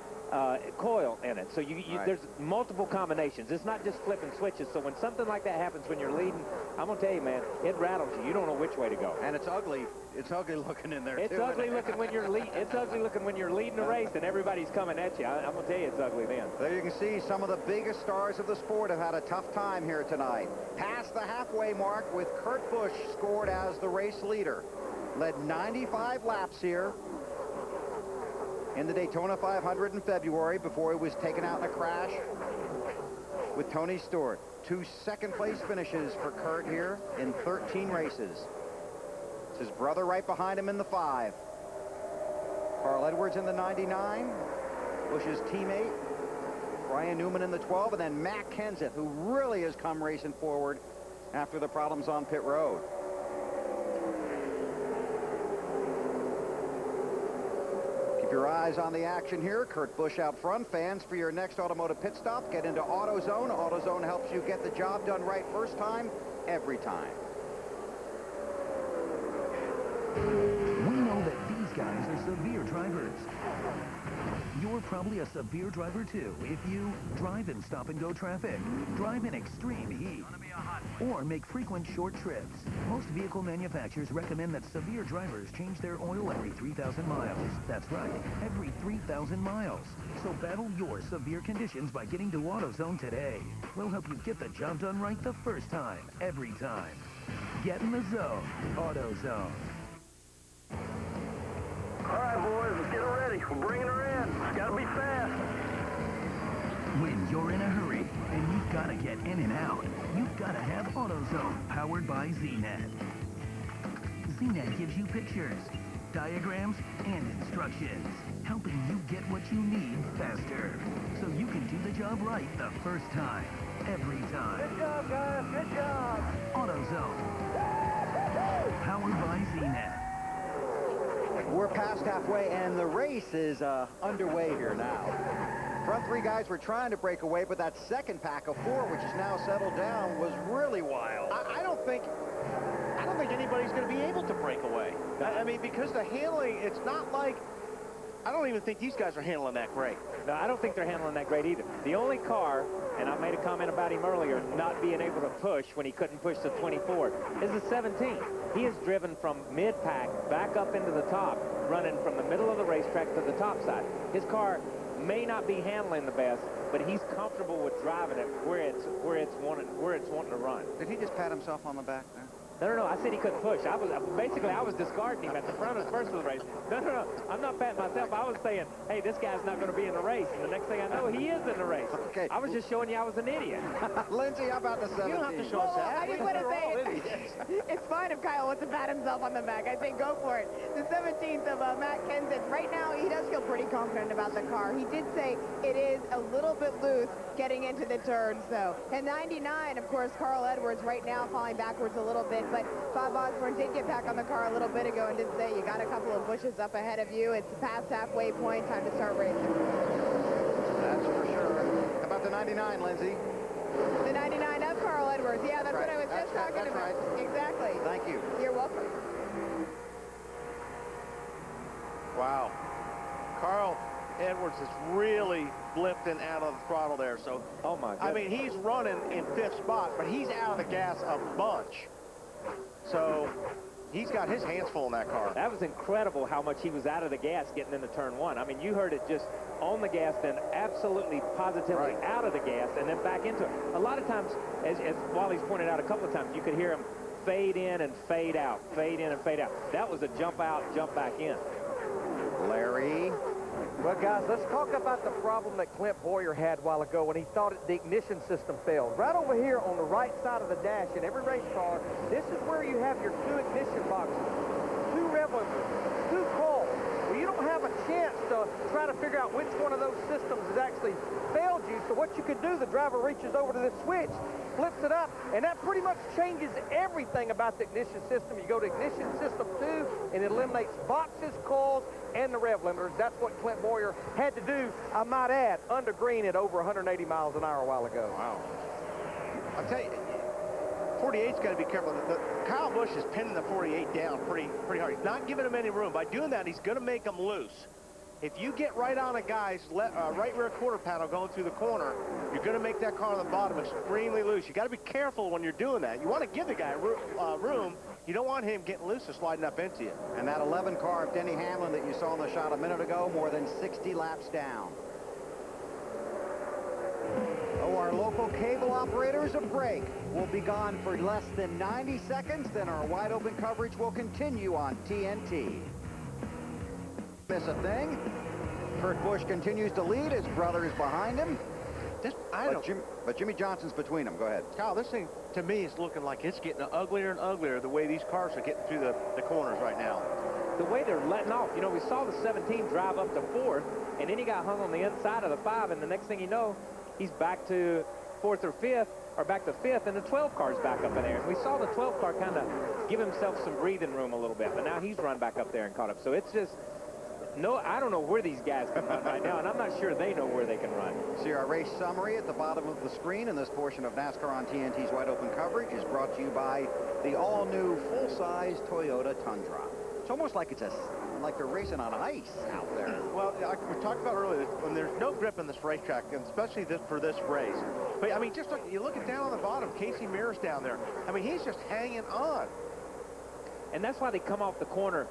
coil in it. So there's multiple combinations. It's not just flipping switches. So when something like that happens when you're leading, I'm gonna tell you, man, it rattles you. You don't know which way to go. And it's ugly. It's ugly looking in there. It's too, ugly looking when you're It's ugly looking when you're leading a race and everybody's coming at you. I'm gonna tell you, it's ugly then. There you can see some of the biggest stars of the sport have had a tough time here tonight. Past the halfway mark with Kurt Busch scored as the race leader. Led 95 laps here. in the Daytona 500 in February before he was taken out in a crash with Tony Stewart. 2 second-place finishes for Kurt here in 13 races. It's his brother right behind him in the 5. Carl Edwards in the 99. Bush's teammate, Brian Newman in the 12. And then Matt Kenseth, who really has come racing forward after the problems on pit road. Keep your eyes on the action here. Kurt Busch out front. Fans, for your next automotive pit stop, get into AutoZone. AutoZone helps you get the job done right first time, every time. We know that these guys are severe drivers. You're probably a severe driver too if you drive in stop-and-go traffic, drive in extreme heat, or make frequent short trips. Most vehicle manufacturers recommend that severe drivers change their oil every 3,000 miles. That's right, every 3,000 miles. So battle your severe conditions by getting to AutoZone today. We'll help you get the job done right the first time, every time. Get in the zone. AutoZone. All right, boys, let's get her ready. We're bringing her in. It's got to be fast. When you're in a hurry and you've got to get in and out, you've got to have AutoZone, powered by ZNet. ZNet gives you pictures, diagrams, and instructions, helping you get what you need faster, so you can do the job right the first time, every time. Good job, guys. Good job. AutoZone, powered by ZNet. We're past halfway, and the race is underway here now. Front 3 guys were trying to break away, but that second pack of 4, which is now settled down, was really wild. I don't think anybody's going to be able to break away. I mean, because the handling, it's not like, I don't even think these guys are handling that great. No, I don't think they're handling that great either. The only car, and I made a comment about him earlier, not being able to push when he couldn't push the 24, is the 17. He is driven from mid-pack back up into the top, running from the middle of the racetrack to the top side. His car may not be handling the best, but he's comfortable with driving it where it's wanting to run. Did he just pat himself on the back there? No, I said he couldn't push. I was discarding him at the front of the first of the race. No, I'm not patting myself. I was saying, hey, this guy's not going to be in the race. And the next thing I know, he is in the race. Okay. I was just showing you I was an idiot. Lindsay, how about the 17? You don't have to show us that. I just want to say, it's fine if Kyle wants to pat himself on the back. I think go for it. The 17th of Matt Kenseth. Right now, he does feel pretty confident about the car. He did say it is a little bit loose getting into the turns, though. And 99, of course, Carl Edwards right now falling backwards a little bit. But Bob Osborne did get back on the car a little bit ago and did say you got a couple of bushes up ahead of you. It's past halfway point. Time to start racing. That's for sure. How about the 99, Lindsay? The 99 of Carl Edwards. Yeah, that's right. what I was just talking about. Right. Exactly. Thank you. You're welcome. Wow. Carl Edwards is really lifting out of the throttle there. So, oh my goodness. I mean, he's running in 5th spot, but he's out of the gas a bunch. So he's got his hands full in that car. That was incredible how much he was out of the gas getting into turn 1. I mean, you heard it just on the gas, then absolutely positively out of the gas, and then back into it. A lot of times, as Wally's pointed out a couple of times, you could hear him fade in and fade out, fade in and fade out. That was a jump out, jump back in. Larry. Well, guys, let's talk about the problem that Clint Boyer had a while ago when he thought the ignition system failed. Right over here on the right side of the dash in every race car, this is where you have your 2 ignition boxes, 2 rev limiters, 2 coils. Well, you don't have a chance to try to figure out which one of those systems has actually failed you. So what you can do, the driver reaches over to this switch, flips it up, and that pretty much changes everything about the ignition system. You go to ignition system 2, and it eliminates boxes, coils, and the rev limiters. That's what Clint Boyer had to do, I might add, under green at over 180 miles an hour a while ago. Wow. I'll tell you, 48's got to be careful. Kyle Busch is pinning the 48 down pretty hard. He's not giving him any room. By doing that, he's going to make him loose. If you get right on a guy's right rear quarter panel going through the corner, you're going to make that car on the bottom extremely loose. You got to be careful when you're doing that. You want to give the guy room. You don't want him getting loose or sliding up into you. And that 11 car of Denny Hamlin that you saw in the shot a minute ago, more than 60 laps down. Oh, our local cable operators a break. We'll be gone for less than 90 seconds, then our wide open coverage will continue on TNT. Miss a thing? Kurt Busch continues to lead. His brother is behind him. But Jimmy Johnson's between them. Go ahead. Kyle, this thing, to me, is looking like it's getting uglier and uglier the way these cars are getting through the corners right now. The way they're letting off. You know, we saw the 17 drive up to 4th, and then he got hung on the inside of the 5, and the next thing you know, he's back to 4th or 5th, or back to 5th, and the 12 car's back up in there. And we saw the 12 car kind of give himself some breathing room a little bit, but now he's run back up there and caught up. So it's just, no, I don't know where these guys can run right now, and I'm not sure they know where they can run. See, our race summary at the bottom of the screen, and this portion of NASCAR on TNT's Wide Open coverage is brought to you by the all-new full-size Toyota Tundra. It's almost like like they're racing on ice out there. Well, like we talked about earlier, when there's no grip in this racetrack, and especially for this race. But, I mean, just look, you look down on the bottom, Casey Mears down there. I mean, he's just hanging on. And that's why they come off the corner.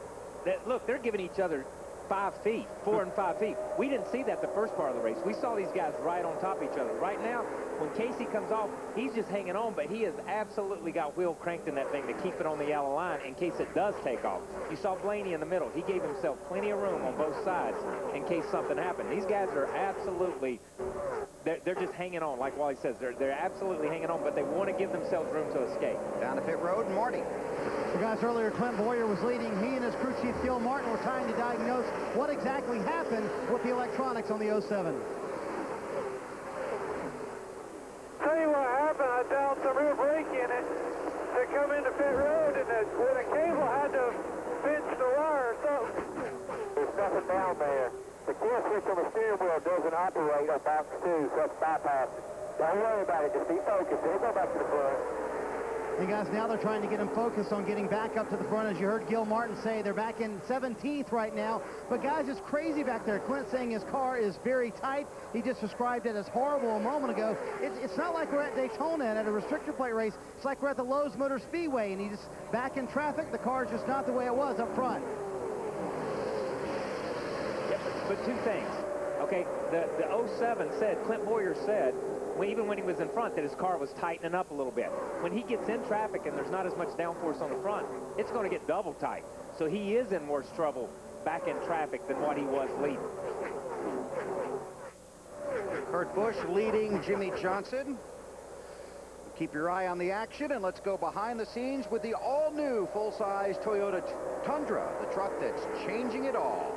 Look, they're giving each other 5 feet, 4 and 5 feet. We didn't see that the first part of the race. We saw these guys right on top of each other. Right now, when Casey comes off, he's just hanging on, but he has absolutely got wheel cranked in that thing to keep it on the yellow line in case it does take off. You saw Blaney in the middle. He gave himself plenty of room on both sides in case something happened. These guys are absolutely, they're just hanging on, like Wally says. They're absolutely hanging on, but they want to give themselves room to escape. Down to pit road, Marty. The guys earlier, Clint Boyer was leading. He and his crew chief, Gil Martin, were trying to diagnose what exactly happened with the electronics on the 07. Tell you what happened, I dialed some real brake in it to come into pit road, and when a cable had to pinch the wire or something. There's nothing down there. The kill switch on the steering wheel doesn't operate on box 2, so it's bypassed. Don't worry about it, just be focused. It'll go back to the front. And guys, now they're trying to get him focused on getting back up to the front. As you heard Gil Martin say, they're back in 17th right now. But guys, it's crazy back there. Clint saying his car is very tight. He just described it as horrible a moment ago. It's not like we're at Daytona and at a restrictor plate race. It's like we're at the Lowe's Motor Speedway, and he's just back in traffic. The car's just not the way it was up front. Yep, but two things. Okay, the 07 said, Clint Boyer said, even when he was in front, that his car was tightening up a little bit. When he gets in traffic and there's not as much downforce on the front, it's going to get double tight. So he is in worse trouble back in traffic than what he was leading. Kurt Busch leading Jimmy Johnson. Keep your eye on the action, and let's go behind the scenes with the all-new full-size Toyota Tundra, the truck that's changing it all.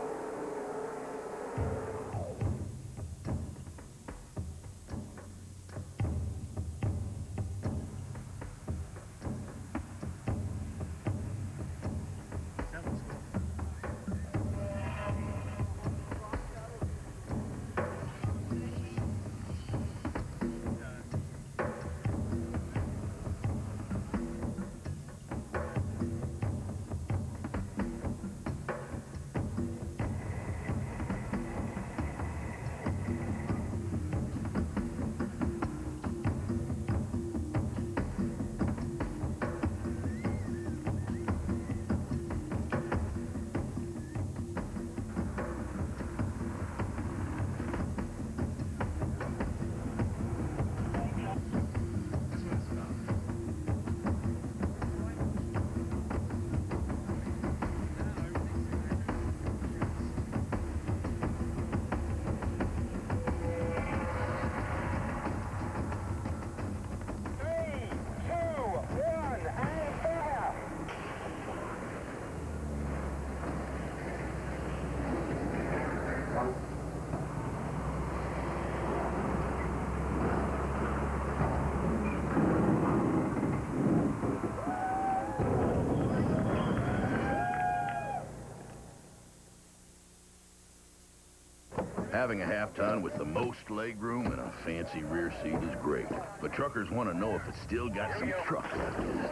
Having a half-ton with the most legroom and a fancy rear seat is great, but truckers want to know if it's still got some truck left in it.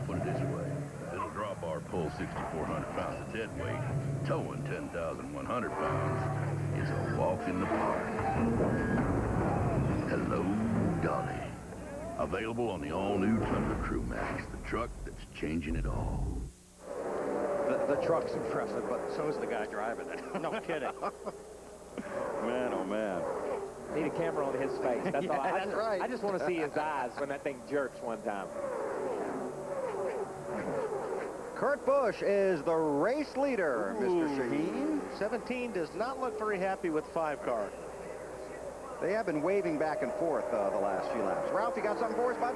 Put it this way, it'll drop bar pull 6,400 pounds of dead weight, towing 10,100 pounds is a walk in the park. Hello, Dolly. Available on the all-new Tundra Crew Max, the truck that's changing it all. The truck's impressive, but so is the guy driving it. No kidding. Man, oh man. Need a camera on his face. That's Yeah, all. that's right. I just want to see his eyes when that thing jerks one time. Kurt Busch is the race leader, Mr. Shaheen. 17 does not look very happy with 5 car. They have been waving back and forth the last few laps. Ralph, you got something for us, bud?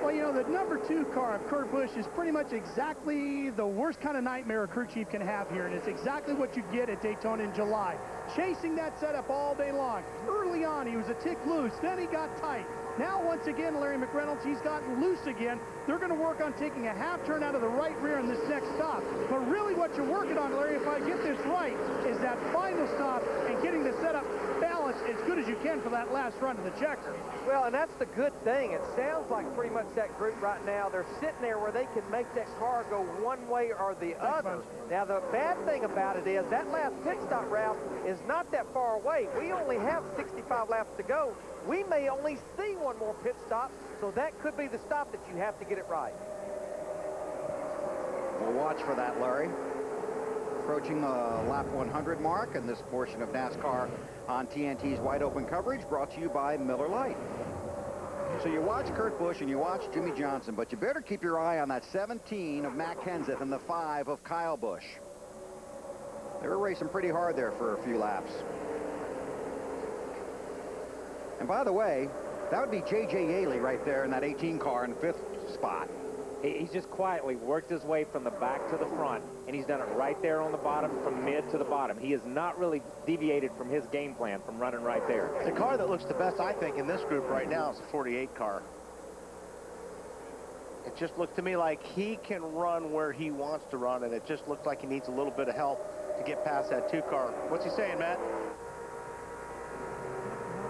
Well, you know, the number 2 car of Kurt Busch is pretty much exactly the worst kind of nightmare a crew chief can have here, and it's exactly what you get at Daytona in July. Chasing that setup all day long. Early on, he was a tick loose, then he got tight. Now, once again, Larry McReynolds, he's gotten loose again. They're going to work on taking a half turn out of the right rear in this next stop. But really what you're working on, Larry, if I get this right, is that final stop and getting the setup balanced as good as you can for that last run to the checker. Well, and that's the good thing. It sounds like pretty much that group right now, they're sitting there where they can make that car go one way or the other. Now, the bad thing about it is that last pit stop, Ralph, is not that far away. We only have 65 laps to go. We may only see one more pit stop, so that could be the stop that you have to get it right. We'll watch for that, Larry. Approaching the lap 100 mark, and this portion of NASCAR on TNT's Wide Open coverage brought to you by Miller Lite. So you watch Kurt Busch and you watch Jimmy Johnson, but you better keep your eye on that 17 of Matt Kenseth and the 5 of Kyle Busch. They were racing pretty hard there for a few laps. And by the way, that would be J.J. Yaley right there in that 18 car in 5th spot. He's just quietly worked his way from the back to the front, and he's done it right there on the bottom, from mid to the bottom. He has not really deviated from his game plan from running right there. The car that looks the best, I think, in this group right now is the 48 car. It just looks to me like he can run where he wants to run, and it just looks like he needs a little bit of help to get past that 2 car. What's he saying, Matt?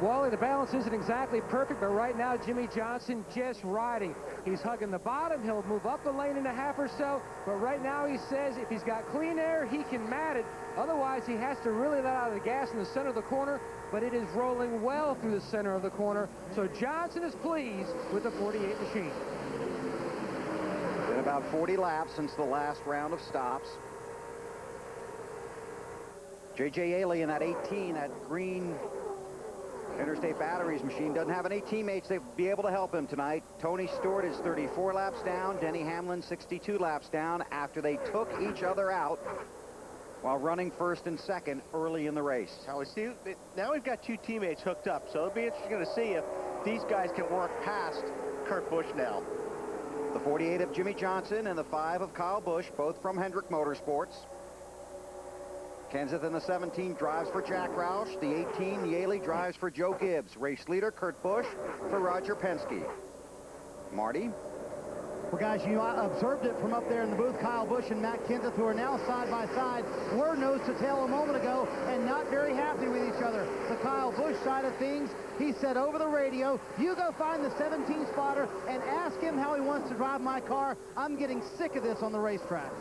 Wally, the balance isn't exactly perfect, but right now Jimmy Johnson just riding. He's hugging the bottom. He'll move up a lane and a half or so, but right now he says if he's got clean air, he can mat it. Otherwise, he has to really let out of the gas in the center of the corner, but it is rolling well through the center of the corner, so Johnson is pleased with the 48 machine. Been about 40 laps since the last round of stops. J.J. Yaley in that 18, that green Interstate Batteries machine, doesn't have any teammates that would be able to help him tonight. Tony Stewart is 34 laps down. Denny Hamlin 62 laps down after they took each other out while running first and second early in the race. Now we've got 2 teammates hooked up, so it'll be interesting to see if these guys can work past Kurt Busch now. The 48 of Jimmy Johnson and the 5 of Kyle Busch, both from Hendrick Motorsports. Kenseth in the 17 drives for Jack Roush. The 18, Yaley, drives for Joe Gibbs. Race leader, Kurt Busch, for Roger Penske. Marty? Well, guys, you observed it from up there in the booth. Kyle Busch and Matt Kenseth, who are now side by side, were nose to tail a moment ago and not very happy with each other. The Kyle Busch side of things, he said over the radio, you go find the 17 spotter and ask him how he wants to drive my car. I'm getting sick of this on the racetrack.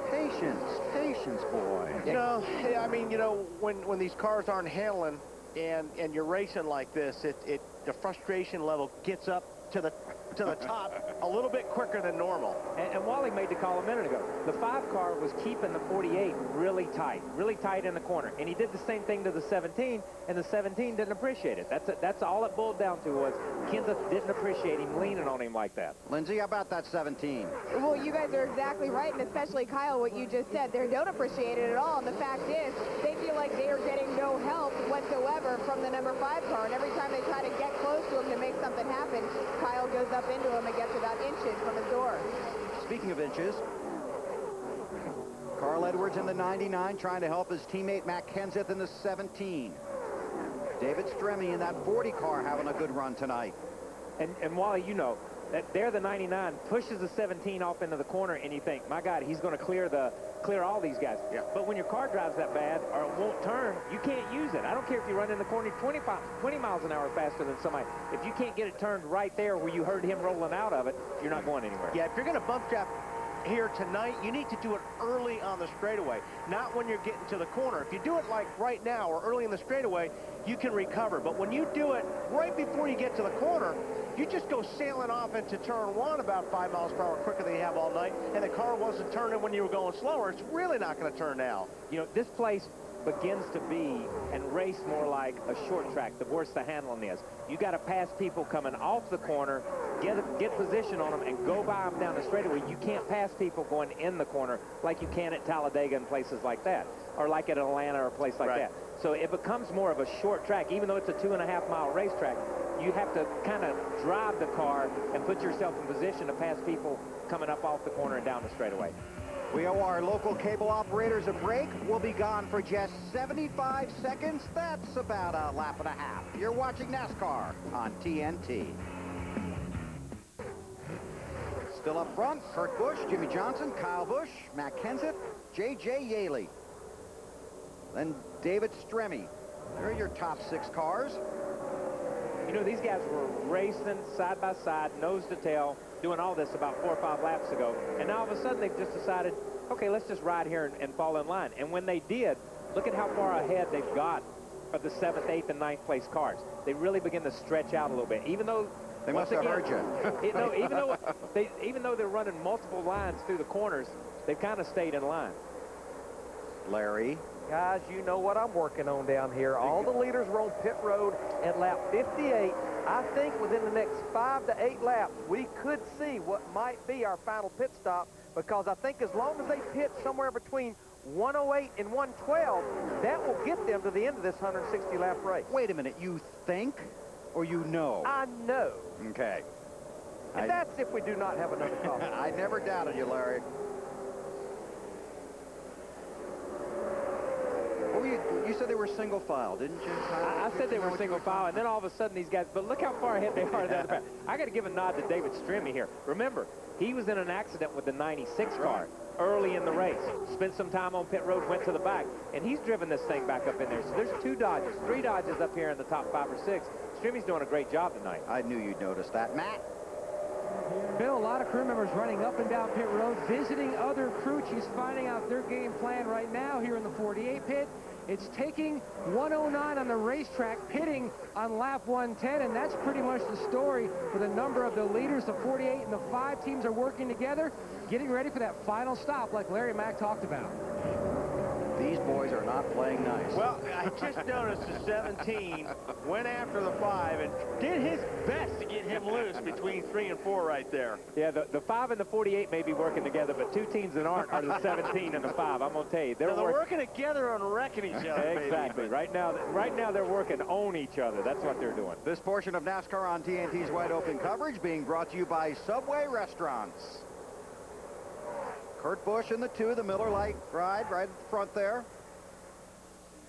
Patience, boy. You know, I mean, you know, when these cars aren't handling and you're racing like this, the frustration level gets up to the top a little bit quicker than normal. And Wally made the call a minute ago. The 5 car was keeping the 48 really tight in the corner. And he did the same thing to the 17, and the 17 didn't appreciate it. That's all it boiled down to, was Kenseth didn't appreciate him leaning on him like that. Lindsay, how about that 17? Well, you guys are exactly right, and especially Kyle, what you just said. They don't appreciate it at all, and the fact is, they feel like they are getting no help whatsoever from the number 5 car, and every time they try to get close to him to make something happen, Kyle goes up into him and gets about inches from his door. Speaking of inches, Carl Edwards in the 99 trying to help his teammate Matt Kenseth in the 17. David Stremme in that 40 car having a good run tonight. And Wally, you know, that there the 99 pushes the 17 off into the corner, and you think, my God, he's going to clear all these guys. Yeah. But when your car drives that bad or it won't turn, you can't use it. I don't care if you run in the corner 20 miles an hour faster than somebody. If you can't get it turned right there where you heard him rolling out of it, you're not going anywhere. Yeah, if you're going to bump trap here tonight, you need to do it early on the straightaway, not when you're getting to the corner. If you do it like right now or early in the straightaway, you can recover. But when you do it right before you get to the corner, You just go sailing off into turn 1 about 5 miles per hour quicker than you have all night, and the car wasn't turning when you were going slower. It's really not going to turn now. You know, this place begins to be and race more like a short track, the worse the handling is. You got to pass people coming off the corner, get position on them, and go by them down the straightaway. You can't pass people going in the corner like you can at Talladega and places like that, or like at Atlanta or a place like that. So it becomes more of a short track. Even though it's a 2.5-mile racetrack, you have to kind of drive the car and put yourself in position to pass people coming up off the corner and down the straightaway. We owe our local cable operators a break. We'll be gone for just 75 seconds. That's about a lap and a half. You're watching NASCAR on TNT. Still up front, Kurt Busch, Jimmy Johnson, Kyle Busch, Matt Kenseth, J.J. Yaley. Then David Stremme. There are your top 6 cars. You know, these guys were racing side by side, nose to tail, doing all this about 4 or 5 laps ago. And now all of a sudden they've just decided, okay, let's just ride here and fall in line. And when they did, look at how far ahead they've got of the 7th, 8th, and 9th place cars. They really begin to stretch out a little bit, even though they must have heard you. even though they're running multiple lines through the corners, they've kind of stayed in line. Larry. Guys, you know what I'm working on down here. All the leaders were on pit road at lap 58. I think within the next 5 to 8 laps, we could see what might be our final pit stop, because I think as long as they pit somewhere between 108 and 112, that will get them to the end of this 160-lap race. Wait a minute. You think or you know? I know. Okay. And that's if we do not have another call. I never doubted you, Larry. You said they were single file, didn't you? I said they were single file, and then all of a sudden these guys, but look how far ahead they are down the path. I got to give a nod to David Stremme here. Remember, he was in an accident with the 96 car early in the race. Spent some time on pit road, went to the back, and he's driven this thing back up in there. So there's 2 Dodges, 3 Dodges up here in the top 5 or 6. Stremme's doing a great job tonight. I knew you'd notice that. Matt? Bill, a lot of crew members running up and down pit road, visiting other crew chiefs, finding out their game plan right now here in the 48 pit. It's taking 109 on the racetrack, pitting on lap 110, and that's pretty much the story for the number of the leaders. The 48 and the 5 teams are working together, getting ready for that final stop like Larry Mack talked about. These boys are not playing nice. Well, I just noticed the 17 went after the 5 and did his best to get him loose between 3 and 4 right there. Yeah, the 5 and the 48 may be working together, but 2 teams that aren't are the 17 and the 5. I'm going to tell you. They're working together on wrecking each other. Exactly. Baby. Right now they're working on each other. That's what they're doing. This portion of NASCAR on TNT's Wide Open coverage being brought to you by Subway Restaurants. Kurt Busch in the 2, the Miller Lite ride right at the front there.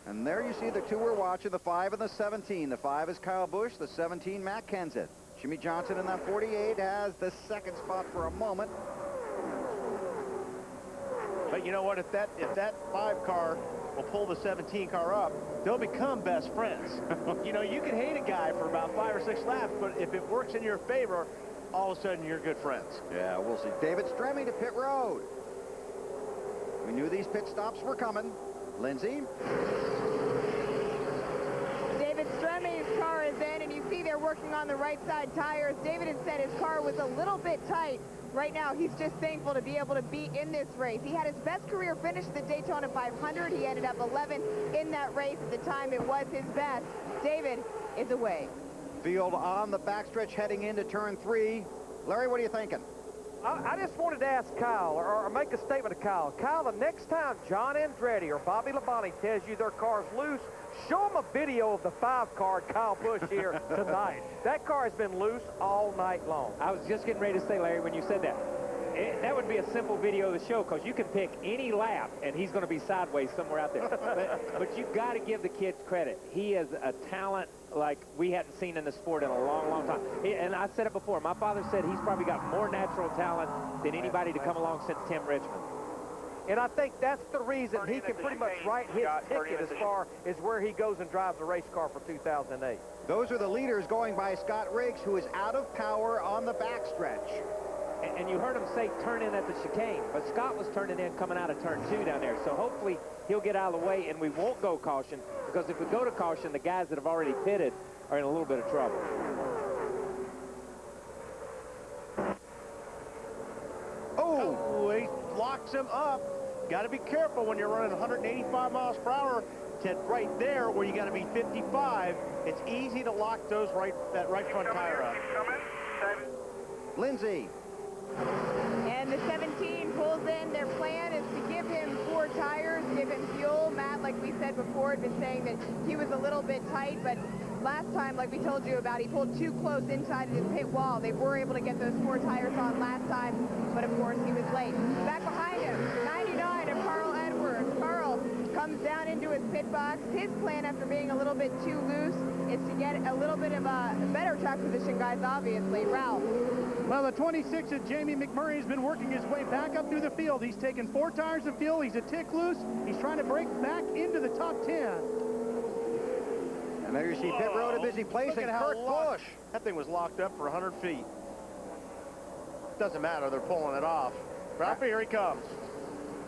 And there you see the 2 we're watching, the 5 and the 17. The 5 is Kyle Busch, the 17, Matt Kenseth. Jimmy Johnson in that 48 has the 2nd spot for a moment. But you know what? If that 5 car will pull the 17 car up, they'll become best friends. You know, you can hate a guy for about 5 or 6 laps, but if it works in your favor, all of a sudden you're good friends. Yeah, we'll see. David Stremme to pit road. We knew these pit stops were coming. Lindsay. David Stremme's car is in, and you see they're working on the right side tires. David had said his car was a little bit tight. Right now, he's just thankful to be able to be in this race. He had his best career finish at the Daytona 500. He ended up 11 in that race. At the time, it was his best. David is away. Field on the backstretch heading into turn 3. Larry, what are you thinking? I just wanted to ask Kyle, or make a statement to Kyle. Kyle, the next time John Andretti or Bobby Labonte tells you their car's loose, show them a video of the 5 car Kyle Busch here tonight. That car has been loose all night long. I was just getting ready to say, Larry, when you said that, that would be a simple video of the show, because you can pick any lap, and he's going to be sideways somewhere out there. but you've got to give the kid credit. He is a talent like we hadn't seen in the sport in a long, long time. And I said it before. My father said he's probably got more natural talent than anybody to come along since Tim Richmond. And I think that's the reason he can pretty much write his ticket as far as where he goes and drives a race car for 2008. Those are the leaders going by Scott Riggs, who is out of power on the backstretch. And you heard him say turn in at the chicane, but Scott was turning in coming out of turn 2 down there. So hopefully he'll get out of the way and we won't go caution, because if we go to caution, the guys that have already pitted are in a little bit of trouble. picks him up. Got to be careful when you're running 185 miles per hour to right there where you got to be 55. It's easy to lock those that right front tire up. Lindsay. And the 17 pulls in. Their plan is to give him 4 tires, give him fuel. Matt, like we said before, had been saying that he was a little bit tight, but last time, like we told you about, he pulled too close inside his pit wall. They were able to get those 4 tires on last time, but of course he was late. Back behind him, 99 of Carl Edwards. Carl comes down into his pit box. His plan, after being a little bit too loose, is to get a little bit of a better track position, guys, obviously. Ralph. Well, the 26 of Jamie McMurray has been working his way back up through the field. He's taken 4 tires of fuel. He's a tick loose. He's trying to break back into the top 10. And there you see pit road, a busy place, and Kurt Busch. That thing was locked up for 100 feet. Doesn't matter, they're pulling it off. Ralphie, here he comes.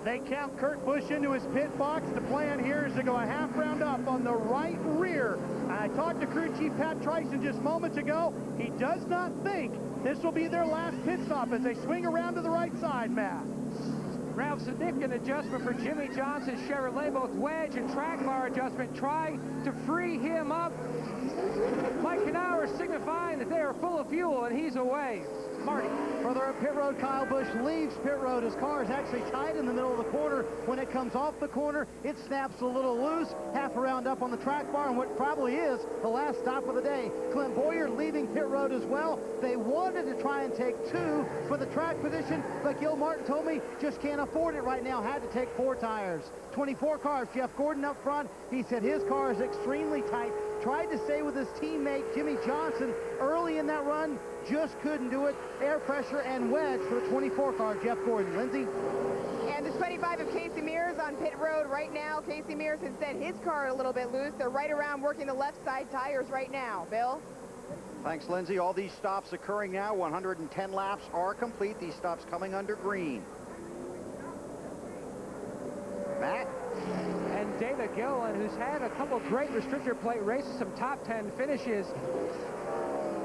They count Kurt Busch into his pit box. The plan here is to go a half round up on the right rear. I talked to crew chief Pat Tryson just moments ago. He does not think this will be their last pit stop as they swing around to the right side, Matt. Ralph, significant adjustment for Jimmy Johnson's Chevrolet, both wedge and track bar adjustment, trying to free him up. Mike Knauer signifying that they are full of fuel, and he's away. Marty. Further up pit road, Kyle Busch leaves pit road. His car is actually tied in the middle of the corner. When it comes off the corner, it snaps a little loose, half a round up on the track bar, and what probably is the last stop of the day. Clint Boyer leaving pit road as well. They wanted to try and take 2 for the track position, but Gil Martin told me just can't afford it right now. Had to take 4 tires. 24 cars. Jeff Gordon up front. He said his car is extremely tight. Tried to stay with his teammate Jimmy Johnson early in that run, just couldn't do it. Air pressure and wedge for the 24 car, Jeff Gordon. Lindsay? And the 25 of Casey Mears on pit road right now. Casey Mears has said his car a little bit loose. They're right around working the left side tires right now. Bill? Thanks, Lindsay. All these stops occurring now. 110 laps are complete. These stops coming under green. Matt? And David Gilliland, who's had a couple great restrictor plate races, some top 10 finishes,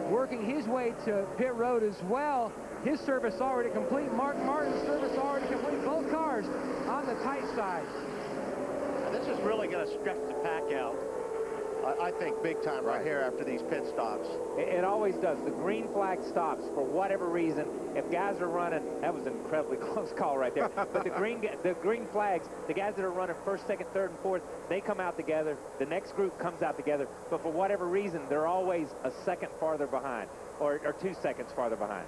working his way to pit road as well. His service already complete. Mark Martin's service already complete. Both cars on the tight side. This is really going to stretch the pack out, I think, big time right here after these pit stops. It always does. The green flag stops for whatever reason. If guys are running, that was an incredibly close call right there. But the green flags, the guys that are running first, second, third, and fourth, they come out together. The next group comes out together. But for whatever reason, they're always a second farther behind, or 2 seconds farther behind.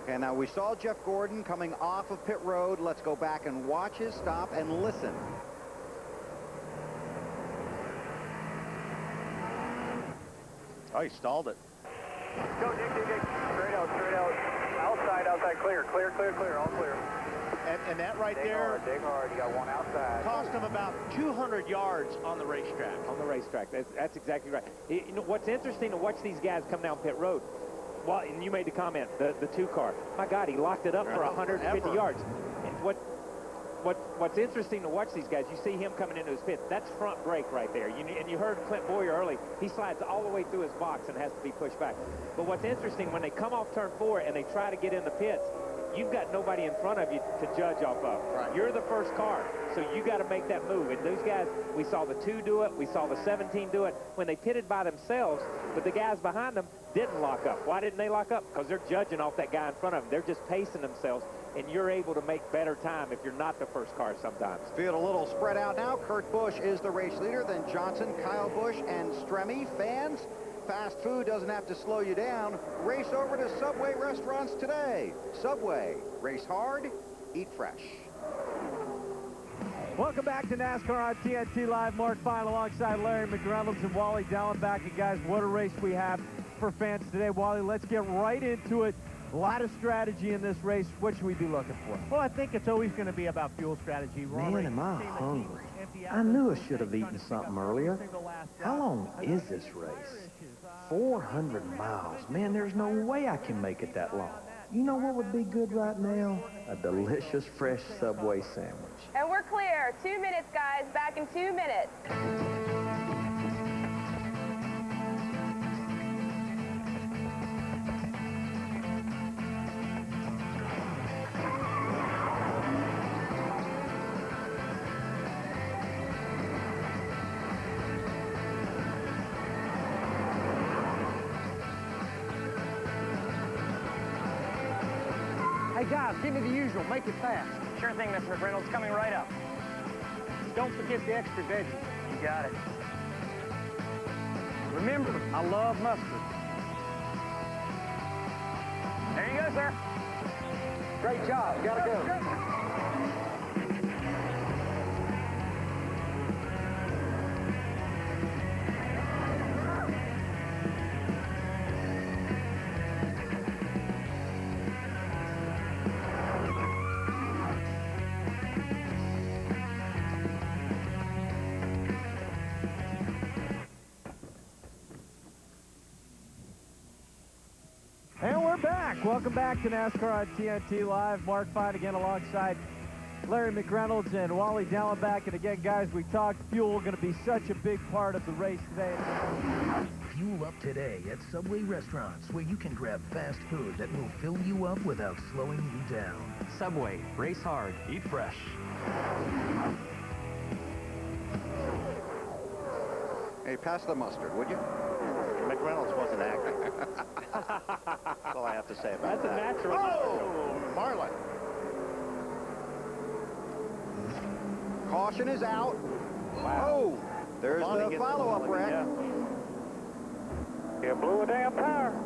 Okay, now we saw Jeff Gordon coming off of pit road. Let's go back and watch his stop and listen. Oh, he stalled it. Go, dig. Straight out. Outside, clear, all clear. And that right dig there. Dig hard, you got 1 outside. Cost him about 200 yards on the racetrack. On the racetrack, that's exactly right. You know, what's interesting to watch these guys come down pit road. Well, and you made the comment, the 2 car. My God, he locked it up for 150 yards. And what's interesting to watch these guys, you see him coming into his pit. That's front brake right there. And you heard Clint Boyer early. He slides all the way through his box and has to be pushed back. But what's interesting, when they come off turn 4 and they try to get in the pits, you've got nobody in front of you to judge off of. Right. You're the first car, so you got to make that move. And those guys, we saw the 2 do it. We saw the 17 do it when they pitted by themselves, but the guys behind them didn't lock up. Why didn't they lock up? Because they're judging off that guy in front of them. They're just pacing themselves, and you're able to make better time if you're not the first car sometimes. Field a little spread out now. Kurt Busch is the race leader, then Johnson, Kyle Busch, and Stremme. Fans, fast food doesn't have to slow you down. Race over to Subway restaurants today. Subway, race hard, eat fresh. Welcome back to NASCAR on TNT Live. Mark Fine alongside Larry McReynolds and Wally Dallenbach. And guys, what a race we have for fans today. Wally, let's get right into it. A lot of strategy in this race. What should we be looking for? Well, I think it's always going to be about fuel strategy. Man, am I hungry. I knew I should have eaten something earlier. How long is this race? 400 miles. Man, there's no way I can make it that long. You know what would be good right now? A delicious, fresh Subway sandwich. And we're clear. 2 minutes, guys. Back in 2 minutes. Hey, guys, give me the usual. Make it fast. Sure thing, Mr. McReynolds. Coming right up. Don't forget the extra veggies. You got it. Remember, I love mustard. There you go, sir. Great job. Gotta go. And we're back. Welcome back to NASCAR on TNT Live. Mark Fine again alongside Larry McReynolds and Wally Dallenbach. And again, guys, we talked fuel going to be such a big part of the race today. Fuel up today at Subway restaurants where you can grab fast food that will fill you up without slowing you down. Subway, race hard, eat fresh. Hey, pass the mustard, would you? McReynolds wasn't acting. That's all I have to say about That's a natural. Oh, Marlin. Caution is out. Wow. Oh, there's the follow-up wreck. You blew a damn tire.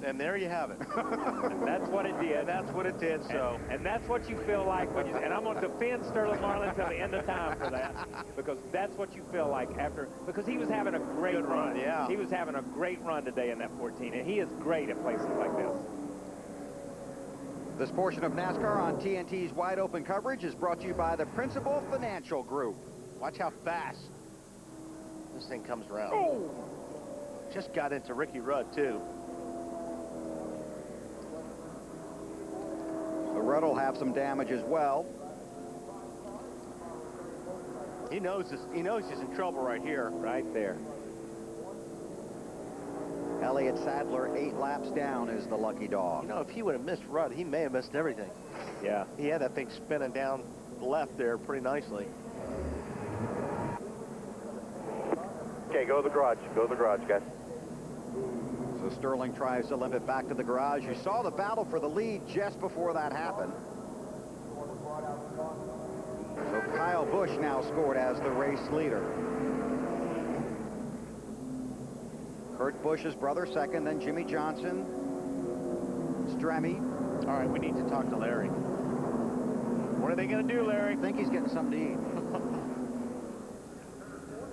And there you have it. And that's what it did. And that's what it did, so. And that's what you feel like when you, and I'm going to defend Sterling Marlin until the end of time for that, because that's what you feel like after, because he was having a great run. Yeah. He was having a great run today in that 14, and he is great at places like this. This portion of NASCAR on TNT's Wide Open coverage is brought to you by the Principal Financial Group. Watch how fast this thing comes around. Oh! Just got into Ricky Rudd, too. The Rudd will have some damage as well. He knows he's in trouble right here. Right there. Elliott Sadler 8 laps down is the lucky dog. You know, if he would have missed Rudd, he may have missed everything. Yeah. He had that thing spinning down left there pretty nicely. Okay, go to the garage. Go to the garage, guys. So Sterling tries to limp it back to the garage. You saw the battle for the lead just before that happened. So Kyle Busch now scored as the race leader. Kurt Busch's brother second, then Jimmy Johnson, Stremme. All right, we need to talk to Larry. What are they going to do, Larry? I think he's getting something to eat.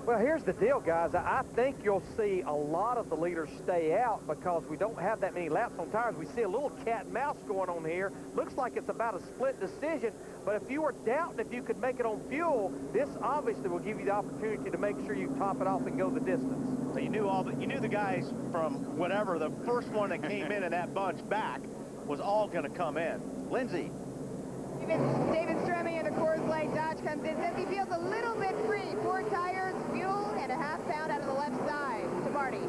Well, here's the deal, guys. I think you'll see a lot of the leaders stay out because we don't have that many laps on tires. We see a little cat and mouse going on here. Looks like it's about a split decision, but if you were doubting if you could make it on fuel, this obviously will give you the opportunity to make sure you top it off and go the distance. So you knew the guys from whatever, the first one that came in that bunch back was all going to come in. Lindsay. David Stremme in the Coors Light Dodge comes in. Says he feels a little bit free. 4 tires, fuel, and a half-pound out of the left side to Marty.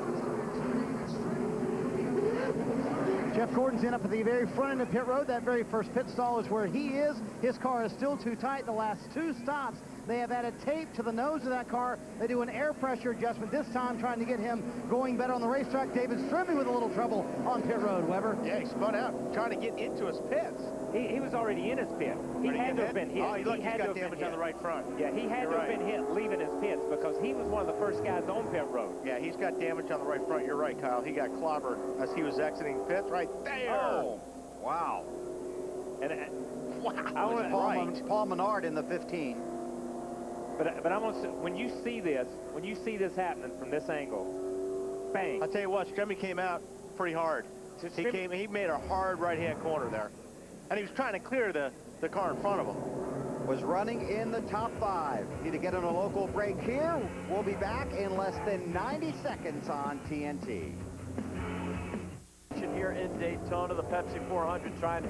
Jeff Gordon's in up at the very front end of pit road. That very first pit stall is where he is. His car is still too tight. The last 2 stops, they have added tape to the nose of that car. They do an air pressure adjustment this time, trying to get him going better on the racetrack. David Stremme with a little trouble on pit road, Weber. Yeah, he spun out, trying to get into his pits. He was already in his pit. He had to have been hit. Oh, look, he's got had damage on the right front. Yeah, he had to have been hit leaving his pits because he was one of the first guys on pit road. Yeah, he's got damage on the right front. You're right, Kyle. He got clobbered as he was exiting pits right there. Oh, wow. And wow. Paul Menard in the 15. But I'm gonna, when you see this happening from this angle, bang. I'll tell you what, Stremme came out pretty hard. He made a hard right-hand corner there. And he was trying to clear the car in front of him. Was running in the top 5. Need to get on a local break here. We'll be back in less than 90 seconds on TNT. Here in Daytona, the Pepsi 400 time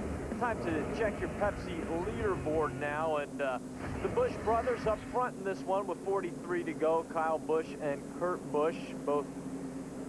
to check your Pepsi leaderboard now, and the Busch brothers up front in this one with 43 to go. Kyle Busch and Kurt Busch, both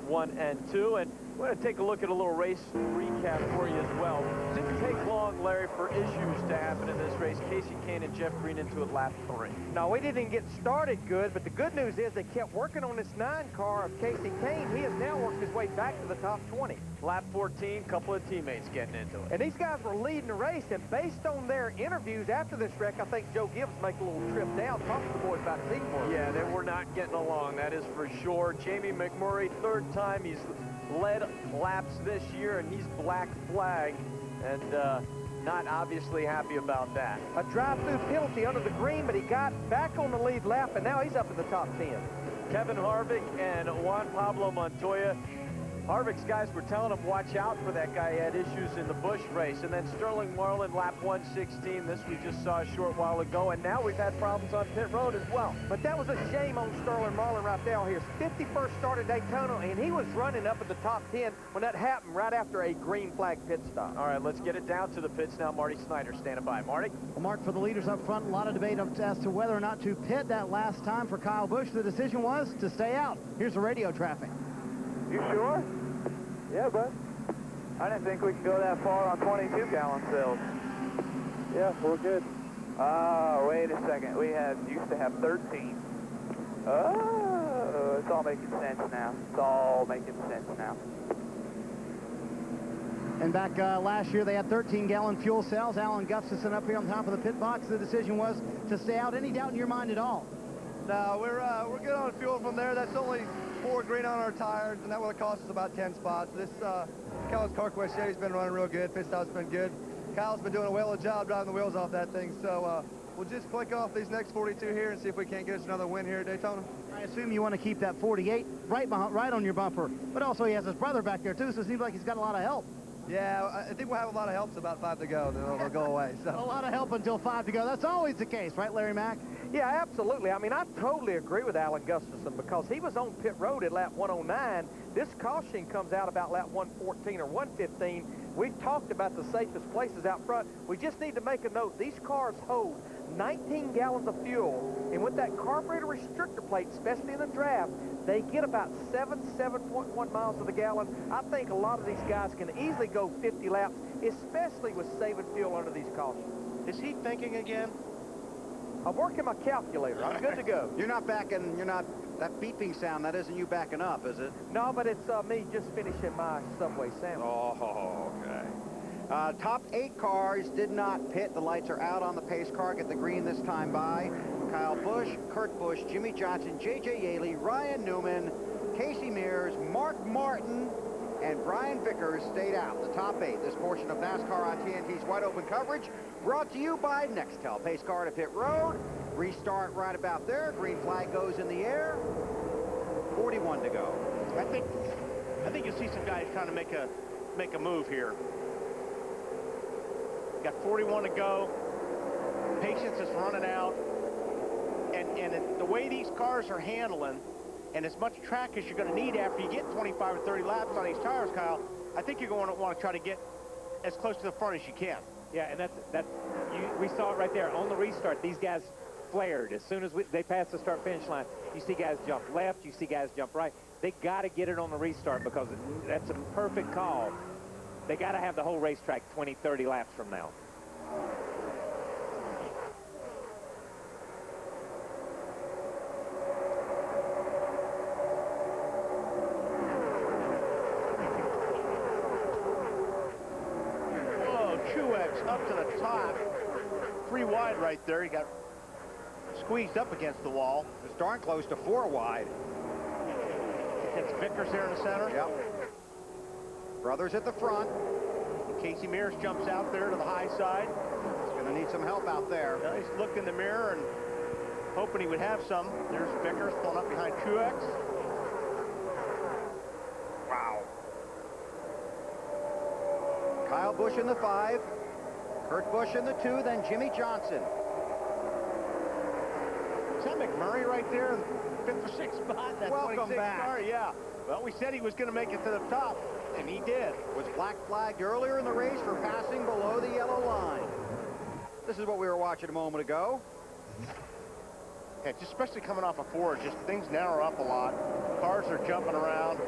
1 and 2, and I'm going to take a look at a little race recap for you as well. Didn't take long, Larry, for issues to happen in this race. Casey Kane and Jeff Green into it lap 3. No, we didn't get started good, but the good news is they kept working on this 9 car of Casey Kane. He has now worked his way back to the top 20. Lap 14, couple of teammates getting into it. And these guys were leading the race, and based on their interviews after this wreck, I think Joe Gibbs make a little trip down, talk to the boys about teamwork. Yeah, they were not getting along, that is for sure. Jamie McMurray, 3rd time he's led laps this year, and he's black flagged, and not obviously happy about that. A drive-through penalty under the green, but he got back on the lead lap, and now he's up in the top 10. Kevin Harvick and Juan Pablo Montoya. Harvick's guys were telling him, watch out for that guy. He had issues in the Busch race. And then Sterling Marlin, lap 116. This we just saw a short while ago. And now we've had problems on pit road as well. But that was a shame on Sterling Marlin right there. His 51st start at Daytona, and he was running up at the top 10 when that happened right after a green flag pit stop. All right, let's get it down to the pits now. Marty Snyder standing by. Marty? Well, Mark, for the leaders up front, a lot of debate as to whether or not to pit that last time for Kyle Busch. The decision was to stay out. Here's the radio traffic. You sure? Yeah, bud. I didn't think we could go that far on 22-gallon cells. Yeah, we're good. Wait a second. We used to have 13. Oh, it's all making sense now. It's all making sense now. And back last year, they had 13-gallon fuel cells. Alan Gustafson up here on top of the pit box. The decision was to stay out. Any doubt in your mind at all? No, we're good on fuel from there. That's only 4 green on our tires, and that would have cost us about 10 spots. This Kyle's Carquest Chevy's been running real good. Pit stop's been good. Kyle's been doing a well job driving the wheels off that thing. So we'll just click off these next 42 here and see if we can't get us another win here at Daytona. I assume you want to keep that 48 right on your bumper, but also he has his brother back there too, so it seems like he's got a lot of help. Yeah, I think we'll have a lot of help. It's about 5 to go. Then it'll go away. So a lot of help until 5 to go. That's always the case, right, Larry Mack? Yeah, absolutely. I mean, I totally agree with Alan Gustafson because he was on pit road at lap 109. This caution comes out about lap 114 or 115. We've talked about the safest places out front. We just need to make a note. These cars hold 19 gallons of fuel, and with that carburetor restrictor plate, especially in the draft, they get about 7.1 miles to the gallon. I think a lot of these guys can easily go 50 laps, especially with saving fuel under these cautions. Is he thinking again? I'm working my calculator. I'm good to go. You're not backing, that beeping sound, that isn't you backing up, is it? No, but it's me just finishing my Subway sandwich. Oh, okay. Top 8 cars did not pit. The lights are out on the pace car. Get the green this time by Kyle Busch, Kurt Busch, Jimmy Johnson, J.J. Yaley, Ryan Newman, Casey Mears, Mark Martin, and Brian Vickers stayed out. The top 8. This portion of NASCAR on TNT's Wide Open coverage brought to you by Nextel. Pace car to pit road. Restart right about there. Green flag goes in the air. 41 to go. I think you'll see some guys trying to make a move here. Got 41 to go. Patience is running out. And the way these cars are handling, and as much track as you're going to need after you get 25 or 30 laps on these tires, Kyle, I think you're going to want to try to get as close to the front as you can. Yeah, and we saw it right there on the restart. These guys flared as soon as they passed the start-finish line. You see guys jump left, you see guys jump right. They got to get it on the restart because that's a perfect call. They got to have the whole racetrack 20, 30 laps from now. Up to the top, 3 wide right there. He got squeezed up against the wall. It's darn close to 4 wide. It's Vickers there in the center. Yep. Brothers at the front. And Casey Mears jumps out there to the high side. He's going to need some help out there. Now he's looked in the mirror and hoping he would have some. There's Vickers pulling up behind Truex. Wow. Kyle Busch in the 5. Kurt Busch in the 2, then Jimmy Johnson. Is that McMurray right there in 5th or 6th spot? That Welcome back. Car? Yeah. Well, we said he was going to make it to the top, and he did. Was black flagged earlier in the race for passing below the yellow line. This is what we were watching a moment ago. Yeah, just especially coming off a Ford, just things narrow up a lot. Cars are jumping around.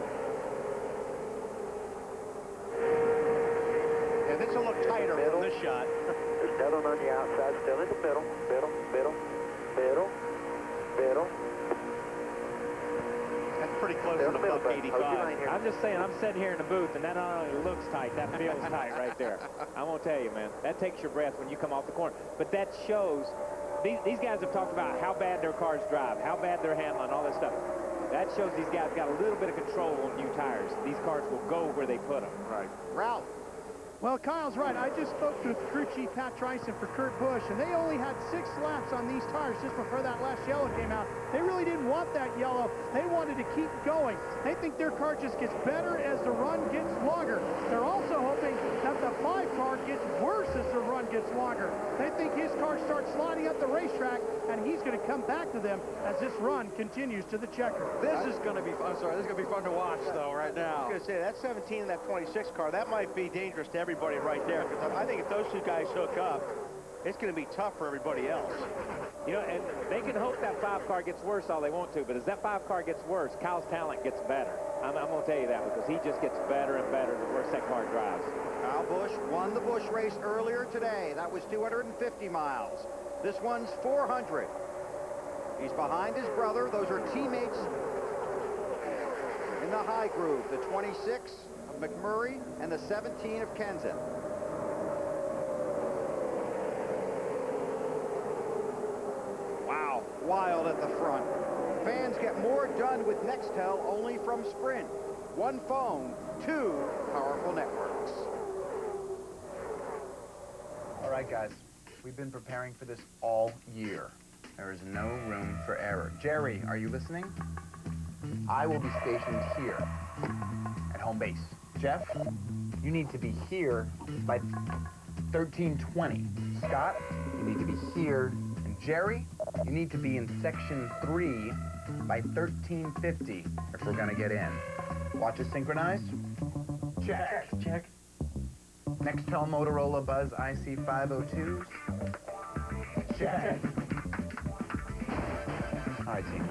This will look tighter from this shot. There's nothing on the outside, still in the middle. That's pretty close to the buck 85. I'm just saying, I'm sitting here in the booth, and that not only looks tight, that feels tight right there. I'm going to tell you, man, that takes your breath when you come off the corner. But that shows, these guys have talked about how bad their cars drive, how bad they're handling, all that stuff. That shows these guys got a little bit of control on new tires. These cars will go where they put them. Right. Ralph. Well, Kyle's right. I just spoke to crew chief Pat Tryson for Kurt Busch, and they only had 6 laps on these tires just before that last yellow came out. They really didn't want that yellow. They wanted to keep going. They think their car just gets better as the run gets longer. They're also hoping that the 5 car gets worse as the run gets longer. They think his car starts sliding up the racetrack, and he's going to come back to them as this run continues to the checker. This is going to be fun. I'm sorry, this is going to be fun to watch, though, right now. I was going to say, that 17 and that 26 car, that might be dangerous to everybody right there. Because I think if those 2 guys hook up, it's going to be tough for everybody else. You know, and they can hope that 5 car gets worse all they want to, but as that 5 car gets worse, Kyle's talent gets better. I'm going to tell you that, because he just gets better and better the worse that car drives. Kyle Busch won the Busch race earlier today. That was 250 miles. This one's 400. He's behind his brother. Those are teammates in the high groove. The 26 of McMurray and the 17 of Kenseth. Wow, wild at the front. Fans get more done with Nextel only from Sprint. 1 phone, 2 powerful networks. All right, guys. We've been preparing for this all year. There is no room for error. Jerry, are you listening? I will be stationed here at home base. Jeff, you need to be here by 1320. Scott, you need to be here. And Jerry, you need to be in section 3 by 1350 if we're gonna get in. Watches synchronized? Check. Check. Nextel Motorola Buzz IC502s? Check. All right, team.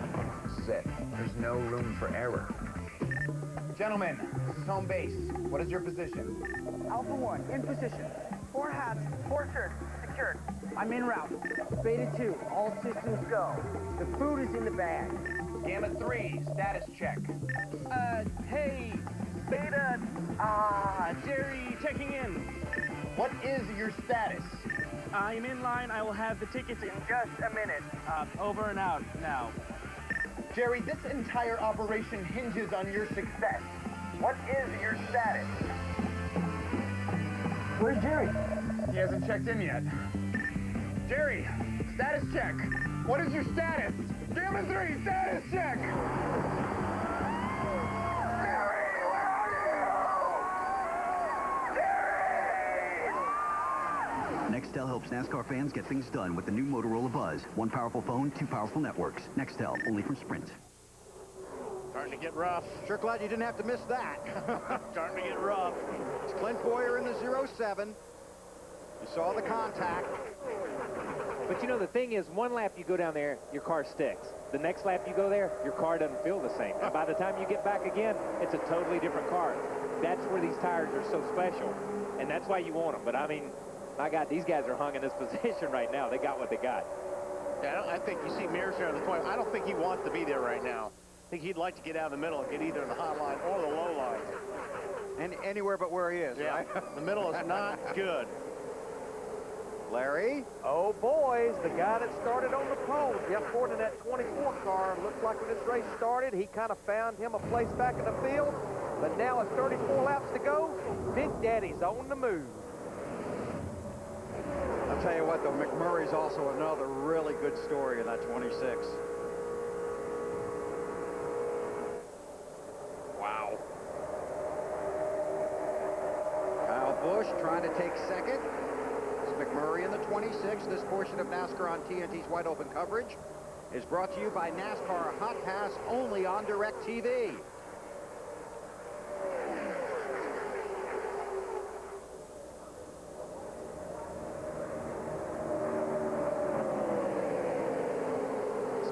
This is it. There's no room for error. Gentlemen, this is home base. What is your position? Alpha 1, in position. 4 hats, 4 shirts, secured. I'm en route. Beta 2, all systems go. The food is in the bag. Gamma 3, status check. Hey, Beta, Jerry, checking in. What is your status? I'm in line. I will have the tickets in just a minute. Over and out now. Jerry, this entire operation hinges on your success. What is your status? Where's Jerry? He hasn't checked in yet. Jerry, status check. What is your status? Gamma 3, status check. Nextel helps NASCAR fans get things done with the new Motorola Buzz. 1 powerful phone, 2 powerful networks. Nextel, only from Sprint. Starting to get rough. Sure glad you didn't have to miss that. Starting to get rough. It's Clint Boyer in the 07. You saw the contact. But you know, the thing is, 1 lap you go down there, your car sticks. The next lap you go there, your car doesn't feel the same. And by the time you get back again, it's a totally different car. That's where these tires are so special. And that's why you want them. But I mean, my God, these guys are hung in this position right now. They got what they got. Yeah, I think you see Mears there on the 20. I don't think he wants to be there right now. I think he'd like to get out of the middle and get either in the hot line or the low line. And anywhere but where he is, yeah, right? The middle is not good. Larry? Oh, boys, the guy that started on the pole, Jeff Ford in that 24 car, looked like when this race started, he kind of found him a place back in the field. But now with 34 laps to go, Big Daddy's on the move. I'll tell you what, though, McMurray's also another really good story in that 26. Wow. Kyle Busch trying to take second. It's McMurray in the 26. This portion of NASCAR on TNT's Wide Open coverage is brought to you by NASCAR Hot Pass, only on DirecTV.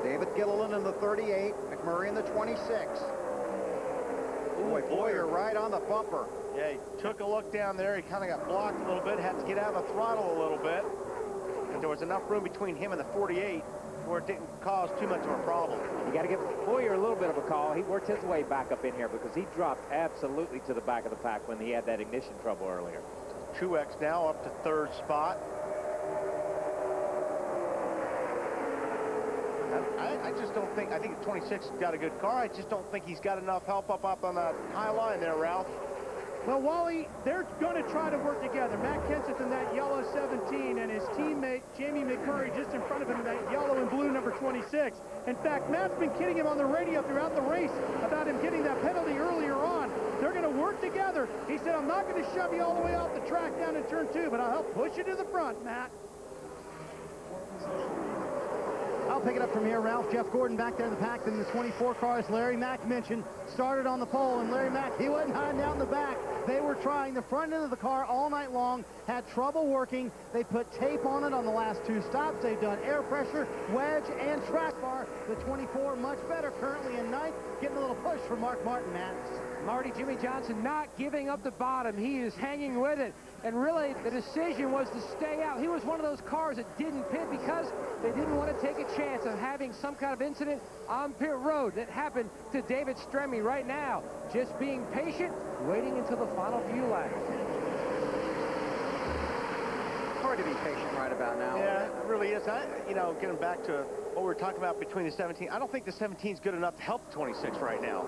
David Gilliland in the 38, McMurray in the 26. Boy, Boyer right on the bumper. Yeah, he took a look down there. He kind of got blocked a little bit, had to get out of the throttle a little bit. And there was enough room between him and the 48 where it didn't cause too much of a problem. You got to give Boyer a little bit of a call. He worked his way back up in here because he dropped absolutely to the back of the pack when he had that ignition trouble earlier. Truex now up to third spot. I just don't think, I think 26 has got a good car. I just don't think he's got enough help up on that high line there, Ralph. Well, Wally, they're going to try to work together. Matt Kenseth in that yellow 17 and his teammate Jamie McMurray just in front of him in that yellow and blue number 26. In fact, Matt's been kidding him on the radio throughout the race about him getting that penalty earlier on. They're going to work together. He said, I'm not going to shove you all the way off the track down in turn 2, but I'll help push you to the front, Matt. I'll pick it up from here, Ralph. Jeff Gordon back there in the pack in the 24 cars. Larry Mack mentioned started on the pole, and Larry Mack, he wasn't hiding out in the back. They were trying the front end of the car all night long, had trouble working. They put tape on it on the last 2 stops. They've done air pressure, wedge, and track bar. The 24 much better, currently in 9th, getting a little push from Mark Martin, Matt. Marty Jimmy Johnson not giving up the bottom. He is hanging with it. And really, the decision was to stay out. He was one of those cars that didn't pit because they didn't want to take a chance of having some kind of incident on pit road that happened to David Stremme right now. Just being patient, waiting until the final few laps. Hard to be patient right about now. Yeah, it really is. You know, getting back to what we were talking about between the 17, I don't think the 17 is good enough to help 26 right now.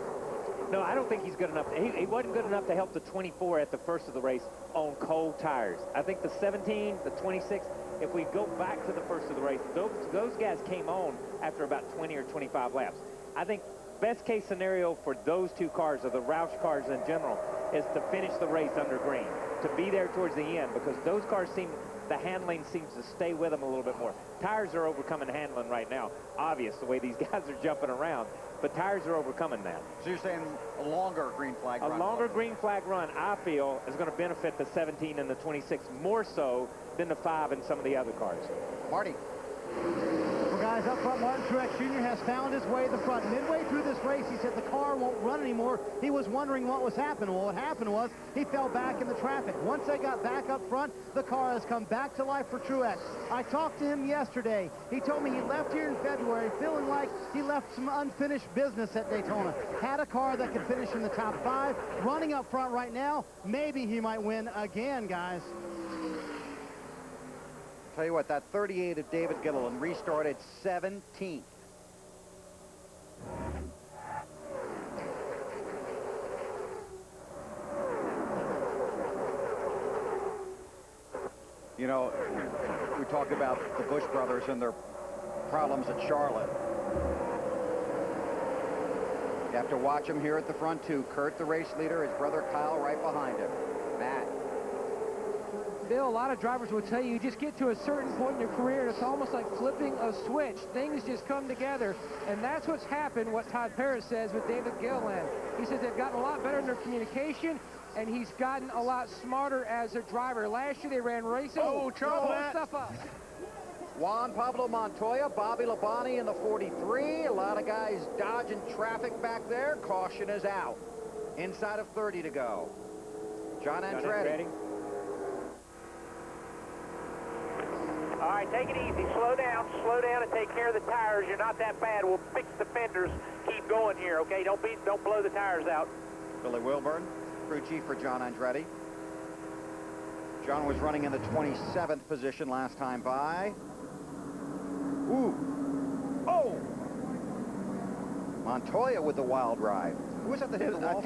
No, I don't think he's good enough. He wasn't good enough to help the 24 at the first of the race on cold tires. I think the 17, the 26, if we go back to the first of the race, those guys came on after about 20 or 25 laps. I think best case scenario for those 2 cars, or the Roush cars in general, is to finish the race under green, to be there towards the end, because those cars the handling seems to stay with them a little bit more. Tires are overcoming handling right now. Obvious the way these guys are jumping around, but tires are overcoming that. So you're saying a longer green flag run? A longer green flag run, I feel, is going to benefit the 17 and the 26 more so than the 5 and some of the other cars. Marty. Well, guys, up front, Martin Truex Jr. has found his way to the front. Midway through this race, he said the car won't run anymore. He was wondering what was happening. Well, what happened was he fell back in the traffic. Once they got back up front, the car has come back to life for Truex. I talked to him yesterday. He told me he left here in February feeling like he left some unfinished business at Daytona. Had a car that could finish in the top 5. Running up front right now, maybe he might win again, guys. Tell you what, that 38 of David Gilliland restarted 17th. You know, we talked about the Busch brothers and their problems at Charlotte. You have to watch him here at the front, too. Kurt, the race leader, his brother Kyle right behind him. Matt. Bill, a lot of drivers will tell you, you just get to a certain point in your career, and it's almost like flipping a switch. Things just come together, and that's what's happened, what Todd Parris says with David Gilliland. He says they've gotten a lot better in their communication, and he's gotten a lot smarter as a driver. Last year they ran racing. Oh, trouble stuff up. Juan Pablo Montoya, Bobby Labonte in the 43. A lot of guys dodging traffic back there. Caution is out. Inside of 30 to go. John Andretti. All right, take it easy. Slow down, and take care of the tires. You're not that bad. We'll fix the fenders. Keep going here, okay? Don't blow the tires out. Billy Wilburn, crew chief for John Andretti. John was running in the 27th position last time by. Ooh. Oh! Montoya with the wild ride. Who was at the hit? I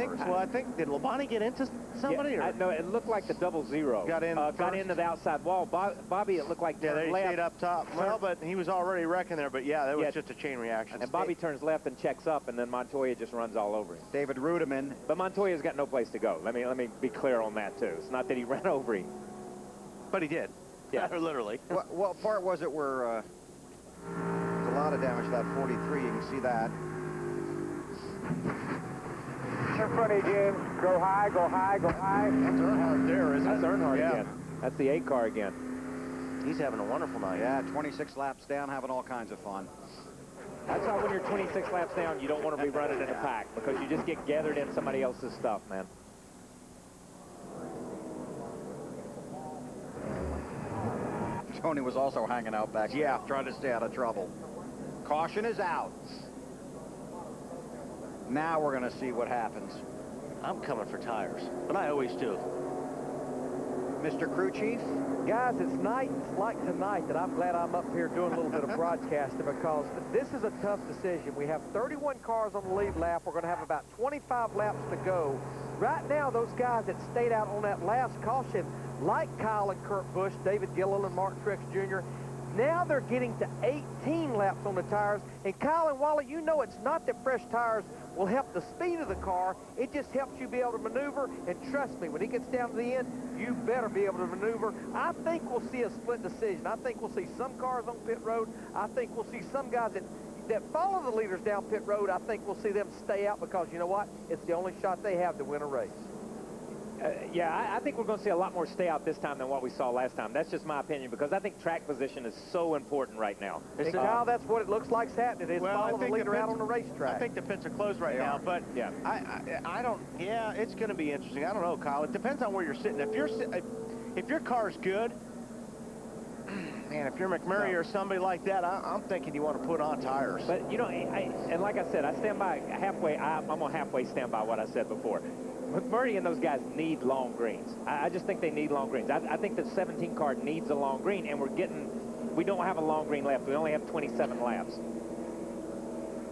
think, did Labonte get into somebody? Yeah, no, it looked like the 00. Got into the outside wall. Bobby, it looked like they left. stayed up top. Well, but he was already wrecking there. But yeah, that was just a chain reaction. And Bobby turns left and checks up, and then Montoya just runs all over him. David Rudiman. But Montoya's got no place to go. Let me be clear on that too. It's not that he ran over him, but he did. Yeah, literally. What part was it where there's a lot of damage to that 43? You can see that. In front of you, James. Go high, go high, go high. That's Earnhardt there, isn't it? That's Earnhardt again. That's the 8 car again. He's having a wonderful night. Yeah, 26 laps down, having all kinds of fun. That's why when you're 26 laps down, you don't want to be running in a pack, because you just get gathered in somebody else's stuff, man. Tony was also hanging out back there, trying to stay out of trouble. Caution is out. Now we're going to see what happens. I'm coming for tires, but I always do. Mr. Crew Chief? Guys, it's nights like tonight that I'm glad I'm up here doing a little bit of broadcasting, because this is a tough decision. We have 31 cars on the lead lap. We're going to have about 25 laps to go. Right now, those guys that stayed out on that last caution, like Kyle and Kurt Busch, David Gilliland, and Mark Truex Jr., now they're getting to 18 laps on the tires. And Kyle and Wally, you know it's not that fresh tires will help the speed of the car. It just helps you be able to maneuver. And trust me, when he gets down to the end, you better be able to maneuver. I think we'll see a split decision. I think we'll see some cars on pit road. I think we'll see some guys that follow the leaders down pit road. I think we'll see them stay out, because you know what? It's the only shot they have to win a race. Yeah, I think we're going to see a lot more stay out this time than what we saw last time. That's just my opinion, because I think track position is so important right now. And Kyle, that's what it looks like's happening. It's follow the leader out on the racetrack. I think the pits are closed right now, but yeah, I don't. Yeah, it's going to be interesting. I don't know, Kyle. It depends on where you're sitting. If your car's good, man, if you're McMurray or somebody like that, I'm thinking you want to put on tires. But you know, and like I said, I stand by halfway. I'm gonna halfway stand by what I said before. McMurray and those guys need long greens. I just think they need long greens. I think the 17 car needs a long green, and we don't have a long green left. We only have 27 laps.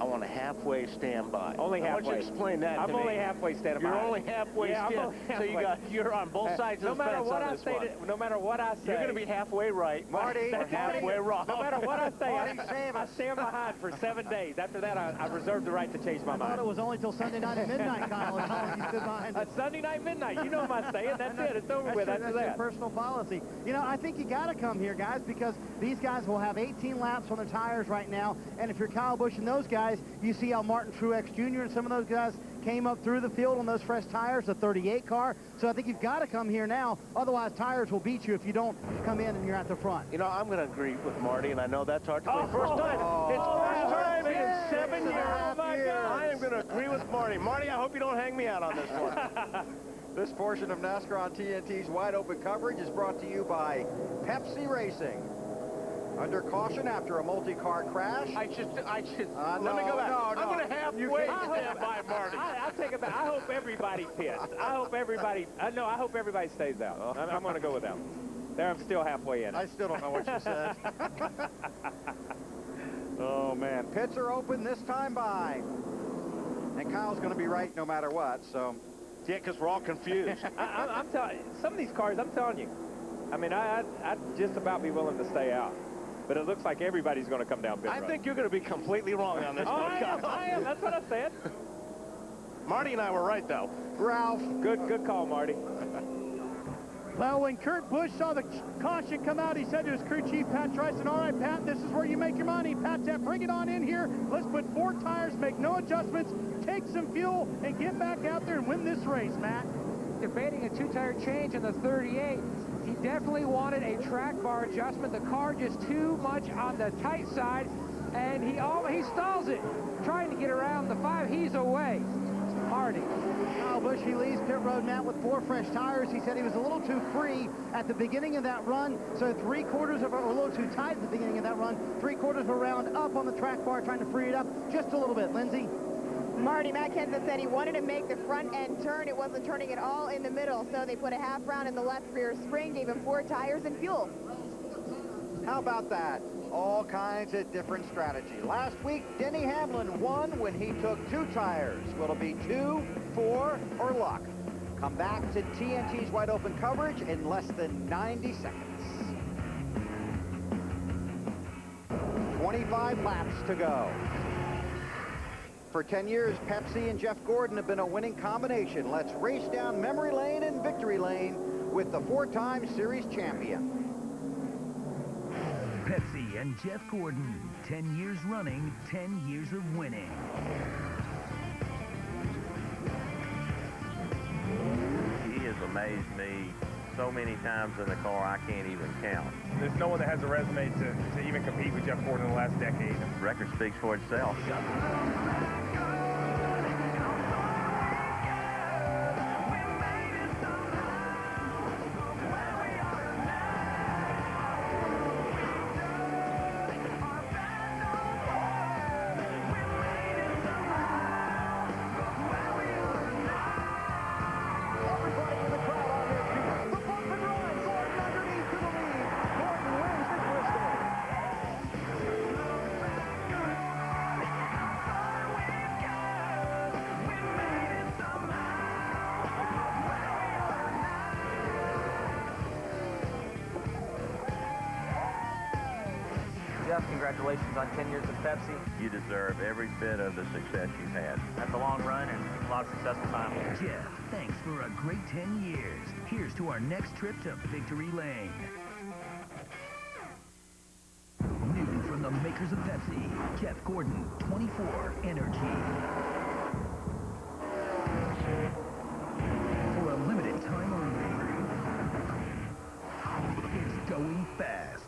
I want a halfway standby. Only halfway. I want you to explain that to me. I'm only halfway standing by. You're only halfway Yeah, you're on both sides of the fence on this one. No matter what I say. You're going to be halfway right. Marty. Or halfway wrong. No matter what I say, I stand behind for 7 days. After that, I reserve the right to change my mind. I thought it was only till Sunday night at midnight, Kyle. As long as you stood behind it. Sunday night midnight. You know my saying. That's it. It's over with after that's that. your personal policy. You know, I think you got to come here, guys, because these guys will have 18 laps on their tires right now. And if you're Kyle Busch and those guys, you see how Martin Truex Jr. and some of those guys came up through the field on those fresh tires, the 38 car. So I think you've got to come here now. Otherwise, tires will beat you if you don't come in and you're at the front. You know, I'm going to agree with Marty, and I know that's hard to believe. First time. It's first time in 7 years. Oh, my God. I am going to agree with Marty. Marty, I hope you don't hang me out on this one. This portion of NASCAR on TNT's Wide Open coverage is brought to you by Pepsi Racing. Under caution after a multi-car crash. I should. Let no, me go back. No, I'm going to halfway stand by Marty. I'll take it back. I hope everybody pits. I hope everybody stays out. I'm going to go with that. There, I'm still halfway in. I still don't know what you said. Oh, man. Pits are open this time by. And Kyle's going to be right no matter what, so. Yeah, because we're all confused. I'm telling you, some of these cars, I'm telling you. I mean, I'd just about be willing to stay out. But it looks like everybody's going to come down pit road. I think you're going to be completely wrong on this one. I am. That's what I said. Marty and I were right, though. Ralph. Good call, Marty. Well, when Kurt Busch saw the caution come out, he said to his crew chief, Pat Tryson, all right, Pat, this is where you make your money. Pat said, bring it on in here. Let's put 4 tires, make no adjustments, take some fuel, and get back out there and win this race, Matt. Debating a 2-tire change in the 38. He definitely wanted a track bar adjustment. The car just too much on the tight side, and he stalls it, trying to get around the 5. He's away. Marty. Kyle Busch, he leaves pit road, Matt, with 4 fresh tires. He said he was a little too free at the beginning of that run, so a little too tight at the beginning of that run. 3/4 of a round up on the track bar, trying to free it up just a little bit. Lindsay? Marty, Matt Kenseth said he wanted to make the front end turn. It wasn't turning at all in the middle, so they put a half round in the left rear spring, gave him 4 tires and fuel. How about that? All kinds of different strategy. Last week, Denny Hamlin won when he took 2 tires. Will it be 2, 4, or luck? Come back to TNT's Wide Open coverage in less than 90 seconds. 25 laps to go. For 10 years, Pepsi and Jeff Gordon have been a winning combination. Let's race down memory lane and victory lane with the 4-time series champion. Pepsi and Jeff Gordon, 10 years running, 10 years of winning. He has amazed me so many times in the car I can't even count. There's no one that has a resume to even compete with Jeff Gordon in the last decade. The record speaks for itself. Jeff, congratulations on 10 years of Pepsi. You deserve every bit of the success you've had. That's a long run and a lot of successful time. Jeff, thanks for a great 10 years. Here's to our next trip to Victory Lane. New from the makers of Pepsi, Jeff Gordon, 24 Energy. For a limited time only. It's going fast.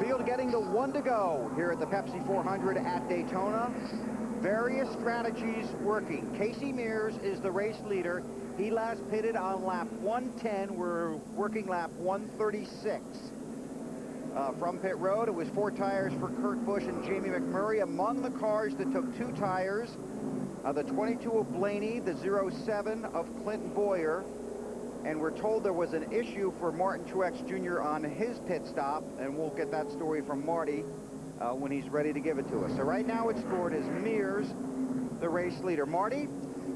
Field getting the 1 to go here at the Pepsi 400 at Daytona. Various strategies working. Casey Mears is the race leader. He last pitted on lap 110. We're working lap 136. From pit road, it was 4 tires for Kurt Busch and Jamie McMurray. Among the cars that took 2 tires, the 22 of Blaney, the 07 of Clinton Boyer, and we're told there was an issue for Martin Truex Jr. on his pit stop, and we'll get that story from Marty when he's ready to give it to us. So right now it's scored as Mears, the race leader. Marty?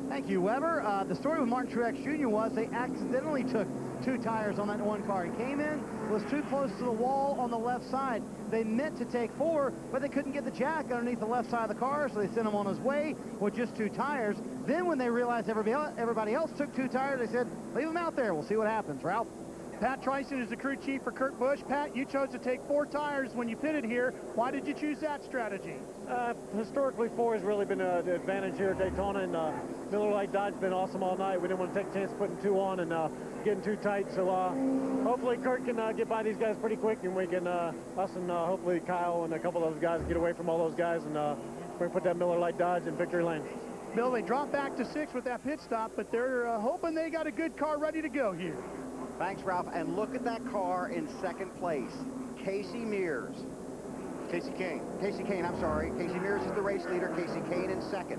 Thank you, Weber. The story with Martin Truex Jr. was they accidentally took 2 tires on that one car. He came in, was too close to the wall on the left side. They meant to take 4, but they couldn't get the jack underneath the left side of the car, so they sent him on his way with just 2 tires. Then when they realized everybody else took 2 tires, they said, leave them out there. We'll see what happens. Ralph? Pat Tryson is the crew chief for Kurt Busch. Pat, you chose to take 4 tires when you pitted here. Why did you choose that strategy? Historically, 4 has really been an advantage here at Daytona, and Miller Lite Dodge's been awesome all night. We didn't want to take a chance of putting 2 on and getting too tight, so hopefully Kurt can get by these guys pretty quick, and we can, us and hopefully Kyle and a couple of those guys get away from all those guys, and we can put that Miller Lite Dodge in victory lane. Bill, they dropped back to 6 with that pit stop, but they're hoping they got a good car ready to go here. Thanks, Ralph. And look at that car in 2nd place. Casey Mears. Casey Kane. Casey Kane, I'm sorry. Casey Mears is the race leader. Casey Kane in 2nd.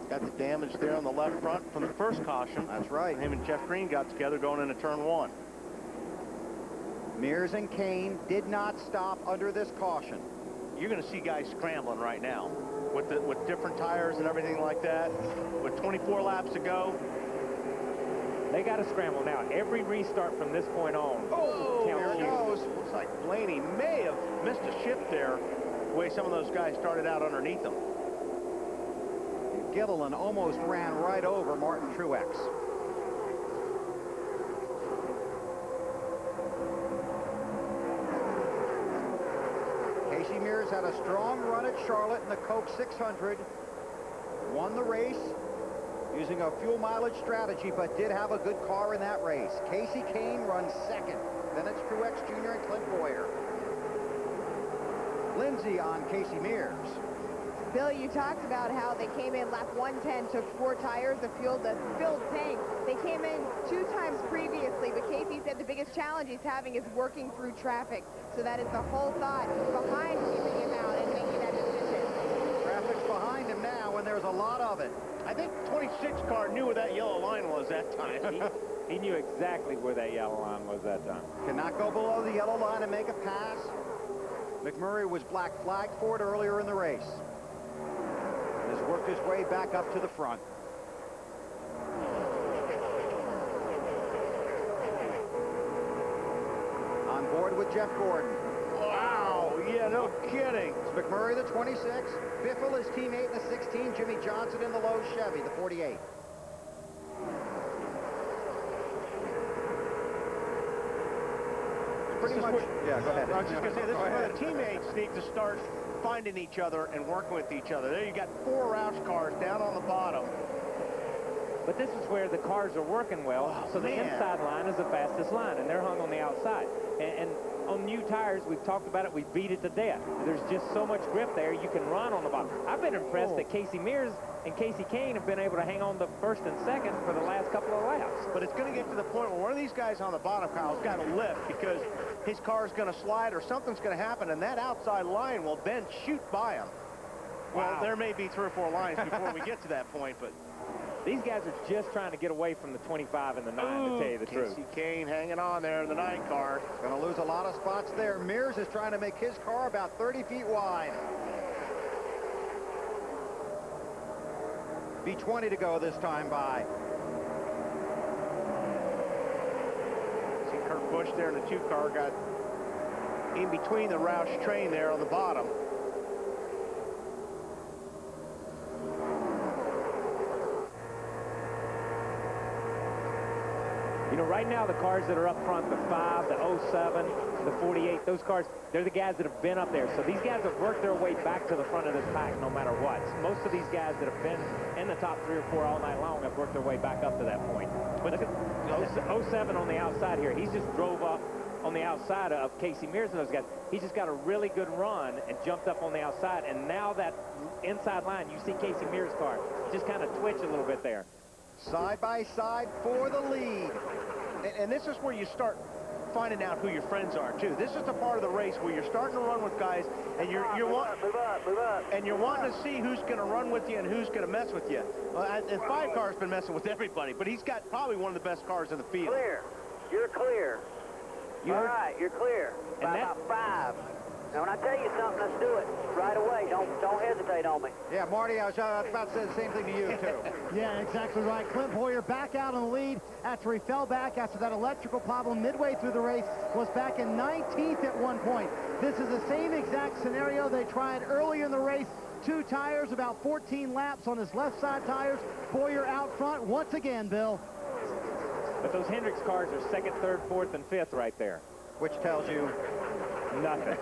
Got the damage there on the left front from the first caution. That's right. Him and Jeff Green got together going into turn 1. Mears and Kane did not stop under this caution. You're going to see guys scrambling right now with different tires and everything like that. With 24 laps to go. They got to scramble now. Every restart from this point on. Oh, there it goes. Looks like Blaney may have missed a shift there, the way some of those guys started out underneath them. Gilliland almost ran right over Martin Truex. Casey Mears had a strong run at Charlotte in the Coke 600. Won the race using a fuel mileage strategy, but did have a good car in that race. Casey Kane runs 2nd. Then it's Truex Jr. and Clint Boyer. Lindsay on Casey Mears. Bill, you talked about how they came in lap 110, took 4 tires to fuel the filled tank. They came in 2 times previously, but Casey said the biggest challenge he's having is working through traffic. So that is the whole thought behind keeping him out and making that decision. Traffic's behind him now, and there's a lot of it. I think 26 car knew where that yellow line was that time. He knew exactly where that yellow line was that time. Cannot go below the yellow line and make a pass. McMurray was black flagged for it earlier in the race. Has worked his way back up to the front. On board with Jeff Gordon. Wow, yeah, no kidding. It's McMurray, the 26. Biffle, his teammate in the 16. Jimmy Johnson in the low Chevy, the 48. Pretty much, yeah, go ahead. I was just going to say, this is where the teammates need to start finding each other and working with each other. There you got 4 Roush cars down on the bottom. But this is where the cars are working well, so the inside line is the fastest line, and they're hung on the outside. And on new tires, we've talked about it, we beat it to death. There's just so much grip there, you can run on the bottom. I've been impressed that Casey Mears and Casey Kane have been able to hang on the 1st and 2nd for the last couple of laps. But it's going to get to the point where one of these guys on the bottom, Kyle's got to lift because his car's going to slide or something's going to happen, and that outside line will then shoot by him. Well, there may be 3 or 4 lines before we get to that point, but these guys are just trying to get away from the 25 and the 9, to tell you the truth. Casey Kane hanging on there in the 9 car. Going to lose a lot of spots there. Mears is trying to make his car about 30 feet wide. B20 to go this time by. See Kurt Busch there in the 2 car got in between the Roush train there on the bottom. You know, right now the cars that are up front, the 5, the 07, the 48, those cars, they're the guys that have been up there. So these guys have worked their way back to the front of this pack no matter what. Most of these guys that have been in the top 3 or 4 all night long have worked their way back up to that point. But look at 07 on the outside here. He's just drove up on the outside of Casey Mears and those guys. He just got a really good run and jumped up on the outside. And now that inside line, you see Casey Mears' car just kind of twitch a little bit there. Side by side for the lead. And this is where you start finding out who your friends are too. This is the part of the race where you're starting to run with guys, and you're wanting to see who's going to run with you and who's going to mess with you. Well, and 5 car's been messing with everybody, but he's got probably one of the best cars in the field. Clear. You're clear. All right, you're clear. By about 5. Now, when I tell you something, let's do it right away. Don't hesitate on me. Yeah, Marty, I was about to say the same thing to you, too. Yeah, exactly right. Clint Boyer back out in the lead after he fell back after that electrical problem midway through the race, was back in 19th at one point. This is the same exact scenario they tried earlier in the race. 2 tires, about 14 laps on his left side tires. Boyer out front once again, Bill. But those Hendricks cars are 2nd, 3rd, 4th, and 5th right there. Which tells you nothing.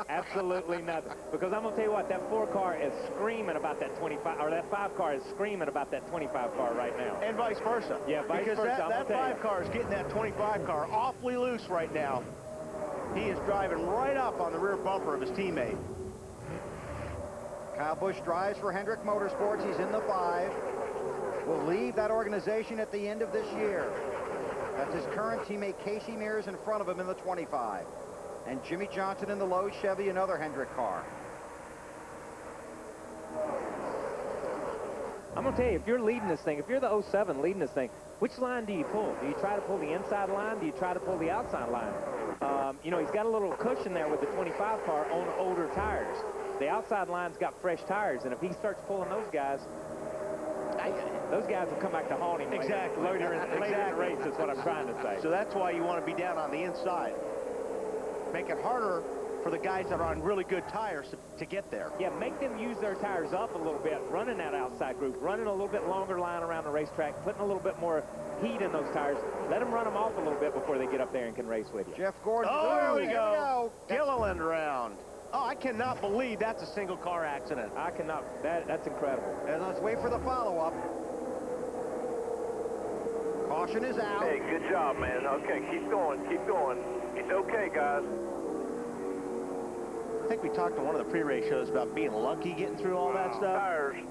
Absolutely nothing. Because I'm going to tell you what, that 4 car is screaming about that 25, or that 5 car is screaming about that 25 car right now. And vice versa. Yeah, vice versa. Because that 5 car is getting that 25 car awfully loose right now. He is driving right up on the rear bumper of his teammate. Kyle Busch drives for Hendrick Motorsports. He's in the 5. Will leave that organization at the end of this year. That's his current teammate Casey Mears in front of him in the 25. And Jimmy Johnson in the low Chevy, another Hendrick car. I'm going to tell you, if you're leading this thing, if you're the 07 leading this thing, which line do you pull? Do you try to pull the inside line? Do you try to pull the outside line? You know, he's got a little cushion there with the 25 car on older tires. The outside line's got fresh tires, and if he starts pulling those guys will come back to haunt him. Exactly. Later in the race is what I'm trying to say. So that's why you want to be down on the inside. Make it harder for the guys that are on really good tires to get there. Yeah, make them use their tires up a little bit, running that outside group, running a little bit longer line around the racetrack, putting a little bit more heat in those tires. Let them run them off a little bit before they get up there and can race with you. Jeff Gordon. Oh, there we go. Gilliland round. Oh, I cannot believe that's a single car accident. I cannot. That's incredible. And let's wait for the follow-up. Caution is out. Hey, good job, man. Okay, keep going, keep going. It's okay, guys. I think we talked to one of the pre-race shows about being lucky getting through all that stuff. Tires.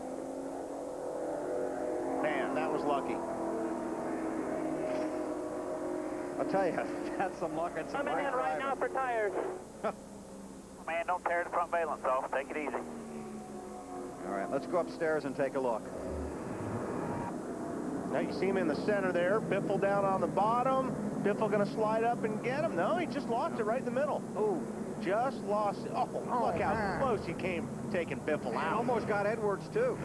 Man, that was lucky. I'll tell you, that's some luck. That's some Coming in right now for tires. Man, don't tear the front valence off. Take it easy. All right, let's go upstairs and take a look. Now you see him in the center there. Biffle down on the bottom. Biffle going to slide up and get him. No, he just lost it right in the middle. Oh, just lost it. Oh, look how close he came taking Biffle out. Almost got Edwards, too.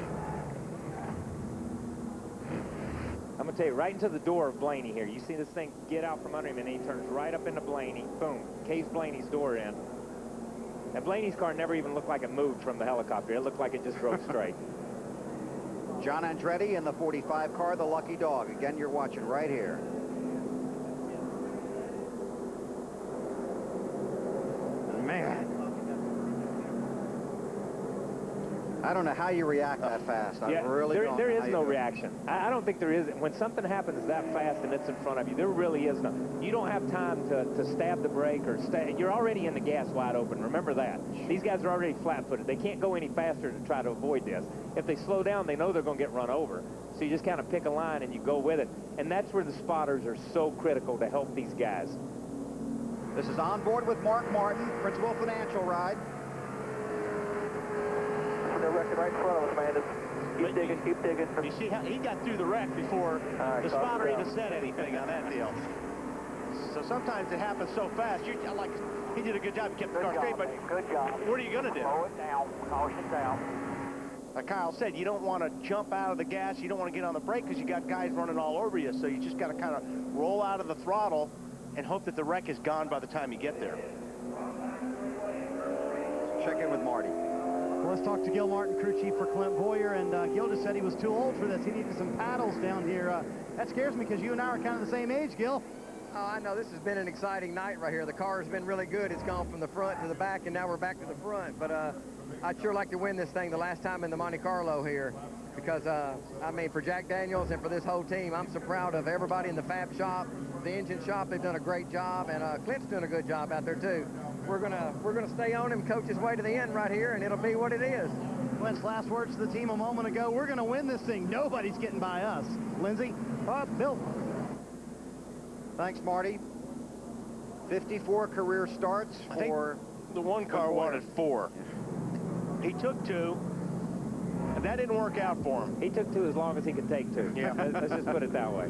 I'm going to tell you, right into the door of Blaney here. You see this thing get out from under him, and he turns right up into Blaney. Boom. Caves Blaney's door in. And Blaney's car never even looked like it moved from the helicopter. It looked like it just drove straight. John Andretti in the 45 car, the lucky dog. Again, you're watching right here. Man. I don't know how you react that fast. I really don't. There is no reaction. I don't think there is. When something happens that fast and it's in front of you, there really is no. You don't have time to stab the brake or you're already in the gas wide open. Remember that. These guys are already flat-footed. They can't go any faster to try to avoid this. If they slow down, they know they're going to get run over. So you just kind of pick a line and you go with it. And that's where the spotters are so critical to help these guys. This is On Board with Mark Martin, Principal Financial Ride. The record right in front of us, man. Keep digging, keep digging. You see how he got through the wreck before the spotter even said anything on that deal. So sometimes it happens so fast. Like he did a good job. He kept the car straight, but good job. What are you going to do? Slow it down. Caution down. Like Kyle said, you don't want to jump out of the gas. You don't want to get on the brake because you got guys running all over you. So you just got to kind of roll out of the throttle and hope that the wreck is gone by the time you get there. Check in with Marty. Well, let's talk to Gil Martin, crew chief for Clint Boyer, and Gil just said he was too old for this. He needed some paddles down here. That scares me because you and I are kind of the same age, Gil. Oh, I know. This has been an exciting night right here. The car has been really good. It's gone from the front to the back, and now we're back to the front. But I'd sure like to win this thing the last time in the Monte Carlo here because, I mean, for Jack Daniels and for this whole team, I'm so proud of everybody in the fab shop, the engine shop. They've done a great job, and Clint's doing a good job out there, too. We're gonna stay on him, coach his way to the end right here, and it'll be what it is. Clint's last words to the team a moment ago, we're going to win this thing. Nobody's getting by us. Lindsey? Bill. Thanks, Marty. 54 career starts for the one car wanted 4. He took 2, and that didn't work out for him. He took 2 as long as he could take 2. Yeah. Let's just put it that way.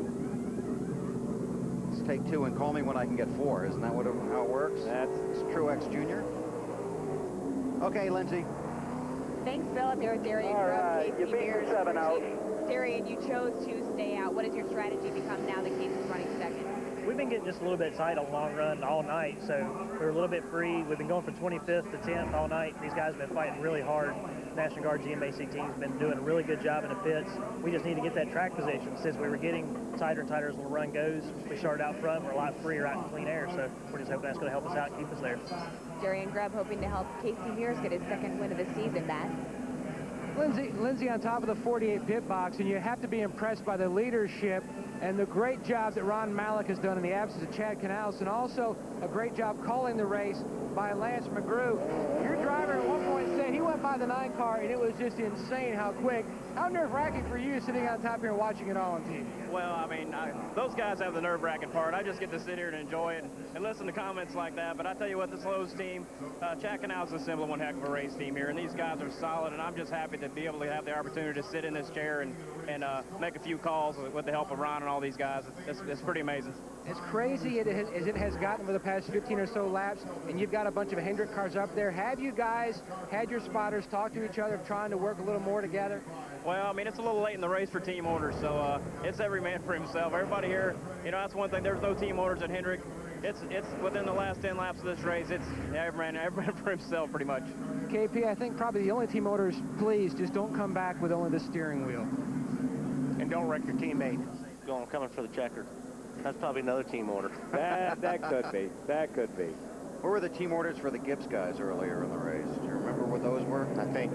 Let's take 2 and call me when I can get 4. Isn't that how it works? That's Truex Jr. Okay, Lindsey. Thanks, Bill. I'm here with Darian Grubb, Casey Mears. Darian, you chose to stay out. What has your strategy become now that Casey's running second? We've been getting just a little bit tight on long run all night, so we're a little bit free. We've been going from 25th to 10th all night. These guys have been fighting really hard. National Guard GMAC team's been doing a really good job in the pits. We just need to get that track position. Since we were getting tighter and tighter as the run goes, we started out front. We're a lot freer out in clean air, so we're just hoping that's going to help us out and keep us there. Darian Grubb hoping to help Casey Mears get his second win of the season, Matt. Lindsey on top of the 48 pit box, and you have to be impressed by the leadership and the great job that Ron Malik has done in the absence of Chad Canales, and also a great job calling the race by Lance McGrew. Your driver at one point said he went by the 9 car, and it was just insane how quick. How nerve-wracking for you sitting on top here and watching it all on TV? Well, I mean, those guys have the nerve-wracking part. I just get to sit here and enjoy it and listen to comments like that. But I tell you what, this Lowe's team, Chad Canales is simply one heck of a race team here, and these guys are solid. And I'm just happy to be able to have the opportunity to sit in this chair and make a few calls with the help of Ron and all these guys. It's pretty amazing. As crazy as it has gotten for the past 15 or so laps, and you've got a bunch of Hendrick cars up there, have you guys had your spotters talk to each other, trying to work a little more together? Well, I mean, it's a little late in the race for team orders, so it's every man for himself. Everybody here, you know, that's one thing. There's no team orders at Hendrick. It's within the last 10 laps of this race. It's every man for himself, pretty much. KP, I think probably the only team orders, please, just don't come back with only the steering wheel. And don't wreck your teammate coming for the checker. That's probably another team order. That could be. That could be. What were the team orders for the Gibbs guys earlier in the race? Do you remember what those were? I think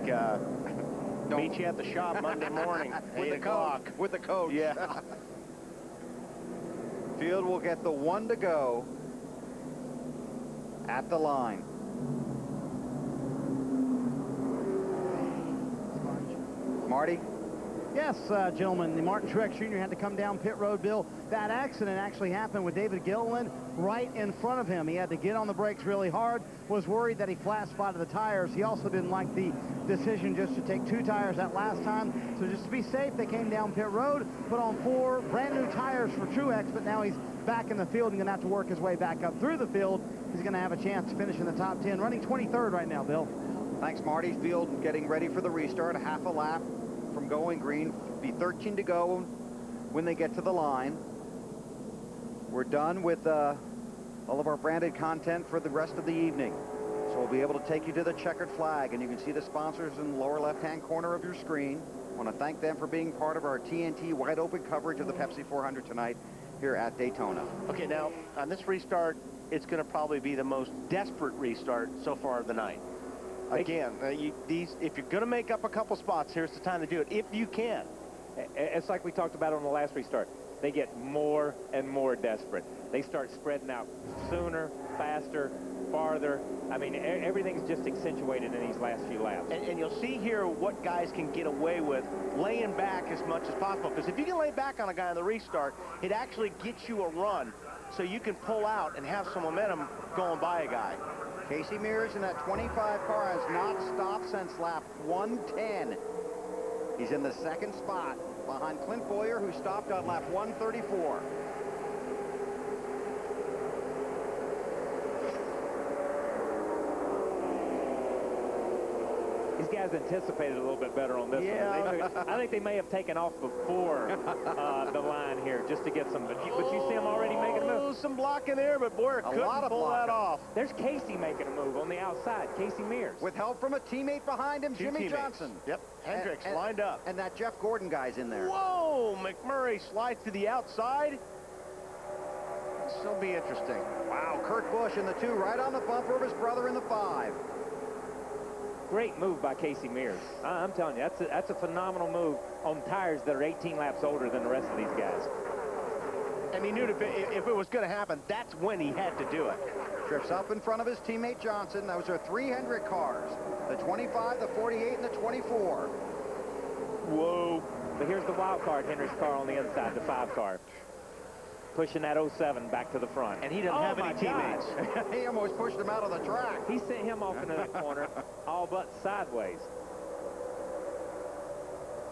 meet you at the shop Monday morning at 8 o'clock. With the coach. Yeah. Field will get the 1 to go at the line. Marty? Yes, gentlemen, the Martin Truex Jr. had to come down pit road, Bill. That accident actually happened with David Gilliland right in front of him. He had to get on the brakes really hard, was worried that he flat spotted the tires. He also didn't like the decision just to take 2 tires that last time. So just to be safe, they came down pit road, put on 4 brand new tires for Truex, but now he's back in the field and going to have to work his way back up through the field. He's going to have a chance to finish in the top 10, running 23rd right now, Bill. Thanks, Marty. Field getting ready for the restart, a half a lap from going green. Be 13 to go when they get to the line. We're done with all of our branded content for the rest of the evening. So we'll be able to take you to the checkered flag, and you can see the sponsors in the lower left-hand corner of your screen. I want to thank them for being part of our TNT wide open coverage of the Pepsi 400 tonight here at Daytona. Okay, now on this restart, it's going to probably be the most desperate restart so far of the night. Again, if you're going to make up a couple spots, here's the time to do it, if you can. It's like we talked about on the last restart. They get more and more desperate. They start spreading out sooner, faster, farther. I mean, everything's just accentuated in these last few laps. And you'll see here what guys can get away with laying back as much as possible. Because if you can lay back on a guy on the restart, it actually gets you a run so you can pull out and have some momentum going by a guy. Casey Mears in that 25 car has not stopped since lap 110. He's in the 2nd spot behind Clint Boyer, who stopped on lap 134. These guys anticipated a little bit better on this one. I think they may have taken off before the line here just to get some. But you see them already making a move. Some blocking there, but Boyer couldn't pull that off. There's Casey making a move on the outside. Casey Mears. With help from a teammate behind him, Jimmy Johnson. Yep, Hendricks lined up. And that Jeff Gordon guy's in there. Whoa, McMurray slides to the outside. This will be interesting. Wow, Kurt Busch in the 2, right on the bumper of his brother in the 5. Great move by Casey Mears. I'm telling you, that's a phenomenal move on tires that are 18 laps older than the rest of these guys. And he knew if it was going to happen, that's when he had to do it. Drifts up in front of his teammate Johnson. Those are 3 Hendrick cars. The 25, the 48, and the 24. Whoa. But here's the wild card, Hendrick's car on the inside, the 5 car. Pushing that 07 back to the front. And he doesn't have any teammates. He almost pushed him out of the track. He sent him off into the corner, all but sideways.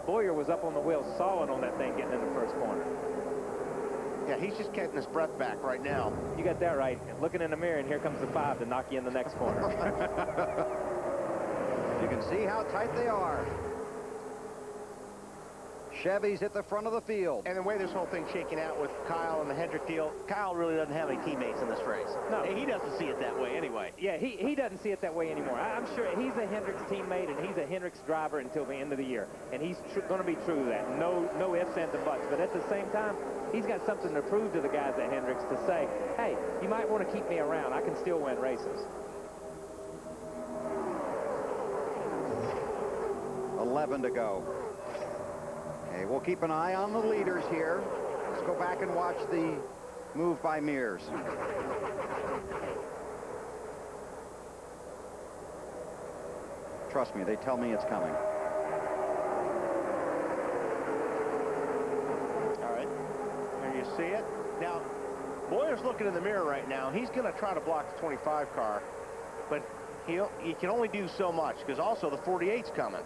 Boyer was up on the wheel, sawing on that thing getting in the first corner. Yeah, he's just getting his breath back right now. You got that right. Looking in the mirror, and here comes the 5 to knock you in the next corner. You can see how tight they are. Chevy's at the front of the field. And the way this whole thing's shaking out with Kyle and the Hendrick deal, Kyle really doesn't have any teammates in this race. No. He doesn't see it that way anyway. Yeah, he doesn't see it that way anymore. I'm sure he's a Hendricks teammate, and he's a Hendricks driver until the end of the year. And he's going to be true to that. No ifs, ands, and buts. But at the same time, he's got something to prove to the guys at Hendricks to say, hey, you might want to keep me around. I can still win races. 11 to go. Okay, we'll keep an eye on the leaders here. Let's go back and watch the move by Mears. Trust me, they tell me it's coming. All right, there you see it. Now, Boyer's looking in the mirror right now. He's going to try to block the 25 car, but he can only do so much because also the 48's coming.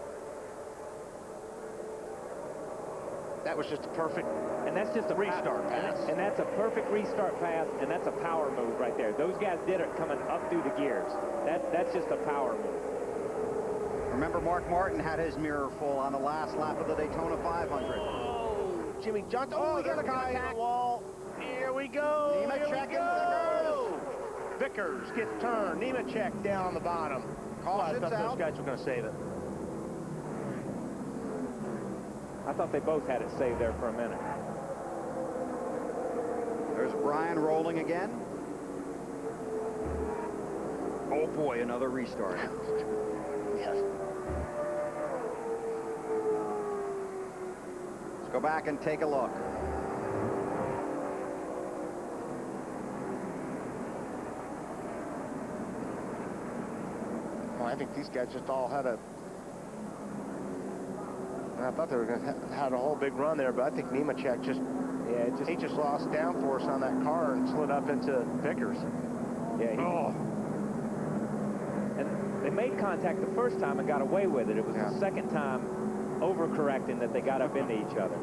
That was just a perfect, and that's just a restart pass. And that's a perfect restart pass, and that's a power move right there. Those guys did it coming up through the gears. That's just a power move. Remember, Mark Martin had his mirror full on the last lap of the Daytona 500. Oh, Jimmy Johnson. Oh, he got a guy on the wall. Here we go. Vickers gets turned. Nemechek down on the bottom. Caution's I thought out. those guys were going to save it. I thought they both had it saved there for a minute. There's Brian rolling again. Oh boy, another restart. Yes. Let's go back and take a look. Well, I think these guys just all had a... I thought they were going to have a whole big run there, but I think Nemechek he just lost downforce on that car and slid up into Vickers. Yeah. And they made contact the first time and got away with it. It was the second time overcorrecting that they got up into each other.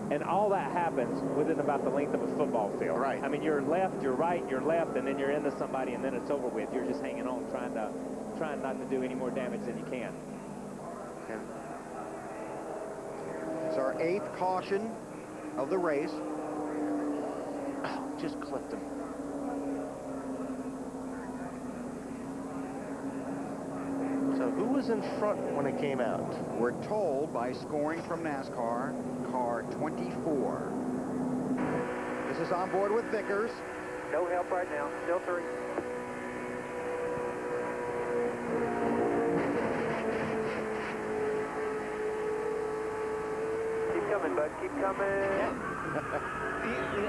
And all that happens within about the length of a football field. Right. I mean, you're left, you're right, you're left, and then you're into somebody, and then it's over with. You're just hanging on, trying not to do any more damage than you can. It's our 8th caution of the race. Oh, just clipped him. So who was in front when it came out? We're told by scoring from NASCAR, car 24. This is on board with Vickers. No help right now. Still 3. Keep coming, bud. Keep coming.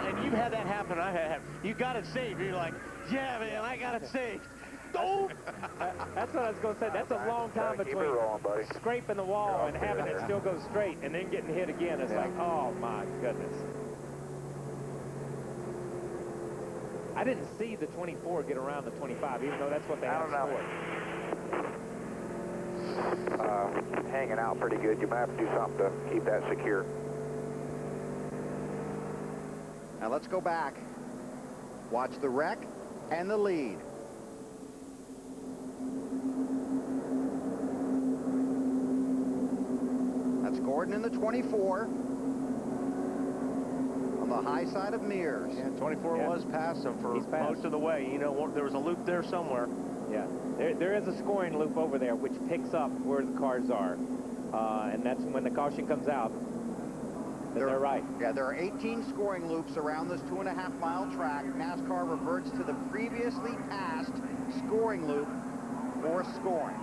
And you've had that happen. I have. You got it saved. You're like, yeah, man, I got it saved. Oh! That's what I was going to say. That's a long time between scraping the wall and having it still go straight and then getting hit again. It's like, oh, my goodness. I didn't see the 24 get around the 25, even though that's what they have scored. Hanging out pretty good. You might have to do something to keep that secure. Now let's go back. Watch the wreck and the lead. Gordon in the 24. On the high side of Mears. Yeah, 24 was passive for most of the way. You know, there was a loop there somewhere. Yeah, there is a scoring loop over there which picks up where the cars are. And that's when the caution comes out. They're right. Yeah, there are 18 scoring loops around this 2.5-mile track. NASCAR reverts to the previously passed scoring loop for scoring,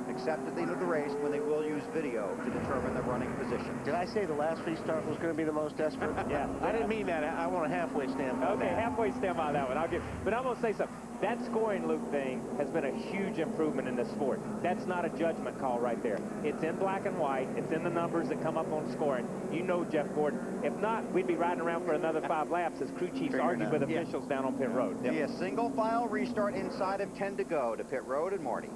except at the end of the race when they will use video to determine the running position. Did I say the last restart was going to be the most desperate? Yeah. I didn't mean that. I want a halfway stand by Okay, that. halfway stand by that one. But I'm going to say something. That scoring loop thing has been a huge improvement in this sport. That's not a judgment call right there. It's in black and white. It's in the numbers that come up on scoring. You know, Jeff Gordon. If not, we'd be riding around for another 5 laps as crew chiefs argue with officials down on pit road. Be a single file restart inside of 10 to go to pit road and Marty.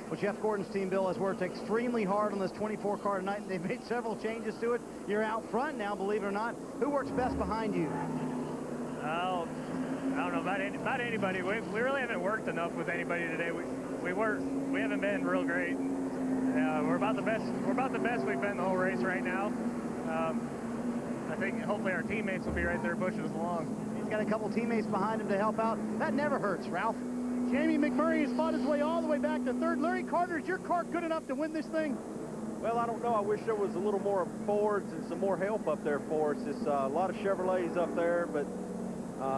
Well, Jeff Gordon's team, Bill, has worked extremely hard on this 24 car tonight. They've made several changes to it. You're out front now, believe it or not. Who works best behind you? Oh, I don't know about anybody. We really haven't worked enough with anybody today. We haven't been real great. We're about the best. We're about the best we've been the whole race right now. I think hopefully our teammates will be right there pushing us along. He's got a couple teammates behind him to help out. That never hurts, Ralph. Jamie McMurray has fought his way all the way back to third. Larry Carter, is your car good enough to win this thing? Well, I don't know. I wish there was a little more Fords and some more help up there for us. It's a lot of Chevrolets up there, but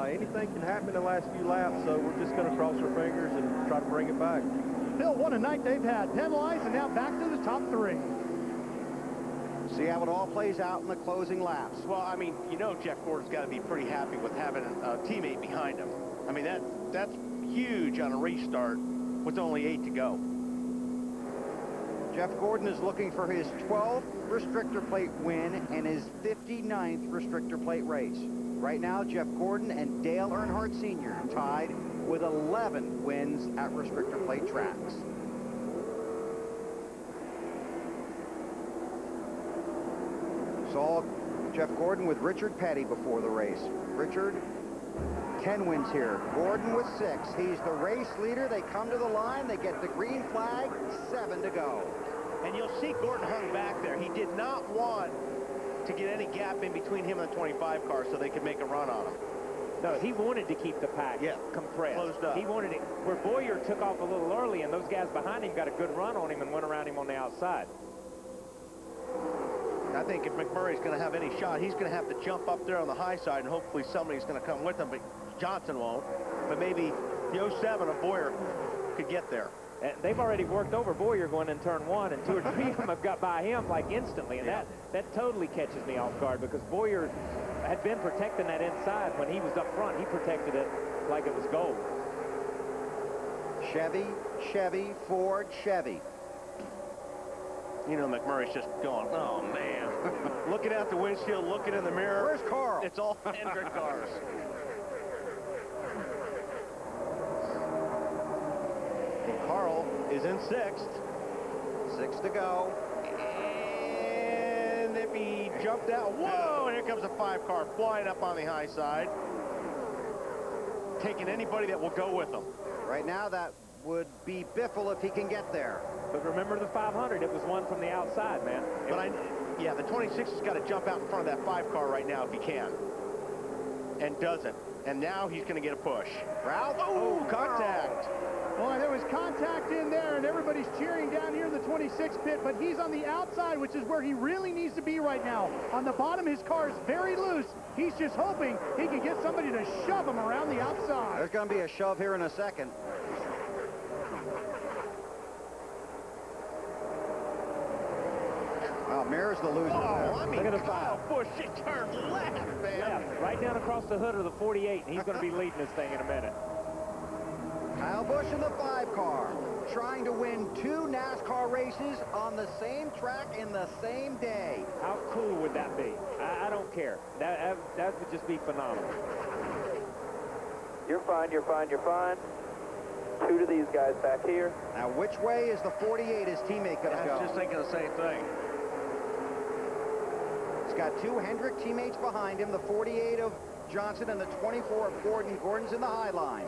anything can happen in the last few laps, so we're just going to cross our fingers and try to bring it back. Bill, what a night they've had. Penalized and now back to the top 3. See how it all plays out in the closing laps. Well, I mean, you know Jeff Gordon's got to be pretty happy with having a teammate behind him. I mean, that's huge on a restart with only 8 to go. Jeff Gordon is looking for his 12th restrictor plate win and his 59th restrictor plate race. Right now, Jeff Gordon and Dale Earnhardt Sr. tied with 11 wins at restrictor plate tracks. Saw Jeff Gordon with Richard Petty before the race. Richard, 10 wins here. Gordon with 6. He's the race leader. They come to the line. They get the green flag. 7 to go. And you'll see Gordon hung back there. He did not want to get any gap in between him and the 25 car so they could make a run on him. No, he wanted to keep the pack compressed. Closed up. He wanted it where Boyer took off a little early, and those guys behind him got a good run on him and went around him on the outside. I think if McMurray's going to have any shot, he's going to have to jump up there on the high side, and hopefully somebody's going to come with him, but Johnson won't. But maybe the 07 of Boyer could get there. And they've already worked over Boyer going in turn 1, and 2 or 3 of them have got by him like instantly, and that totally catches me off guard because Boyer had been protecting that inside when he was up front. He protected it like it was gold. Chevy, Chevy, Ford, Chevy. You know, McMurray's just going, oh, man. Looking out the windshield, looking in the mirror. Where's Carl? It's all Hendrick cars. And Carl is in 6th. 6 to go. And if he jumped out, whoa, and here comes a 5 car flying up on the high side. Taking anybody that will go with them. Right now, that would be Biffle if he can get there. But remember the 500, it was one from the outside, man. But yeah, the 26 has got to jump out in front of that 5 car right now if he can. And doesn't. And now he's going to get a push. Ralph? Oh, contact. Boy, there was contact in there, and everybody's cheering down here in the 26 pit, but he's on the outside, which is where he really needs to be right now. On the bottom, his car is very loose. He's just hoping he can get somebody to shove him around the outside. There's going to be a shove here in a second. Well, Mears the loser. Oh, I mean, Look at the Kyle Busch, he turned left, man. Left, right down across the hood of the 48, and he's going to be leading this thing in a minute. Kyle Busch in the 5 car, trying to win 2 NASCAR races on the same track in the same day. How cool would that be? I don't care. That would just be phenomenal. You're fine, you're fine, you're fine. 2 to these guys back here. Now, which way is the 48 his teammate going to go? I was just thinking the same thing. He's got 2 Hendrick teammates behind him, the 48 of Johnson and the 24 of Gordon. Gordon's in the high line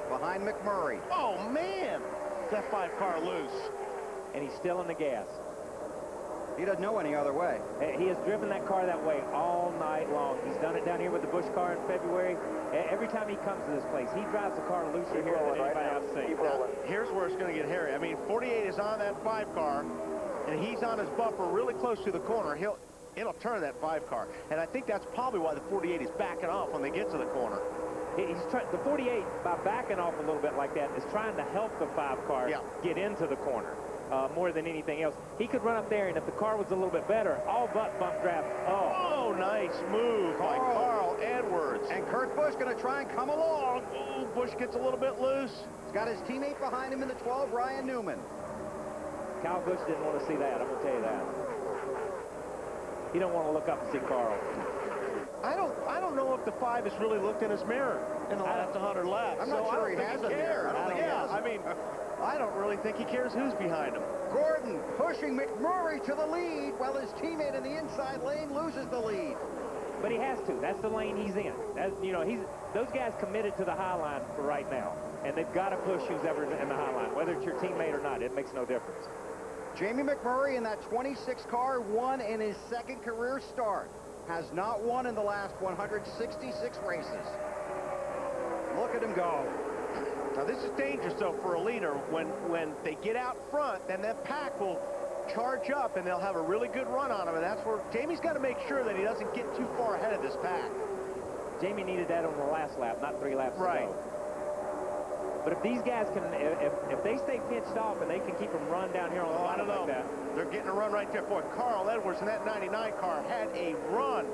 behind McMurray. Oh, man. That 5 car loose. And he's still in the gas. He doesn't know any other way. He has driven that car that way all night long. He's done it down here with the Busch car in February. Every time he comes to this place, he drives the car looser here than anybody I've seen. Here's where it's going to get hairy. I mean, 48 is on that 5 car, and he's on his bumper really close to the corner. It'll turn that 5 car, and I think that's probably why the 48 is backing off when they get to the corner. The 48, by backing off a little bit like that, is trying to help the 5 car get into the corner more than anything else. He could run up there, and if the car was a little bit better, all but bump draft. Oh, nice move by Carl Edwards. And Kurt Busch going to try and come along. Oh, Busch gets a little bit loose. He's got his teammate behind him in the 12, Ryan Newman. Kyle Busch didn't want to see that, I'm going to tell you that. He don't want to look up and see Carl. I don't know if the 5 has really looked in his mirror in the last 100 laps. I'm not sure he has a mirror. I don't really think he cares who's behind him. Gordon pushing McMurray to the lead while his teammate in the inside lane loses the lead. But he has to. That's the lane he's in. Those guys committed to the high line for right now, and they've got to push who's ever in the high line, whether it's your teammate or not. It makes no difference. Jamie McMurray in that 26 car won in his second career start. Has not won in the last 166 races. Look at him go. Now this is dangerous though for a leader. When they get out front, then that pack will charge up and they'll have a really good run on him, and that's where Jamie's got to make sure that he doesn't get too far ahead of this pack. Jamie needed that on the last lap, not 3 laps right ago. But if these guys can, if they stay pitched off and they can keep them run down here on the bottom like that. They're getting a run right there. Boy, Carl Edwards in that 99 car had a run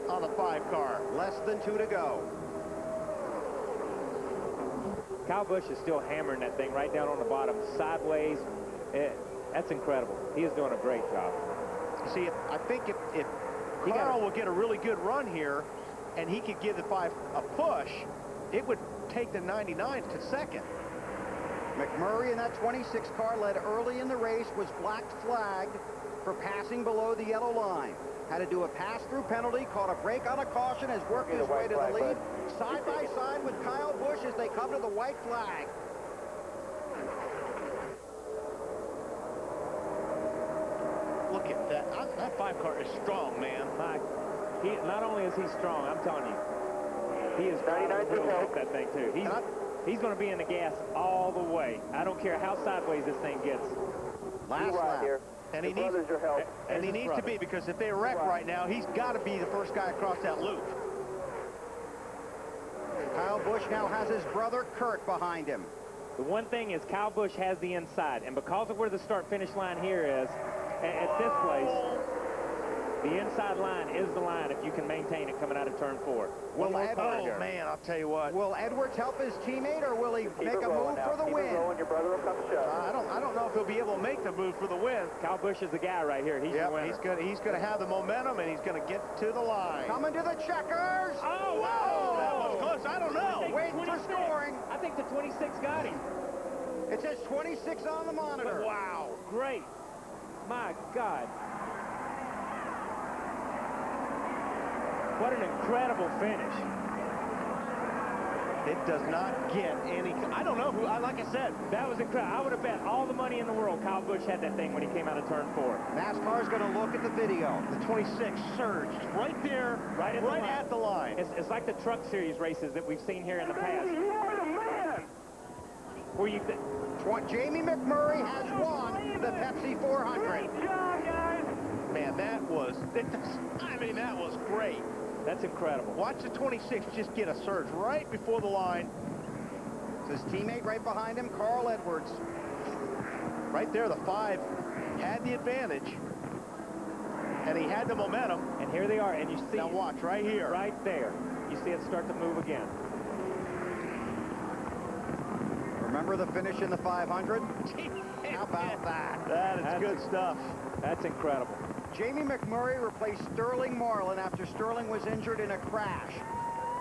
on the 5 car. Less than 2 to go. Kyle Busch is still hammering that thing right down on the bottom, sideways. That's incredible. He is doing a great job. See, I think if Carl will get a really good run here and he could give the 5 a push, it would take the 99 to second. McMurray in that 26 car led early in the race, was black flagged for passing below the yellow line. Had to do a pass-through penalty, caught a break on a caution, has worked his way to the lead. Side by side with Kyle Busch as they come to the white flag. Look at that. That 5 car is strong, man. Not only is he strong, I'm telling you, he is trying to really help that thing too. He's going to be in the gas all the way. I don't care how sideways this thing gets. Last lap. Here. And he needs to be, because if they wreck right now, he's got to be the first guy across that loop. Kyle Busch now has his brother Kurt behind him. The one thing is Kyle Busch has the inside, and because of where the start-finish line here is, at this place, the inside line is the line if you can maintain it coming out of turn 4. Will Edwards, man, I'll tell you what. Will Edwards help his teammate, or will he make a move for the win? Your brother will come shut. I don't know if he'll be able to make the move for the win. Kyle Busch is the guy right here. He's the winner. He's going to have the momentum, and he's going to get to the line. Coming to the checkers. Oh, wow! That was close. I don't know. Waiting for scoring. I think the 26 got him. It says 26 on the monitor. Wow, great. My God. What an incredible finish. It does not get any... I don't know who... Like I said, that was incredible. I would have bet all the money in the world Kyle Busch had that thing when he came out of turn 4. NASCAR's going to look at the video. The 26 surged right there, right at the line. It's like the Truck Series races that we've seen here in the past. You are the man! Where you... Jamie McMurray has won the Pepsi 400. Great job, guys! Man, that was great. That's incredible. Watch the 26 just get a surge right before the line. His teammate right behind him, Carl Edwards. Right there, the 5 had the advantage, and he had the momentum. And here they are, and you see... Now watch, right here. Right there. You see it start to move again. Remember the finish in the 500? How about that? That's good stuff. That's incredible. Jamie McMurray replaced Sterling Marlin after Sterling was injured in a crash.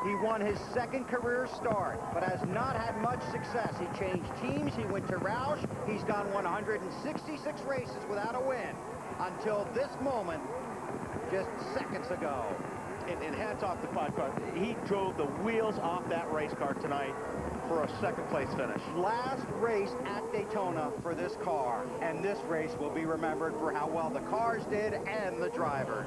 He won his second career start, but has not had much success. He changed teams. He went to Roush. He's gone 166 races without a win until this moment, just seconds ago. And hats off to 5 car. He drove the wheels off that race car tonight. for a second-place finish. Last race at Daytona for this car, and this race will be remembered for how well the cars did and the drivers.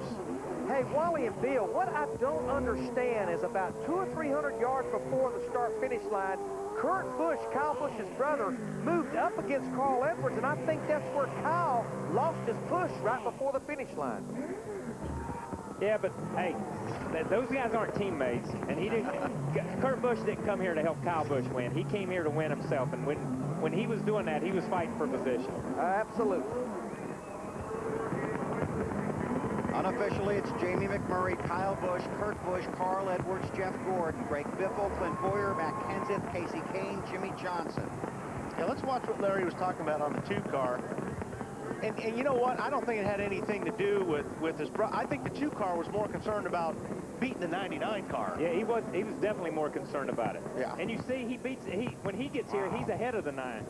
Hey, Wally and Bill, what I don't understand is about 200 or 300 yards before the start-finish line, Kurt Busch, Kyle Busch's brother, moved up against Carl Edwards, and I think that's where Kyle lost his push right before the finish line. Yeah, but hey, those guys aren't teammates, and Kurt Busch didn't come here to help Kyle Busch win. He came here to win himself, and when he was doing that, he was fighting for position. Absolutely. Unofficially, it's Jamie McMurray, Kyle Busch, Kurt Busch, Carl Edwards, Jeff Gordon, Greg Biffle, Clint Boyer, Matt Kenseth, Casey Kane, Jimmy Johnson. Yeah, let's watch what Larry was talking about on the 2 car. And you know what? I don't think it had anything to do with his brother. I think the 2 car was more concerned about beating the 99 car. Yeah, he was definitely more concerned about it. Yeah. And you see, when he gets here, he's ahead of the 9.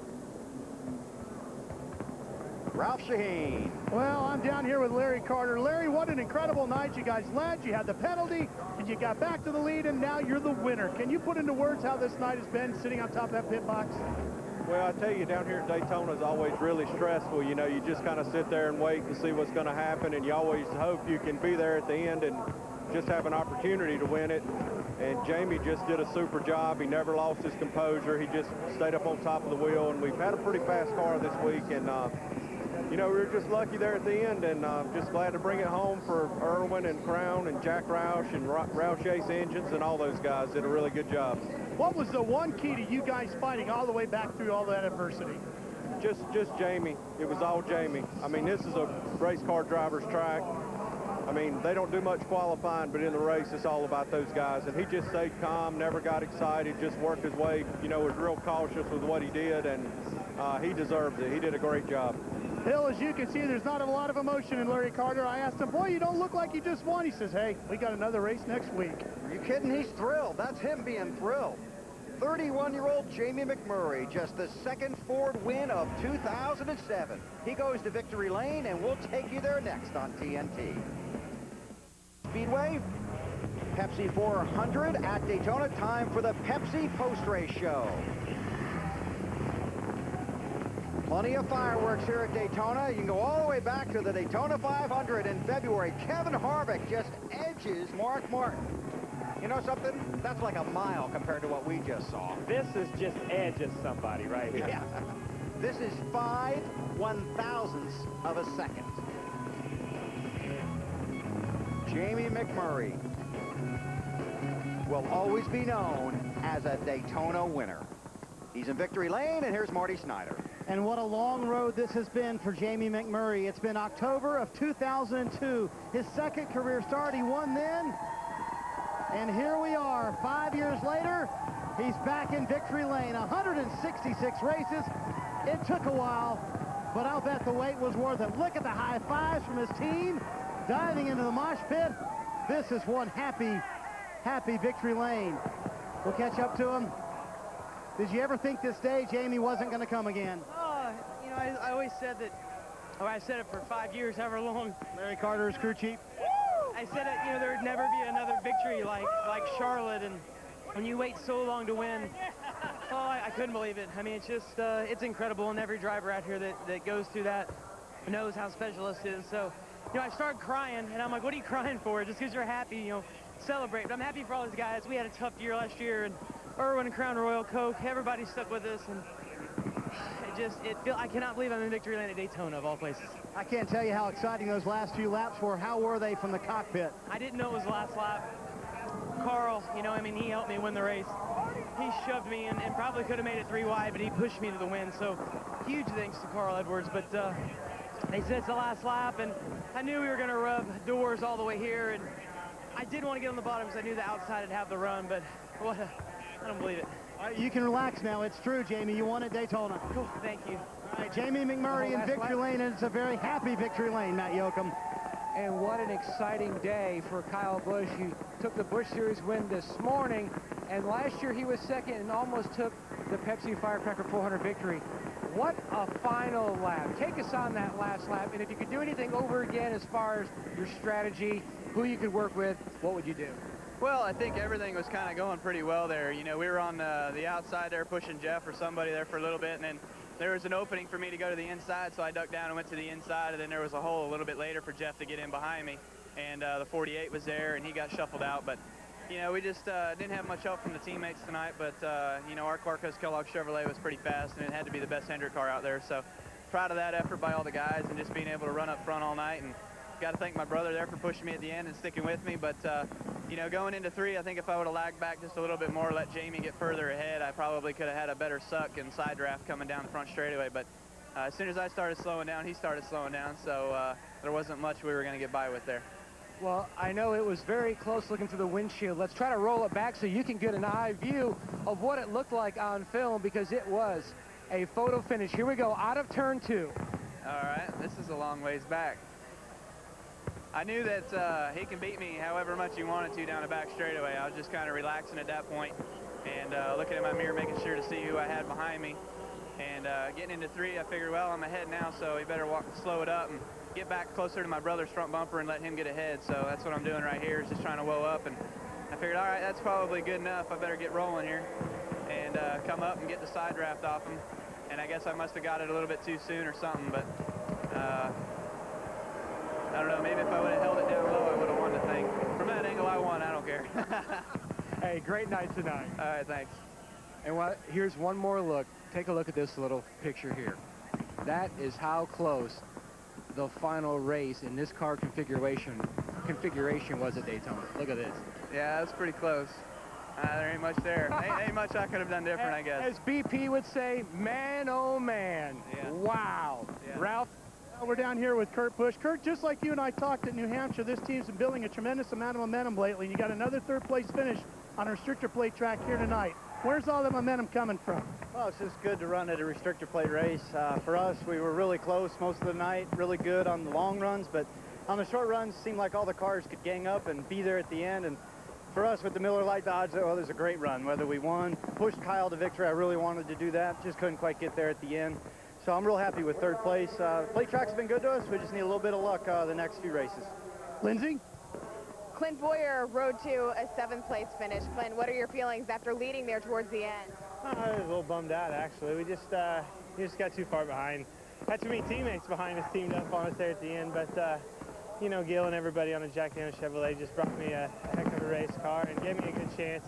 Ralph Shaheen. Well, I'm down here with Larry Carter. Larry, what an incredible night you guys led. You had the penalty, and you got back to the lead, and now you're the winner. Can you put into words how this night has been sitting on top of that pit box? Well, I tell you, down here at Daytona is always really stressful. You know, you just kind of sit there and wait and see what's going to happen, and you always hope you can be there at the end and just have an opportunity to win it. And Jamie just did a super job. He never lost his composure. He just stayed up on top of the wheel, and we've had a pretty fast car this week, and you know, we were just lucky there at the end, and just glad to bring it home for Irwin and Crown and Jack Roush and Roush Chase Engines, and all those guys did a really good job. What was the one key to you guys fighting all the way back through all that adversity? Just Jamie. It was all Jamie. I mean, this is a race car driver's track. I mean, they don't do much qualifying, but in the race, it's all about those guys. And he just stayed calm, never got excited, just worked his way, you know, was real cautious with what he did, and he deserves it. He did a great job. Bill, as you can see, there's not a lot of emotion in Larry Carter. I asked him, boy, you don't look like you just won. He says, hey, we got another race next week. Are you kidding? He's thrilled. That's him being thrilled. 31-year-old Jamie McMurray, just the second Ford win of 2007. He goes to victory lane, and we'll take you there next on TNT. Speedway, Pepsi 400 at Daytona. Time for the Pepsi post-race show. Plenty of fireworks here at Daytona. You can go all the way back to the Daytona 500 in February. Kevin Harvick just edges Mark Martin. You know something? That's like a mile compared to what we just saw. This is just edges somebody right here. Yeah. This is 5 1/1000ths of a second. Jamie McMurray will always be known as a Daytona winner. He's in victory lane, and here's Marty Snyder. And what a long road this has been for Jamie McMurray. It's been October of 2002, his second career start. He won then, and here we are 5 years later. He's back in victory lane. 166 races. It took a while, but I'll bet the wait was worth it. Look at the high fives from his team diving into the mosh pit. This is one happy victory lane. We'll catch up to him. Did you ever think this day Jamie wasn't going to come again? Oh, you know, I always said that, or I said it for 5 years, however long. Larry Carter is crew chief. I said that, you know, there would never be another victory like Charlotte, and when you wait so long to win, oh, I couldn't believe it. I mean, it's just, it's incredible, and every driver out here that goes through that knows how special this is. So, you know, I started crying, and I'm like, what are you crying for? Just because you're happy, you know, celebrate. But I'm happy for all these guys. We had a tough year last year, and Irwin and Crown Royal, Coke, everybody stuck with us, and I cannot believe I'm in victory lane at Daytona, of all places. I can't tell you how exciting those last few laps were. How were they from the cockpit? I didn't know it was the last lap. Carl, you know, I mean, he helped me win the race. He shoved me and probably could have made it 3 wide, but he pushed me to the win. So huge thanks to Carl Edwards. But they said it's the last lap, and I knew we were going to rub doors all the way here. And I did want to get on the bottom because I knew the outside would have the run, but I don't believe it. You can relax now. It's true, Jamie. You won at Daytona. Cool. Thank you. All right, Jamie McMurray in victory lane, and it's a very happy victory lane, Matt Yoakum. And what an exciting day for Kyle Busch. He took the Busch Series win this morning, and last year he was second and almost took the Pepsi Firecracker 400 victory. What a final lap. Take us on that last lap, and if you could do anything over again as far as your strategy, who you could work with, what would you do? Well, I think everything was kind of going pretty well there. You know, we were on the outside there pushing Jeff or somebody there for a little bit, and then there was an opening for me to go to the inside, so I ducked down and went to the inside, and then there was a hole a little bit later for Jeff to get in behind me, and the 48 was there, and he got shuffled out. But, you know, we just didn't have much help from the teammates tonight, but, you know, our car, Kellogg Chevrolet, was pretty fast, and it had to be the best Hendrick car out there. So proud of that effort by all the guys and just being able to run up front all night. And got to thank my brother there for pushing me at the end and sticking with me. But, you know, going into 3, I think if I would have lagged back just a little bit more, let Jamie get further ahead, I probably could have had a better suck and side draft coming down the front straightaway. But as soon as I started slowing down, he started slowing down. So there wasn't much we were going to get by with there. Well, I know it was very close looking through the windshield. Let's try to roll it back so you can get an eye view of what it looked like on film, because it was a photo finish. Here we go, out of turn 2. All right, this is a long ways back. I knew that he can beat me however much he wanted to down the back straightaway. I was just kind of relaxing at that point and looking at my mirror, making sure to see who I had behind me. And getting into 3, I figured, well, I'm ahead now, so he better slow it up and get back closer to my brother's front bumper and let him get ahead. So that's what I'm doing right here, is just trying to woe up. And I figured, all right, that's probably good enough. I better get rolling here and come up and get the side draft off him. And I guess I must have got it a little bit too soon or something, but I don't know, maybe if I would have held it down low, I would have won the thing. From that angle, I won, I don't care. Hey, great night tonight. All right, thanks. And here's one more look. Take a look at this little picture here. That is how close the final race in this car configuration was at Daytona. Look at this. Yeah, that's pretty close. There ain't much there. ain't much I could have done different, I guess. As BP would say, man, oh man. Yeah. Wow. Yeah. Ralph? We're down here with Kurt Busch. Kurt, just like you and I talked at New Hampshire, this team's been building a tremendous amount of momentum lately. You got another third-place finish on a restrictor plate track here tonight. Where's all the momentum coming from? Well, it's just good to run at a restrictor plate race. For us, we were really close most of the night, really good on the long runs, but on the short runs, it seemed like all the cars could gang up and be there at the end. And for us, with the Miller Lite Dodge, well, it was a great run. Whether we won, pushed Kyle to victory, I really wanted to do that. Just couldn't quite get there at the end. So I'm real happy with third place. Plate tracks have been good to us. We just need a little bit of luck the next few races. Lindsay? Clint Boyer rode to a 7th place finish. Clint, what are your feelings after leading there towards the end? I was a little bummed out, actually. We just got too far behind. Had too many teammates behind us teamed up on us there at the end, but you know, Gil and everybody on the Jack Daniels Chevrolet just brought me a heck of a race car and gave me a good chance.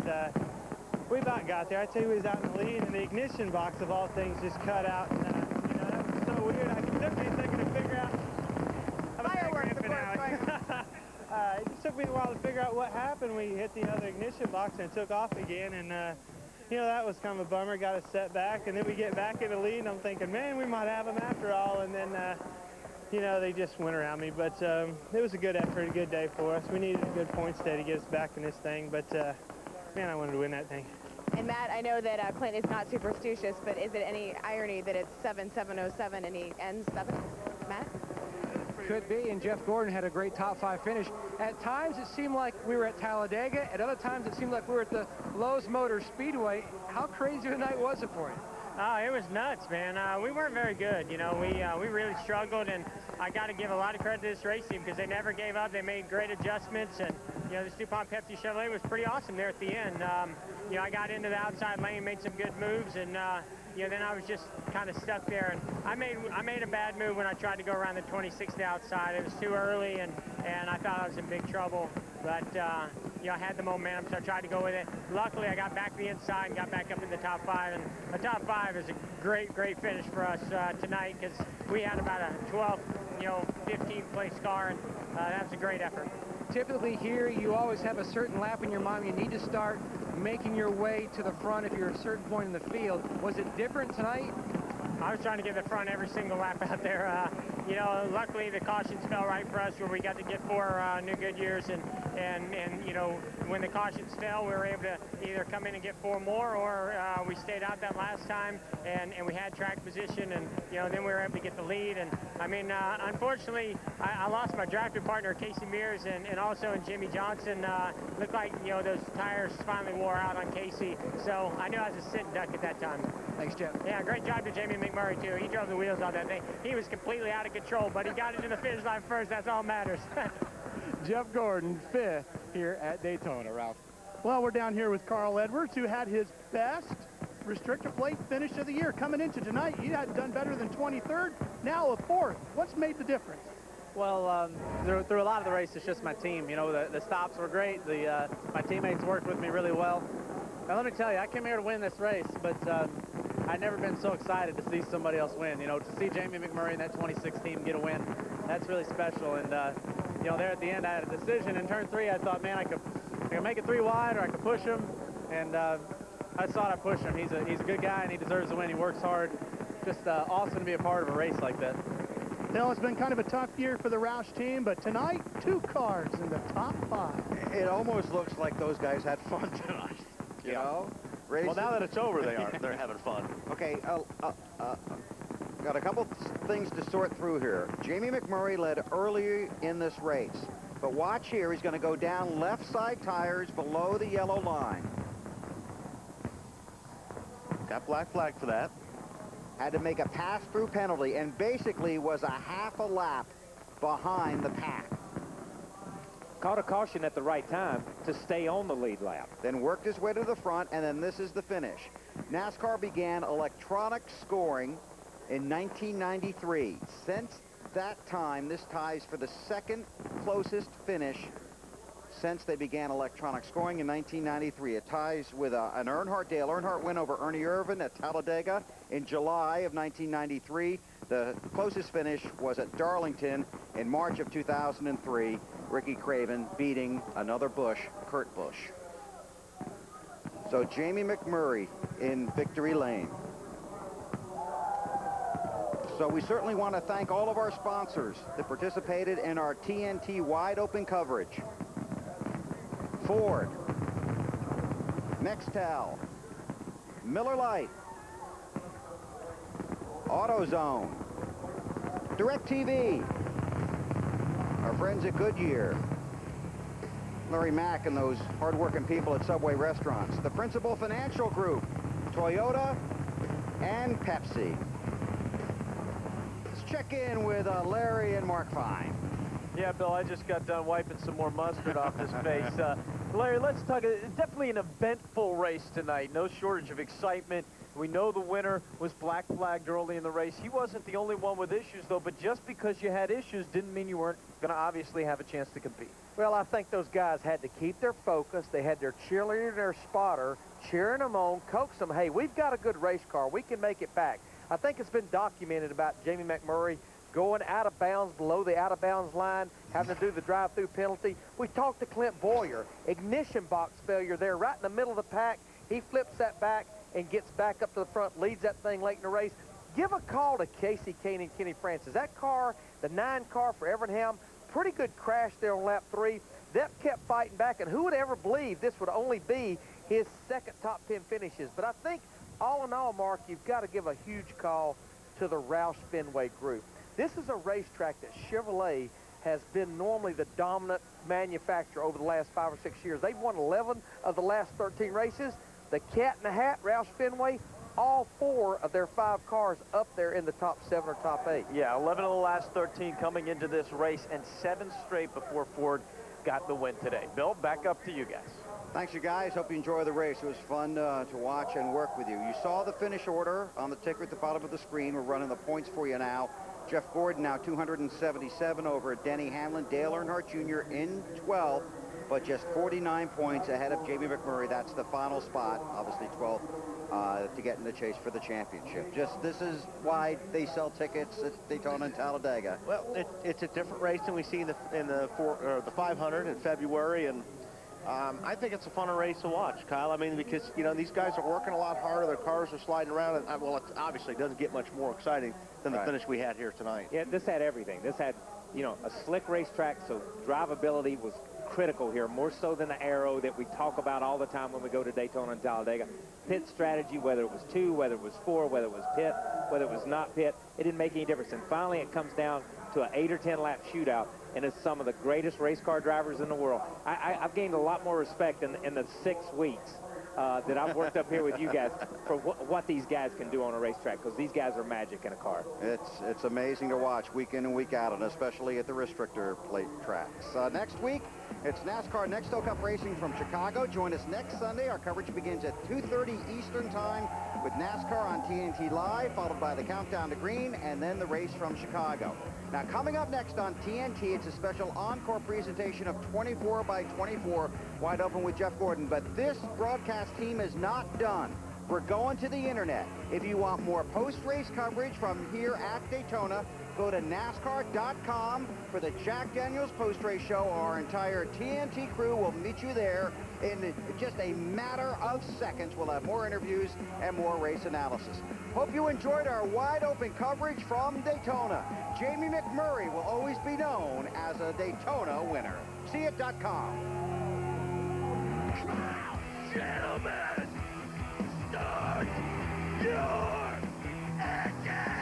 We about got there. I tell you, we was out in the lead, and the ignition box of all things just cut out. And, you know, that was so weird. It took me a second to figure out. Fireworks, of course. It just took me a while to figure out what happened. We hit the other ignition box and it took off again, and you know, that was kind of a bummer. Got us set back, and then we get back in the lead, and I'm thinking, man, we might have them after all. And then, you know, they just went around me. But it was a good effort, a good day for us. We needed a good points day to get us back in this thing, but man, I wanted to win that thing. And Matt, I know that Clint is not superstitious, but is it any irony that it's 7-7-0-7 and he ends 7th? Matt? Could be, and Jeff Gordon had a great top 5 finish. At times it seemed like we were at Talladega. At other times it seemed like we were at the Lowe's Motor Speedway. How crazy a night was it for you? It was nuts, man. We weren't very good. You know, we really struggled, and I got to give a lot of credit to this race team because they never gave up. They made great adjustments, and you know, this DuPont Pepsi Chevrolet was pretty awesome there at the end. You know, I got into the outside lane, made some good moves, and you know, then I was just kind of stuck there. And I made a bad move when I tried to go around the 26th outside. It was too early, and I thought I was in big trouble. But you know, I had the momentum, so I tried to go with it. Luckily, I got back to the inside and got back up in the top 5. And the top 5 is a great finish for us tonight because we had about a 12th, you know, 15th place car, and that was a great effort. Typically here, you always have a certain lap in your mind. You need to start making your way to the front if you're at a certain point in the field. Was it different tonight? I was trying to get the front every single lap out there. You know, luckily the cautions fell right for us where we got to get 4 new Goodyears, and you know, when the cautions fell, we were able to either come in and get 4 more, or we stayed out that last time, and we had track position, and you know, then we were able to get the lead. And I mean, unfortunately, I lost my drafting partner Casey Mears, and also in Jimmy Johnson. Looked like, you know, those tires finally wore out on Casey, so I knew I was a sitting duck at that time. Thanks, Jeff. Yeah, great job to Jamie McMurray too. He drove the wheels on that thing. He was completely out of control, but he got it to the finish line first. That's all that matters. Jeff Gordon, 5th here at Daytona, Ralph. Well, we're down here with Carl Edwards, who had his best restrictor plate finish of the year. Coming into tonight, he had done better than 23rd, now a 4th. What's made the difference? Well, through a lot of the race, it's just my team. You know, the stops were great. My teammates worked with me really well. Now, let me tell you, I came here to win this race, but I've never been so excited to see somebody else win. You know, to see Jamie McMurray and that 26 team get a win, that's really special. And, you know, there at the end, I had a decision. In turn 3, I thought, man, I could make it 3 wide or I could push him. And I thought I'd push him. He's a good guy, and he deserves to win. He works hard. Just awesome to be a part of a race like that. Well, it's been kind of a tough year for the Roush team, but tonight, 2 cars in the top 5. It almost looks like those guys had fun tonight. You know? Well, now that it's over, they're having fun. Okay, got a couple things to sort through here. Jamie McMurray led early in this race, but watch here. He's going to go down left side tires below the yellow line. Got black flag for that. Had to make a pass-through penalty and basically was a half a lap behind the pack. Caught a caution at the right time to stay on the lead lap. Then worked his way to the front, and then this is the finish. NASCAR began electronic scoring in 1993. Since that time, this ties for the second closest finish since they began electronic scoring in 1993. It ties with an Earnhardt. Dale Earnhardt win over Ernie Irvan at Talladega in July of 1993. The closest finish was at Darlington in March of 2003. Ricky Craven beating another Busch, Kurt Busch. So Jamie McMurray in victory lane. So we certainly want to thank all of our sponsors that participated in our TNT wide open coverage. Ford, NEXTEL, Miller Lite, AutoZone, DirecTV, our friends at Goodyear, Larry Mack and those hard-working people at Subway Restaurants, the Principal Financial Group, Toyota, and Pepsi. Let's check in with Larry and Mark Fine. Yeah, Bill, I just got done wiping some more mustard off his face. Larry, let's talk. It's definitely an eventful race tonight. No shortage of excitement. We know the winner was black flagged early in the race. He wasn't the only one with issues, though, but just because you had issues didn't mean you weren't going to obviously have a chance to compete. Well, I think those guys had to keep their focus. They had their cheerleader, their spotter, cheering them on, coax them. Hey, we've got a good race car. We can make it back. I think it's been documented about Jamie McMurray going out of bounds below the out-of-bounds line, having to do the drive-through penalty. We talked to Clint Boyer. Ignition box failure there right in the middle of the pack. He flips that back and gets back up to the front, leads that thing late in the race. Give a call to Casey Kane and Kenny Francis. That car, the 9 car for Evernham, pretty good crash there on lap 3. That kept fighting back, and who would ever believe this would only be his second top 10 finishes? But I think, all in all, Mark, you've got to give a huge call to the Roush Fenway group. This is a racetrack that Chevrolet has been normally the dominant manufacturer over the last 5 or 6 years. They've won 11 of the last 13 races. The Cat in the Hat, Roush Fenway, all 4 of their 5 cars up there in the top 7 or top 8. Yeah, 11 of the last 13 coming into this race, and 7 straight before Ford got the win today. Bill, back up to you guys. Thanks, you guys. Hope you enjoy the race. It was fun to watch and work with you. You saw the finish order on the ticker at the bottom of the screen. We're running the points for you now. Jeff Gordon now 277 over Denny Hamlin. Dale Earnhardt Jr. in 12th, but just 49 points ahead of Jamie McMurray. That's the final spot, obviously 12th, to get in the chase for the championship. This is why they sell tickets at Daytona and Talladega. Well, it's a different race than we see in the 500 in February, and I think it's a funner race to watch, Kyle. I mean, because, you know, these guys are working a lot harder. Their cars are sliding around. And, well, it obviously doesn't get much more exciting than the finish we had here tonight. Yeah, this had everything. This had, you know, a slick racetrack, so drivability was critical here, more so than the aero that we talk about all the time when we go to Daytona and Talladega. Pit strategy, whether it was 2, whether it was 4, whether it was pit, whether it was not pit, it didn't make any difference. And finally, it comes down to an 8 or 10 lap shootout, and it's some of the greatest race car drivers in the world. I've gained a lot more respect in the 6 weeks that I've worked up here with you guys for what these guys can do on a racetrack, because these guys are magic in a car. It's amazing to watch week in and week out, and especially at the restrictor plate tracks. Next week, it's NASCAR NEXTEL Cup Racing from Chicago. Join us next Sunday. Our coverage begins at 2:30 Eastern Time with NASCAR on TNT Live, followed by the Countdown to Green, and then the race from Chicago. Now, coming up next on TNT, it's a special encore presentation of 24 by 24, Wide Open with Jeff Gordon. But this broadcast team is not done. We're going to the internet. If you want more post-race coverage from here at Daytona, go to NASCAR.com for the Jack Daniels post-race show. Our entire TNT crew will meet you there in just a matter of seconds. We'll have more interviews and more race analysis. Hope you enjoyed our wide-open coverage from Daytona. Jamie McMurray will always be known as a Daytona winner. SeeIt.com. Gentlemen, start your engine!